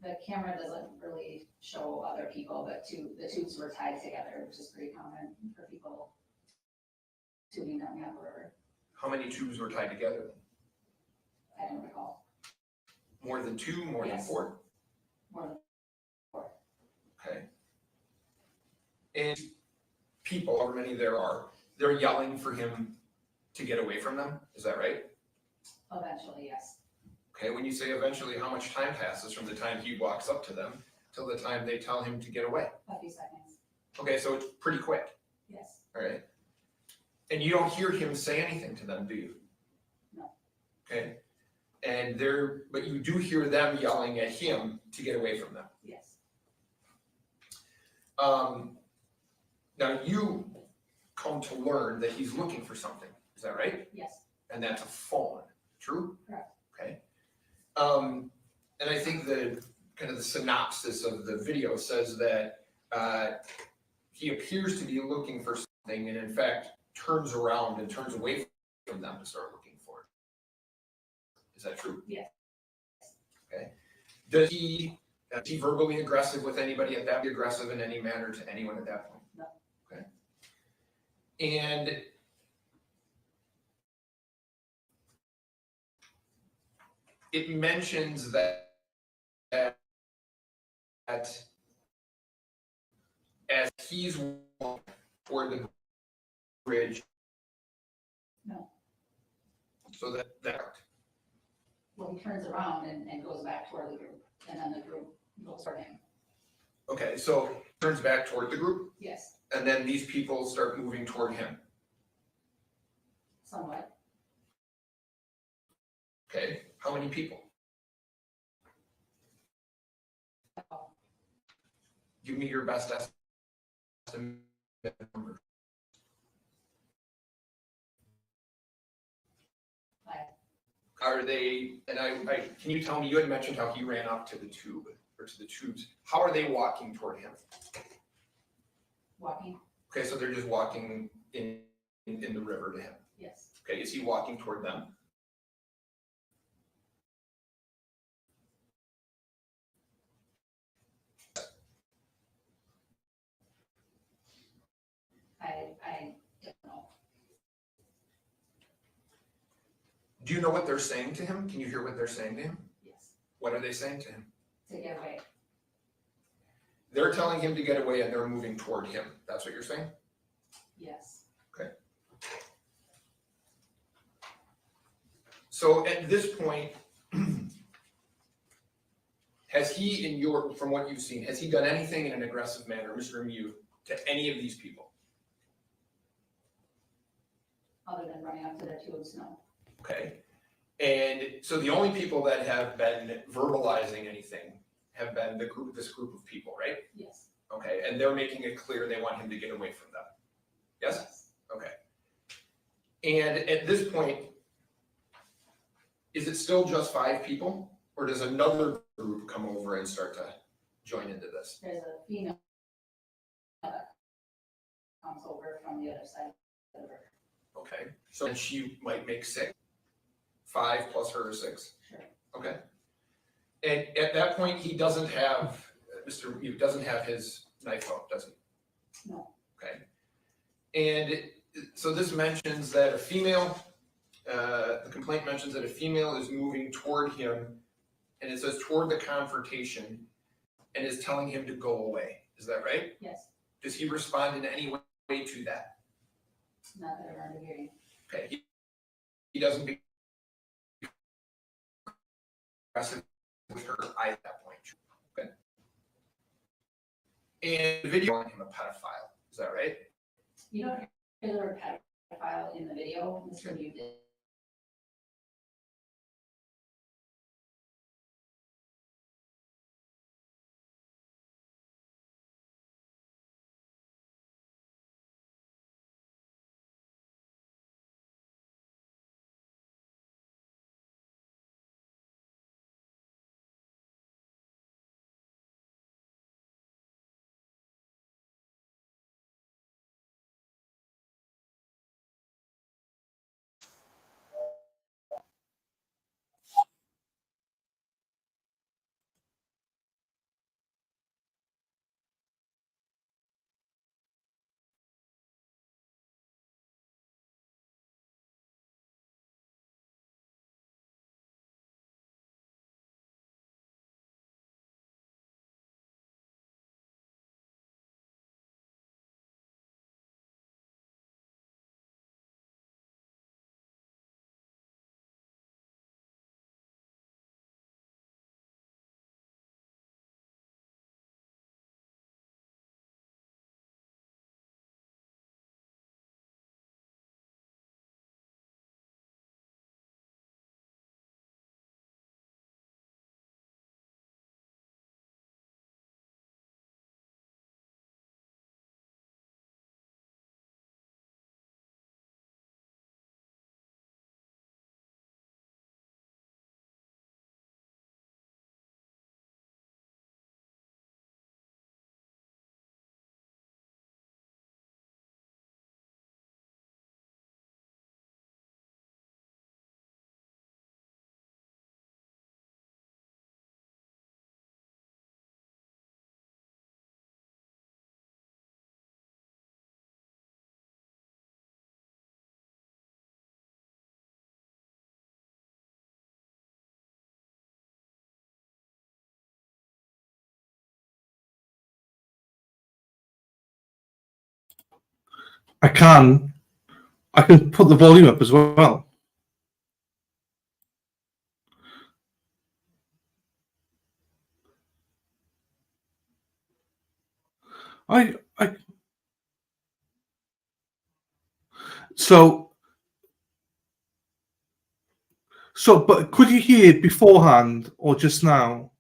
S22: The camera doesn't really show other people, but the tubes were tied together, which is pretty common for people tubing down the Apple River.
S1: How many tubes were tied together?
S22: I don't recall.
S1: More than two, more than
S22: Yes.
S1: four?
S22: More than 4.
S1: Okay. And people, however many there are, they're yelling for him to get away from them, is that right?
S22: Eventually, yes.
S1: Okay, when you say eventually, how much time passes from the time he walks up to them till the time they tell him to get away?
S22: A few seconds.
S1: Okay, so it's pretty quick,
S22: Yes.
S1: all right? And you don't hear him say anything to them, do you?
S22: No.
S1: Okay, but you do hear them yelling at him to get away from them.
S22: Yes.
S1: Now you come to learn that he's looking for something, is that right?
S22: Yes.
S1: And that's a phone, true?
S22: Correct.
S1: Okay. And I think the kind of the synopsis of the video says that he appears to be looking for something and in fact turns around and turns away from them to start looking for it. Is that true?
S22: Yes.
S1: Okay. Is he verbally aggressive with anybody at that, be aggressive in any manner to anyone at that point?
S22: No.
S1: Okay. And it mentions that as he's walking toward the bridge.
S22: No.
S1: So that.
S22: Well, he turns around and goes back toward the group, and then the group goes for him.
S1: Okay, so turns back toward the group,
S22: Yes,
S1: and then these people start moving toward him.
S22: somewhat.
S1: Okay, how many people? Give me your best estimate number.
S22: 5.
S1: Are they, and I, can you tell me, you had mentioned how he ran up to the tube, or to the tubes. How are they walking toward him?
S22: Walking?
S1: Okay, so they're just walking in the river to him.
S22: Yes.
S1: Okay, is he walking toward them?
S22: I don't know.
S1: Do you know what they're saying to him? Can you hear what they're saying to him?
S22: Yes.
S1: What are they saying to him?
S22: To get away.
S1: They're telling him to get away and they're moving toward him. That's what you're saying?
S22: Yes.
S1: Okay. So at this point, has he, from what you've seen, has he done anything in an aggressive manner, Mr. Miu, to any of these people?
S22: Other than running up to the tubes, no.
S1: Okay. And so the only people that have been verbalizing anything have been this group of people, right?
S22: Yes.
S1: Okay, and they're making it clear they want him to get away from them. Yes? Okay. And at this point, is it still just 5 people? Or does another group come over and start to join into this?
S22: There's a female that comes over from the other side of the river.
S1: Okay, so then she might make 6. 5 plus her is 6.
S22: Sure.
S1: Okay. And at that point, he doesn't have, Mr. Miu doesn't have his knife out, does he?
S22: No.
S1: Okay. And so this mentions that a female, the complaint mentions that a female is moving toward him, and it says toward the confrontation, and is telling him to go away. Is that right?
S22: Yes.
S1: Does he respond in any way to that?
S22: Not that I remember hearing.
S1: Okay. He doesn't be aggressive with her at that point. Okay. And the video on him a pedophile. Is that right?
S22: You don't hear the word pedophile in the video, Mr. Miu did.
S2: I can put the volume up as well. So, but could you hear it beforehand or just now?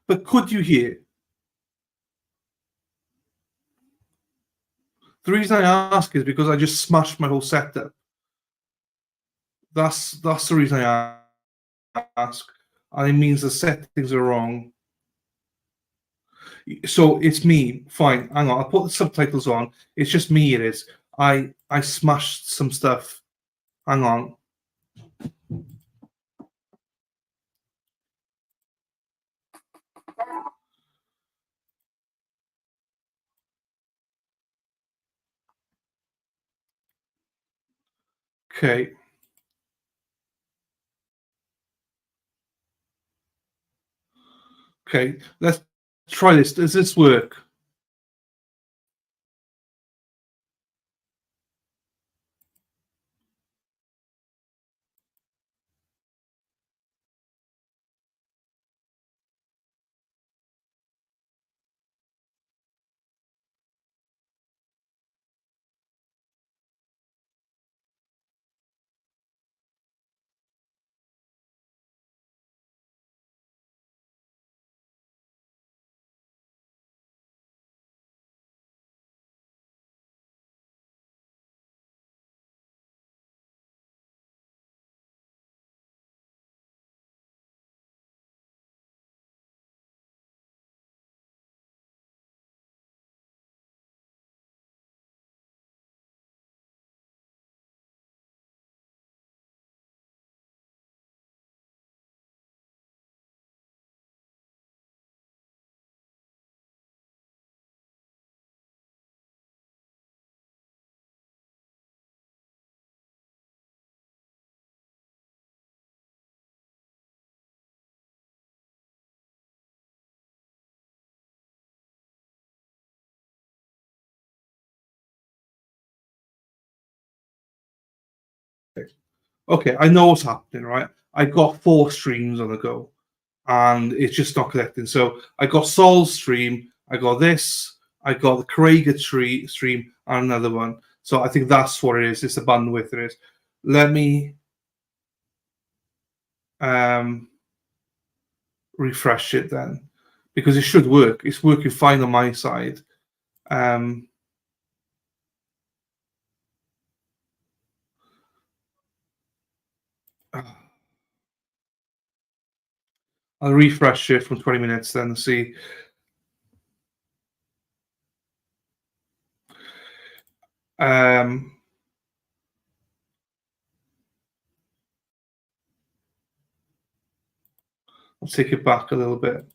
S2: But could you hear? The reason I ask is because I just smashed my whole setup. That's the reason I ask, and it means the settings are wrong. So it's me. Fine, hang on. I'll put the subtitles on. It's just me. It is. I smashed some stuff. Hang on. Okay. Okay. Let's try this. Does this work? Okay, I know what's happening, right? I got 4 streams on the go, and it's just not connecting. So I got Sol's stream, I got this, I got the Craig stream, and another one. So I think that's what it is. It's the bandwidth it is. Let me refresh it then, because it should work. It's working fine on my side. I'll refresh it from 20 minutes then and see. I'll take it back a little bit.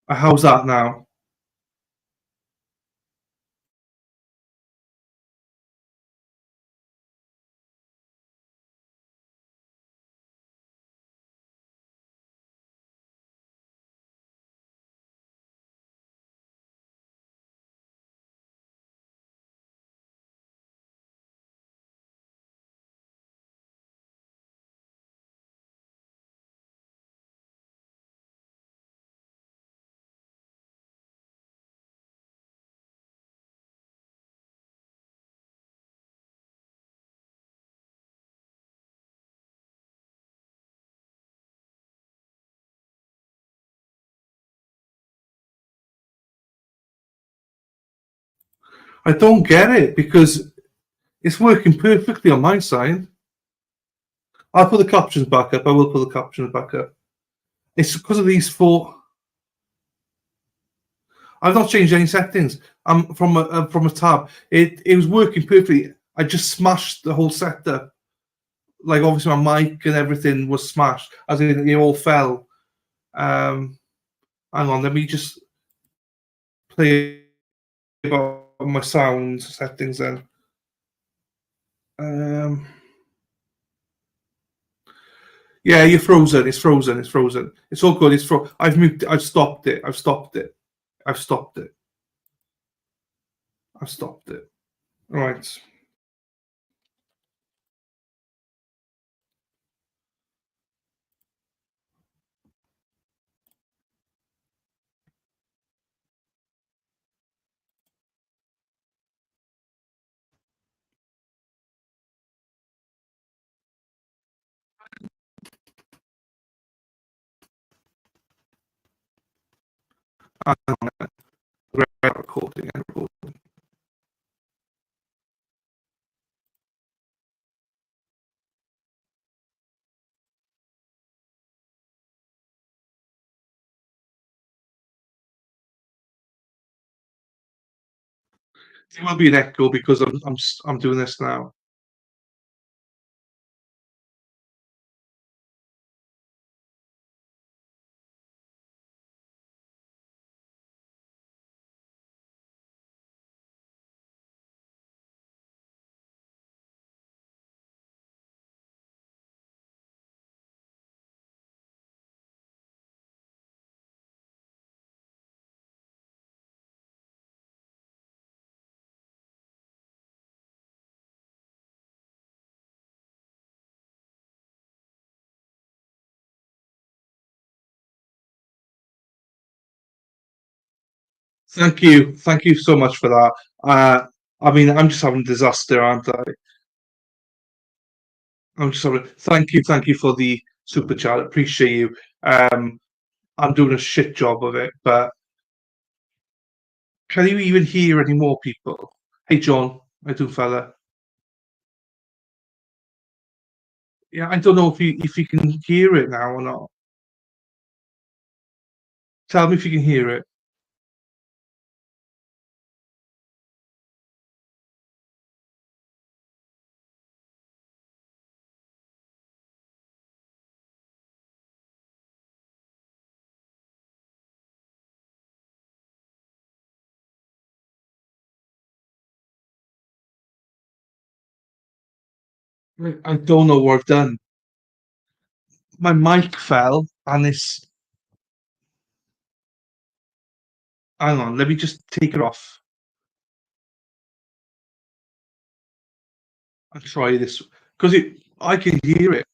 S2: How's that now? I don't get it because it's working perfectly on my side. I'll put the captions back up. I will put the captions back up. It's because of these 4. I've not changed any settings. I'm from a tab. It was working perfectly. I just smashed the whole setup. Like obviously my mic and everything was smashed, as in it all fell. Hang on, let me just play about my sound settings then. Yeah, you're frozen. It's frozen. It's frozen. It's all good. I've moved. I've stopped it. I've stopped it. I've stopped it. I've stopped it. All right. I'm recording. I'm recording. It will be an echo because I'm doing this now. Thank you so much for that. I mean, I'm just having a disaster, aren't I? I'm just having. Thank you for the super chat. Appreciate you. I'm doing a shit job of it, but can you even hear any more people? Hey, John, I do, fella. Yeah, I don't know if you can hear it now or not. Tell me if you can hear it. I don't know what I've done. My mic fell, and it's. Hang on, let me just take it off. I'll try this because I can hear it.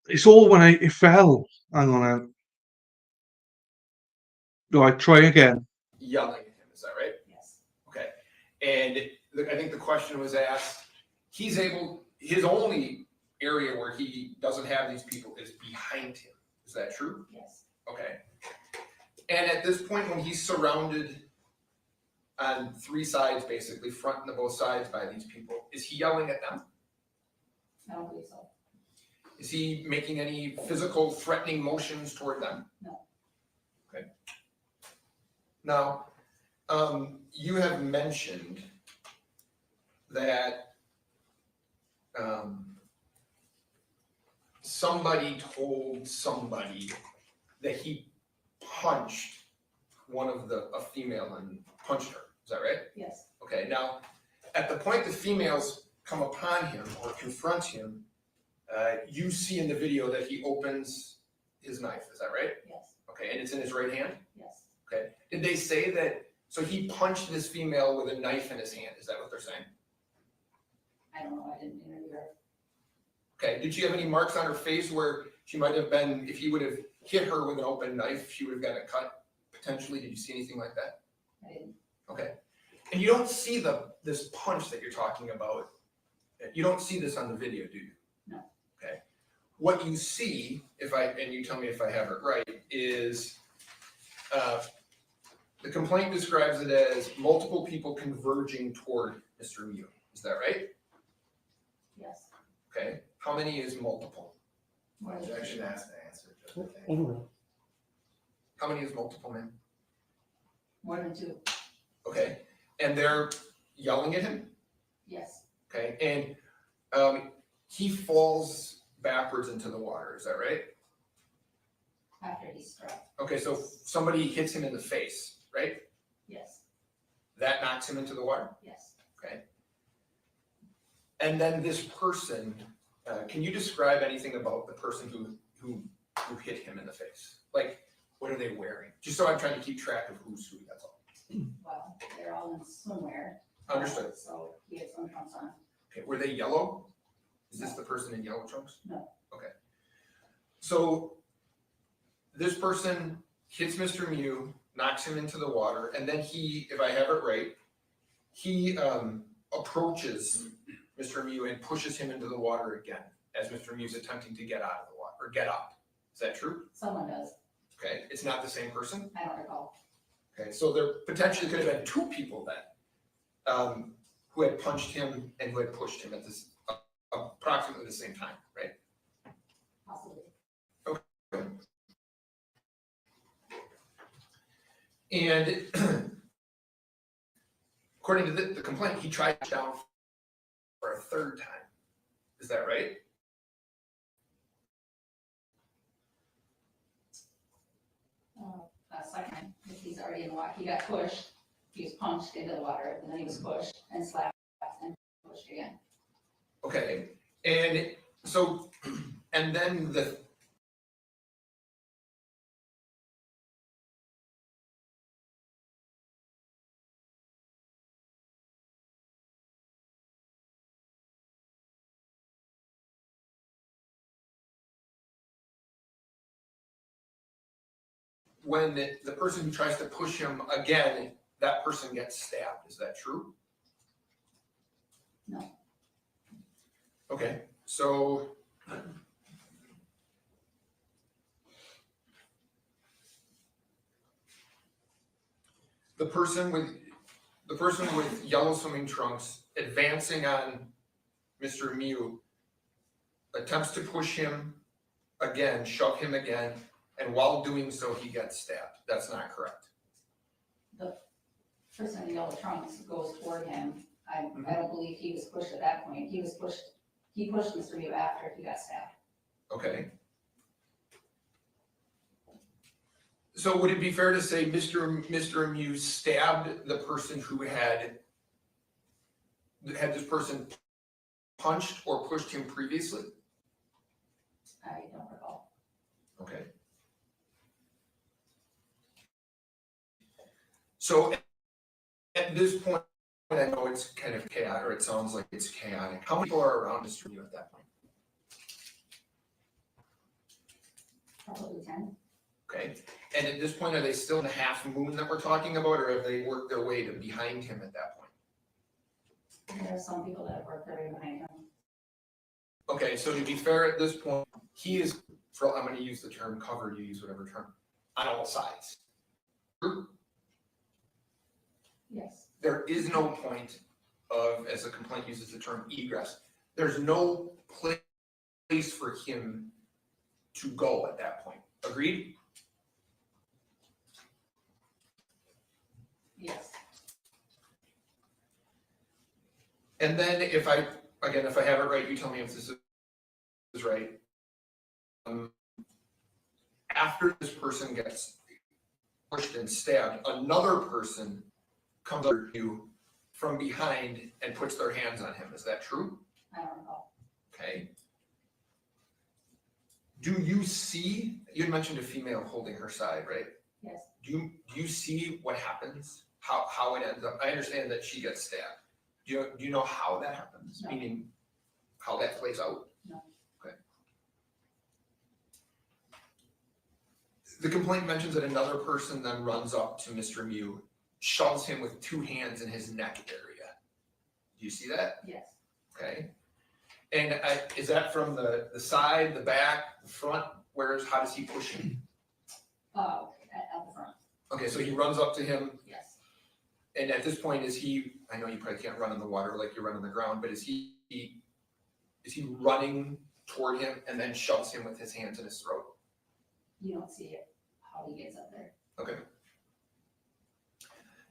S2: It's all when it fell. Hang on now. Do I try again?
S1: Yelling at him, is that right? Yes. Okay. And I think the question was asked, his only area where he doesn't have these people is behind him. Is that true? Yes. Okay. And at this point, when he's surrounded on three sides, basically, front and both sides by these people, is he yelling at them?
S22: I don't believe so.
S1: Is he making any physical threatening motions toward them?
S22: No.
S1: Okay. Now, you have mentioned that somebody told somebody that he punched a female and punched her. Is that right?
S22: Yes.
S1: Okay. Now, at the point the females come upon him or confront him, you see in the video that he opens his knife. Is that right?
S22: Yes.
S1: Okay, and it's in his right hand?
S22: Yes.
S1: Okay. Did they say that, so he punched this female with a knife in his hand? Is that what they're saying?
S22: I don't know. I didn't interview her.
S1: Okay. Did she have any marks on her face where she might have been, if he would have hit her with an open knife, she would have gotten a cut potentially? Did you see anything like that?
S22: I didn't.
S1: Okay. And you don't see this punch that you're talking about. You don't see this on the video, do you?
S22: No.
S1: Okay. What you see, and you tell me if I have it right, is the complaint describes it as multiple people converging toward Mr. Miu. Is that right?
S22: Yes.
S1: Okay. How many is multiple?
S21: Objection asked to answer.
S3: Overall.
S1: How many is multiple, man?
S22: More than two.
S1: Okay. And they're yelling at him?
S22: Yes.
S1: Okay. And he falls backwards into the water. Is that right?
S22: After he's struck.
S1: Okay. So somebody hits him in the face, right?
S22: Yes.
S1: That knocks him into the water?
S22: Yes.
S1: Okay. And then this person, can you describe anything about the person who hit him in the face? Like, what are they wearing? Just so I'm trying to keep track of who's who, that's all.
S22: Well, they're all in swimwear.
S1: Understood.
S22: So he had swim trunks on.
S1: Okay, were they yellow? Is this the person in yellow trunks?
S22: No.
S1: Okay. So this person hits Mr. Miu, knocks him into the water, and then he, if I have it right, he approaches Mr. Miu and pushes him into the water again as Mr. Miu is attempting to get out of the water, or get up. Is that true?
S22: Someone does.
S1: Okay, it's not the same person?
S22: I don't recall.
S1: Okay, so there potentially could have been two people then, who had punched him and who had pushed him at this approximately the same time, right?
S22: Possibly.
S1: Okay. And according to the complaint, he tried down for a third time. Is that right?
S22: A second, if he's already in the water, he got pushed, he was punched into the water, and then he was pushed and slapped and pushed again.
S1: Okay, and so, and then when the person who tries to push him again, that person gets stabbed. Is that true?
S22: No.
S1: Okay, so the person with yellow swimming trunks advancing on Mr. Miu attempts to push him again, shove him again, and while doing so, he gets stabbed. That's not correct.
S22: The person in yellow trunks goes toward him. I don't believe he was pushed at that point. He pushed Mr. Miu after he got stabbed.
S1: Okay. So would it be fair to say Mr. Miu stabbed the person who had this person punched or pushed him previously?
S22: I don't recall.
S1: Okay. So at this point, I know it's kind of chaotic, or it sounds like it's chaotic. How many people are around Mr. Miu at that point?
S22: Probably 10.
S1: Okay. And at this point, are they still in the half moon that we're talking about, or have they worked their way to behind him at that point?
S22: There are some people that have worked their way behind him.
S1: Okay, so to be fair, at this point, he is, I'm going to use the term covered, you use whatever term, on all sides.
S22: Yes.
S1: There is no point of, as the complaint uses the term egress, there's no place for him to go at that point. Agreed?
S22: Yes.
S1: And then if I have it right, you tell me if this is right. After this person gets pushed and stabbed, another person comes up to you from behind and puts their hands on him. Is that true?
S22: I don't recall.
S1: Okay. Do you see, you had mentioned a female holding her side, right?
S22: Yes.
S1: Do you see what happens? How it ends up? I understand that she gets stabbed. Do you know how that happens?
S22: No.
S1: Meaning how that plays out?
S22: No.
S1: Okay. The complaint mentions that another person then runs up to Mr. Miu, shoves him with two hands in his neck area. Do you see that?
S22: Yes.
S1: Okay. And is that from the side, the back, the front? How does he push him?
S22: At the front.
S1: Okay, so he runs up to him.
S22: Yes.
S1: And at this point, I know you probably can't run in the water like you run on the ground, but is he running toward him and then shoves him with his hands in his throat?
S22: You don't see it, how he gets up there.
S1: Okay.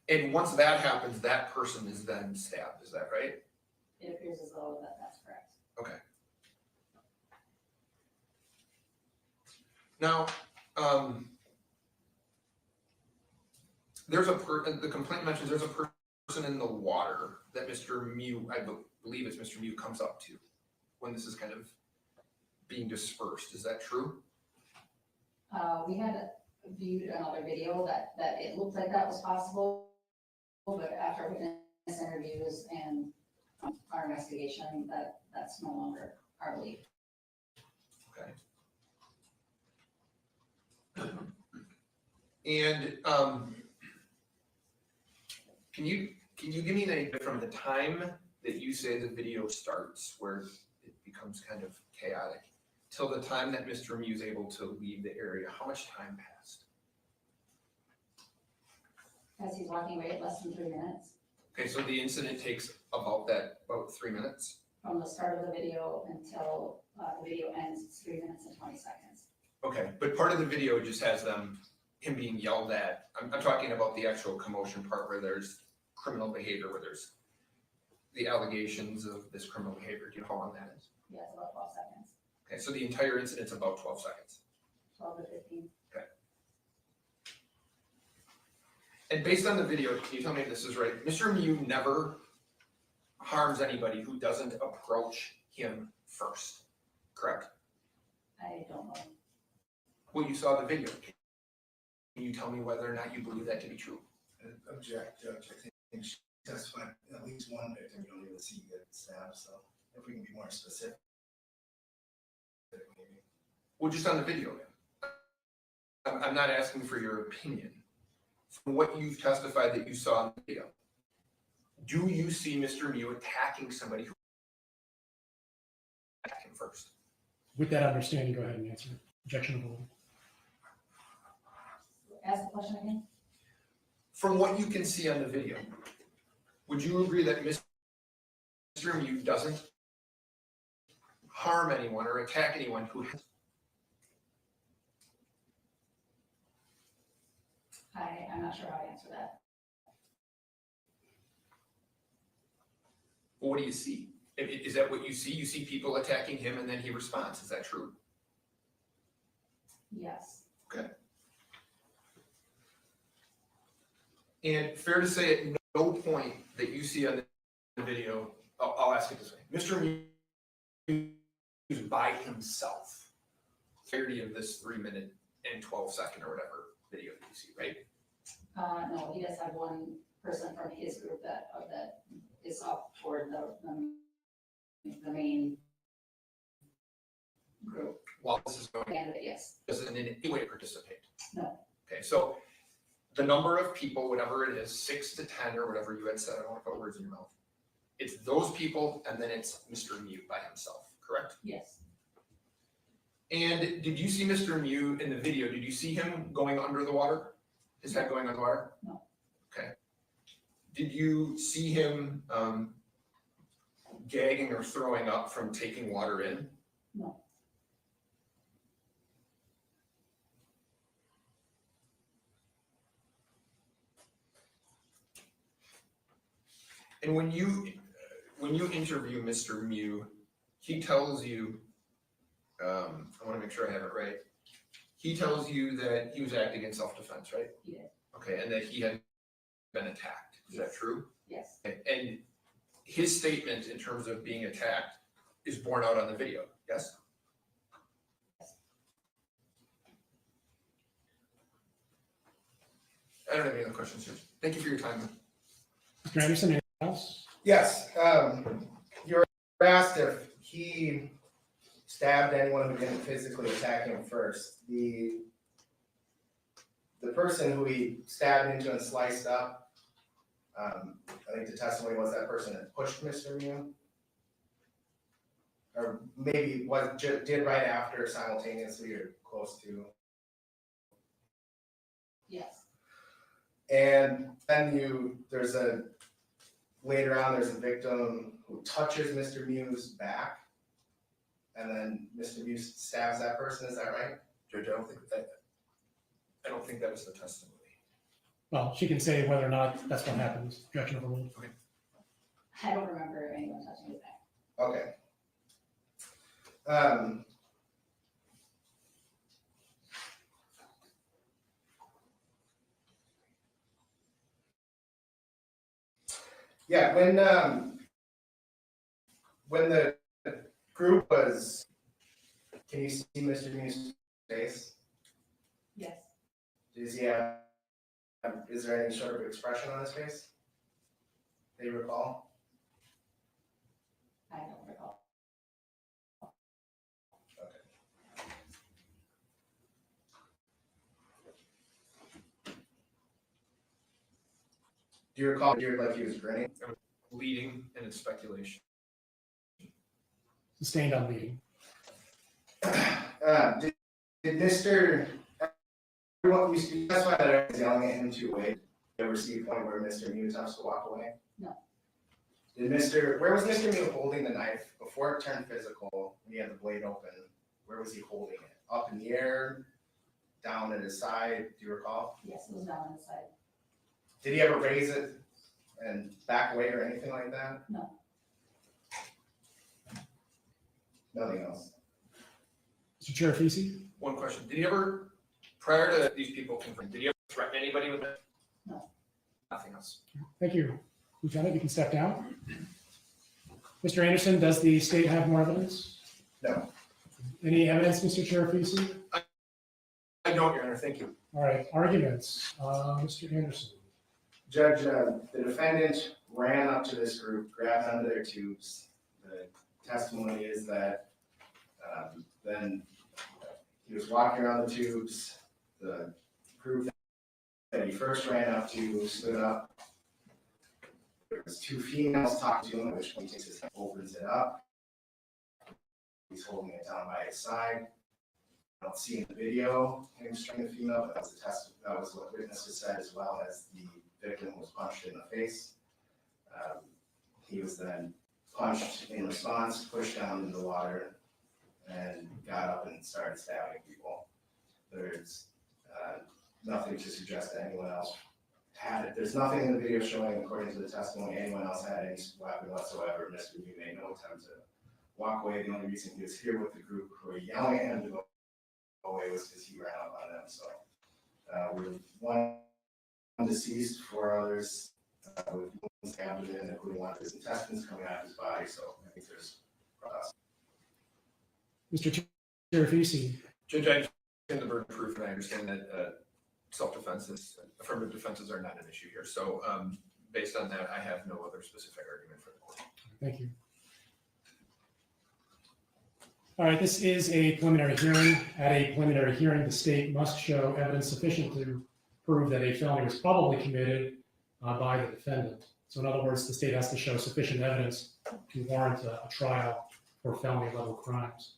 S1: And once that happens, that person is then stabbed, is that right?
S22: It appears as though that's correct.
S1: Okay. Now, the complaint mentions there's a person in the water that Mr. Miu, I believe it's Mr. Miu, comes up to when this is kind of being dispersed. Is that true?
S22: We had viewed another video that it looked like that was possible, but after witness interviews and our investigation, that's no longer our belief.
S1: Okay. And can you give me an idea from the time that you say the video starts, where it becomes kind of chaotic, till the time that Mr. Miu is able to leave the area? How much time passed?
S22: As he's walking away, less than 3 minutes
S1: Okay, so the incident takes about 3 minutes.
S22: from the start of the video until the video ends. It's 3 minutes and 20 seconds.
S1: Okay, but part of the video just has him being yelled at. I'm talking about the actual commotion part where there's criminal behavior, where there's the allegations of this criminal behavior. Do you know how long that is?
S22: Yeah, it's about 12 seconds,
S1: Okay, so the entire incident's about 12 seconds.
S22: 12 to 15.
S1: Okay. And based on the video, can you tell me if this is right? Mr. Miu never harms anybody who doesn't approach him first, correct?
S22: I don't know.
S1: Well, you saw the video. Can you tell me whether or not you believe that to be true?
S21: Object, Judge. I think she testified at least one victim you don't even see get stabbed, so if we can be more specific. Maybe.
S1: Well, just on the video. I'm not asking for your opinion. From what you've testified that you saw in the video, do you see Mr. Miu attacking somebody who attacked him first?
S3: With that understanding, go ahead and answer. Objection overruled.
S22: Ask the question again.
S1: From what you can see on the video, would you agree that Mr. Miu doesn't harm anyone or attack anyone who has?
S22: I'm not sure how to answer that.
S1: Well, what do you see? Is that what you see? You see people attacking him and then he responds. Is that true?
S22: Yes.
S1: Okay. And fair to say at no point that you see on the video, I'll ask it this way. Mr. Miu is by himself, 30 of this 3 minute and 12 second or whatever video that you see, right?
S22: No, he does have one person from his group that is up toward the main group.
S1: While this is going,
S22: Candidate, yes.
S1: doesn't in any way participate.
S22: No.
S1: Okay, so the number of people, whatever it is, 6 to 10 or whatever you had said, I don't want to put words in your mouth. It's those people and then it's Mr. Miu by himself, correct?
S22: Yes.
S1: And did you see Mr. Miu in the video? Did you see him going under the water? His head going under the water?
S22: No.
S1: Okay. Did you see him gagging or throwing up from taking water in?
S22: No.
S1: And when you interview Mr. Miu, he tells you, I want to make sure I have it right. He tells you that he was acting in self-defense, right?
S22: He did.
S1: Okay, and that he had been attacked. Is that true?
S22: Yes.
S1: And his statement in terms of being attacked is borne out on the video, yes? I don't have any other questions, sir. Thank you for your time.
S3: Mr. Anderson, anything else?
S21: Yes, you were asked if he stabbed anyone who didn't physically attack him first. The person who he stabbed into and sliced up, I think the testimony was that person had pushed Mr. Miu. Or maybe did right after simultaneously or close to.
S22: Yes.
S21: And then later on there's a victim who touches Mr. Miu's back, and then Mr. Miu stabs that person. Is that right, Judge? I don't think that was the testimony.
S3: Well, she can say whether or not that's what happens. Objection overruled.
S1: Okay.
S22: I don't remember anyone touching his back.
S21: Okay. Yeah, when the group was, can you see Mr. Miu's face?
S22: Yes.
S21: Does he have, is there any sort of expression on his face? Do you recall?
S22: I don't recall.
S21: Do you recall like he was grinning?
S1: Leading and it's speculation.
S3: Sustained on leading.
S21: Did Mr. Everyone, you specified that everyone's yelling at him to wait. You ever see a point where Mr. Miu attempts to walk away?
S22: No.
S21: Where was Mr. Miu holding the knife before it turned physical when he had the blade open? Where was he holding it? Up in the air? Down at his side? Do you recall?
S22: Yes, it was down on the side.
S21: Did he ever raise it and back away or anything like that?
S22: No.
S21: Nothing else.
S3: Mr. Chair, Feasy?
S1: One question. Did he ever, prior to these people confirming, did he ever threaten anybody with it?
S22: No.
S1: Nothing else.
S3: Thank you. Lieutenant, you can step down. Mr. Anderson, does the state have more evidence?
S21: No.
S3: Any evidence, Mr. Chair, Feasy?
S1: I don't, Your Honor. Thank you.
S3: All right, arguments. Mr. Anderson.
S21: Judge, the defendant ran up to this group, grabbed onto their tubes. The testimony is that then he was walking around the tubes. The group that he first ran up to stood up. There was two females talking to him, at which point he takes his hand, opens it up. He's holding it down by his side. I don't see in the video him striking the female, but that was what witnesses said, as well as the victim was punched in the face. He was then punched in response, pushed down in the water, and got up and started stabbing people. There's nothing to suggest that anyone else had it. There's nothing in the video showing, according to the testimony, anyone else had any weapon whatsoever. Mr. Miu made no attempt to walk away. The only reason he was here with the group who were yelling at him to go away was because he ran up on them. So we're one deceased, 4 others with wounds to abdomen, including one of his intestines coming out of his body. So I think there's
S3: Mr. Chair, Feasy.
S1: Judge, I understand the burden of proof, and I understand that self-defense, affirmative defenses are not an issue here. So based on that, I have no other specific argument for the court.
S3: Thank you. All right, this is a preliminary hearing. At a preliminary hearing, the state must show evidence sufficient to prove that a felony was probably committed by the defendant. So in other words, the state has to show sufficient evidence to warrant a trial for felony level crimes.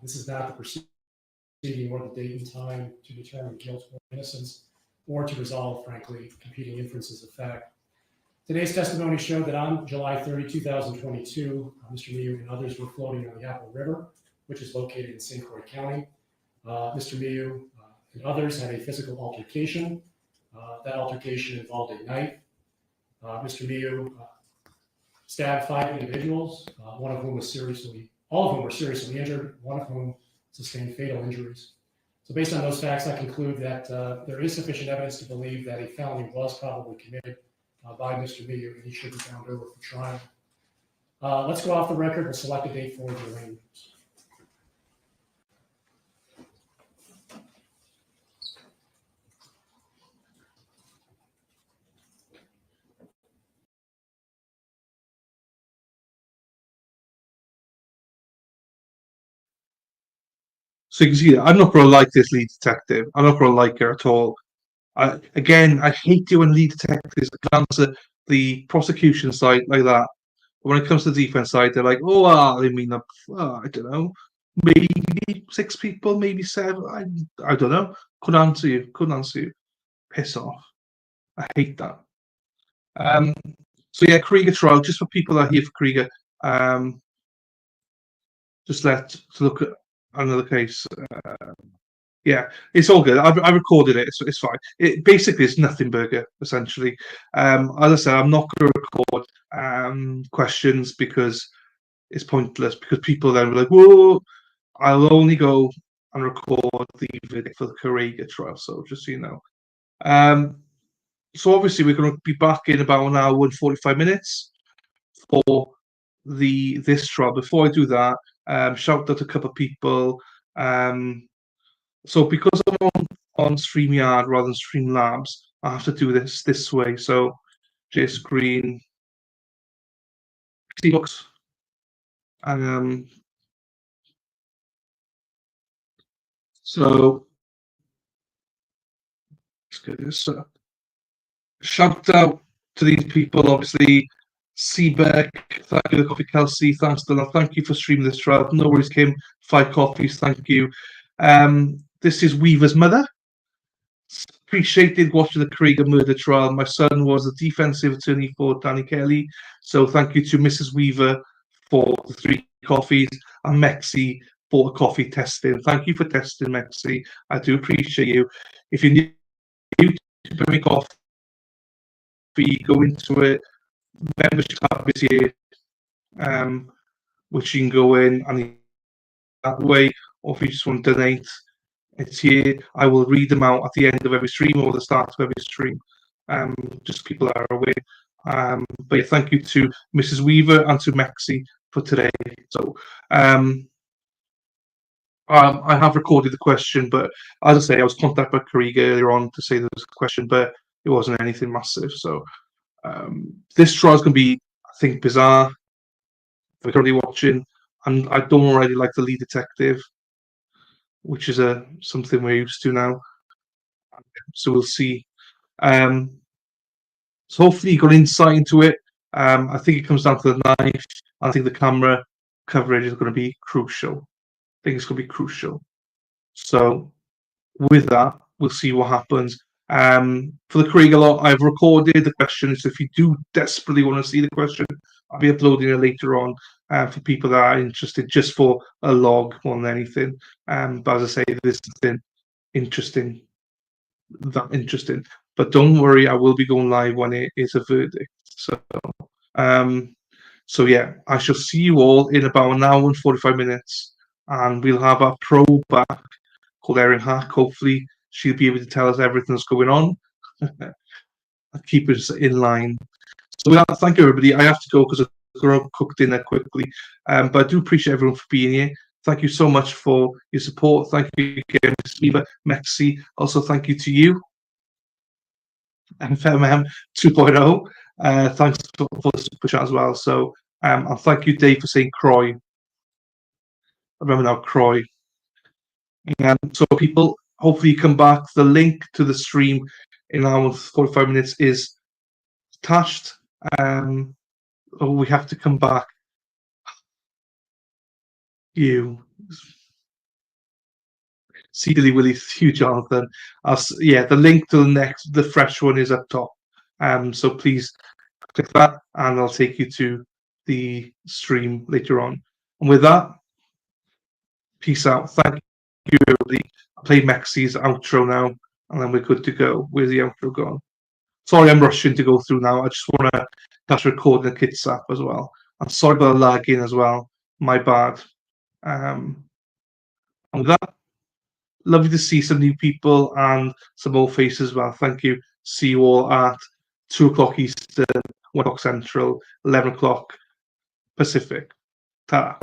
S3: This is not the proceeding or the date and time to determine guilt or innocence, or to resolve, frankly, competing inferences of fact. Today's testimony showed that on July 30, 2022, Mr. Miu and others were floating on the Apple River, which is located in St. Croix County. Mr. Miu and others had a physical altercation. That altercation involved a knife. Mr. Miu stabbed 5 individuals, all of whom were seriously injured, one of whom sustained fatal injuries. So based on those facts, I conclude that there is sufficient evidence to believe that a felony was probably committed by Mr. Miu, and he should be found over for trial. Let's go off the record. We'll select a date for the arraignments.
S2: So you can see that I'm not going to like this lead detective. I'm not going to like her at all. I hate doing lead detectives glance at the prosecution side like that. But when it comes to the defense side, they're like, I don't know, maybe 6 people, maybe 7. I don't know. Couldn't answer you. Piss off. I hate that. So yeah, Krieger trial. Just for people that are here for Krieger, just to look at another case. Yeah, it's all good. I recorded it. It's fine. It basically is nothing burger, essentially. As I said, I'm not going to record questions because it's pointless. Because people then will be like, "Whoa!" I'll only go and record the video for the Krieger trial. So just so you know, So obviously we're going to be back in about an hour and 45 minutes for this trial. Before I do that, shout out to a couple of people. So because I'm on StreamYard rather than Streamlabs, I have to do this way. So J Screen, Books, so let's get this. Shout out to these people, obviously. Seabeck, thank you, the coffee, Kelsey, thanks Dylan, thank you for streaming this trial. No worries, Kim, 5 coffees, thank you. This is Weaver's mother. Appreciated watching the Krieger murder trial. My son was the defensive attorney for Danny Kelly, so thank you to Mrs. Weaver for the 3 coffees and Mexi for the coffee testing. Thank you for testing, Mexi. I do appreciate you. If you're new to Bring Coffee, go into it. Membership tab is here, which you can go in and that way, or if you just want to donate, it's here. I will read them out at the end of every stream or the start of every stream. Just people are aware. But yeah, thank you to Mrs. Weaver and to Mexi for today. So I have recorded the question, but as I say, I was contacted by Krieger earlier on to say there was a question, but it wasn't anything massive. So this trial is going to be, I think, bizarre. We're currently watching, and I don't already like the lead detective, which is something we're used to now. So we'll see. So hopefully you got insight into it. I think it comes down to the knife. I think the camera coverage is going to be crucial. I think it's going to be crucial. So with that, we'll see what happens. For the Krieger lot, I've recorded the questions. So if you do desperately want to see the question, I'll be uploading it later on for people that are interested, just for a log more than anything. But as I say, this is interesting. But don't worry, I will be going live when it is a verdict. So yeah, I shall see you all in about an hour and 45 minutes, and we'll have our pro back called Erin Hack. Hopefully, she'll be able to tell us everything that's going on and keep us in line. So with that, thank you, everybody. I have to go because I've got to cook dinner quickly. But I do appreciate everyone for being here. Thank you so much for your support. Thank you again, Ms. Eva, Mexi. Also, thank you to you, FMM 2.0. Thanks for the super chat as well. So, and thank you, Dave, for saying Croy. Remember now, Croy. And so, people, hopefully you come back. The link to the stream in an hour and 45 minutes is attached. We have to come back. You. See Dilly Willy, Hugh Jonathan. Yeah, the link to the fresh one is up top. So please click that, and I'll take you to the stream later on. And with that, peace out. Thank you, everybody. I'll play Mexi's outro now, and then we're good to go. Where's the outro gone? Sorry, I'm rushing to go through now. I just want to catch recording the Kids app as well. I'm sorry about the lagging as well. My bad. And with that, lovely to see some new people and some old faces as well. Thank you. See you all at 2 o'clock Eastern, 1 o'clock Central, 11 o'clock Pacific. Ta.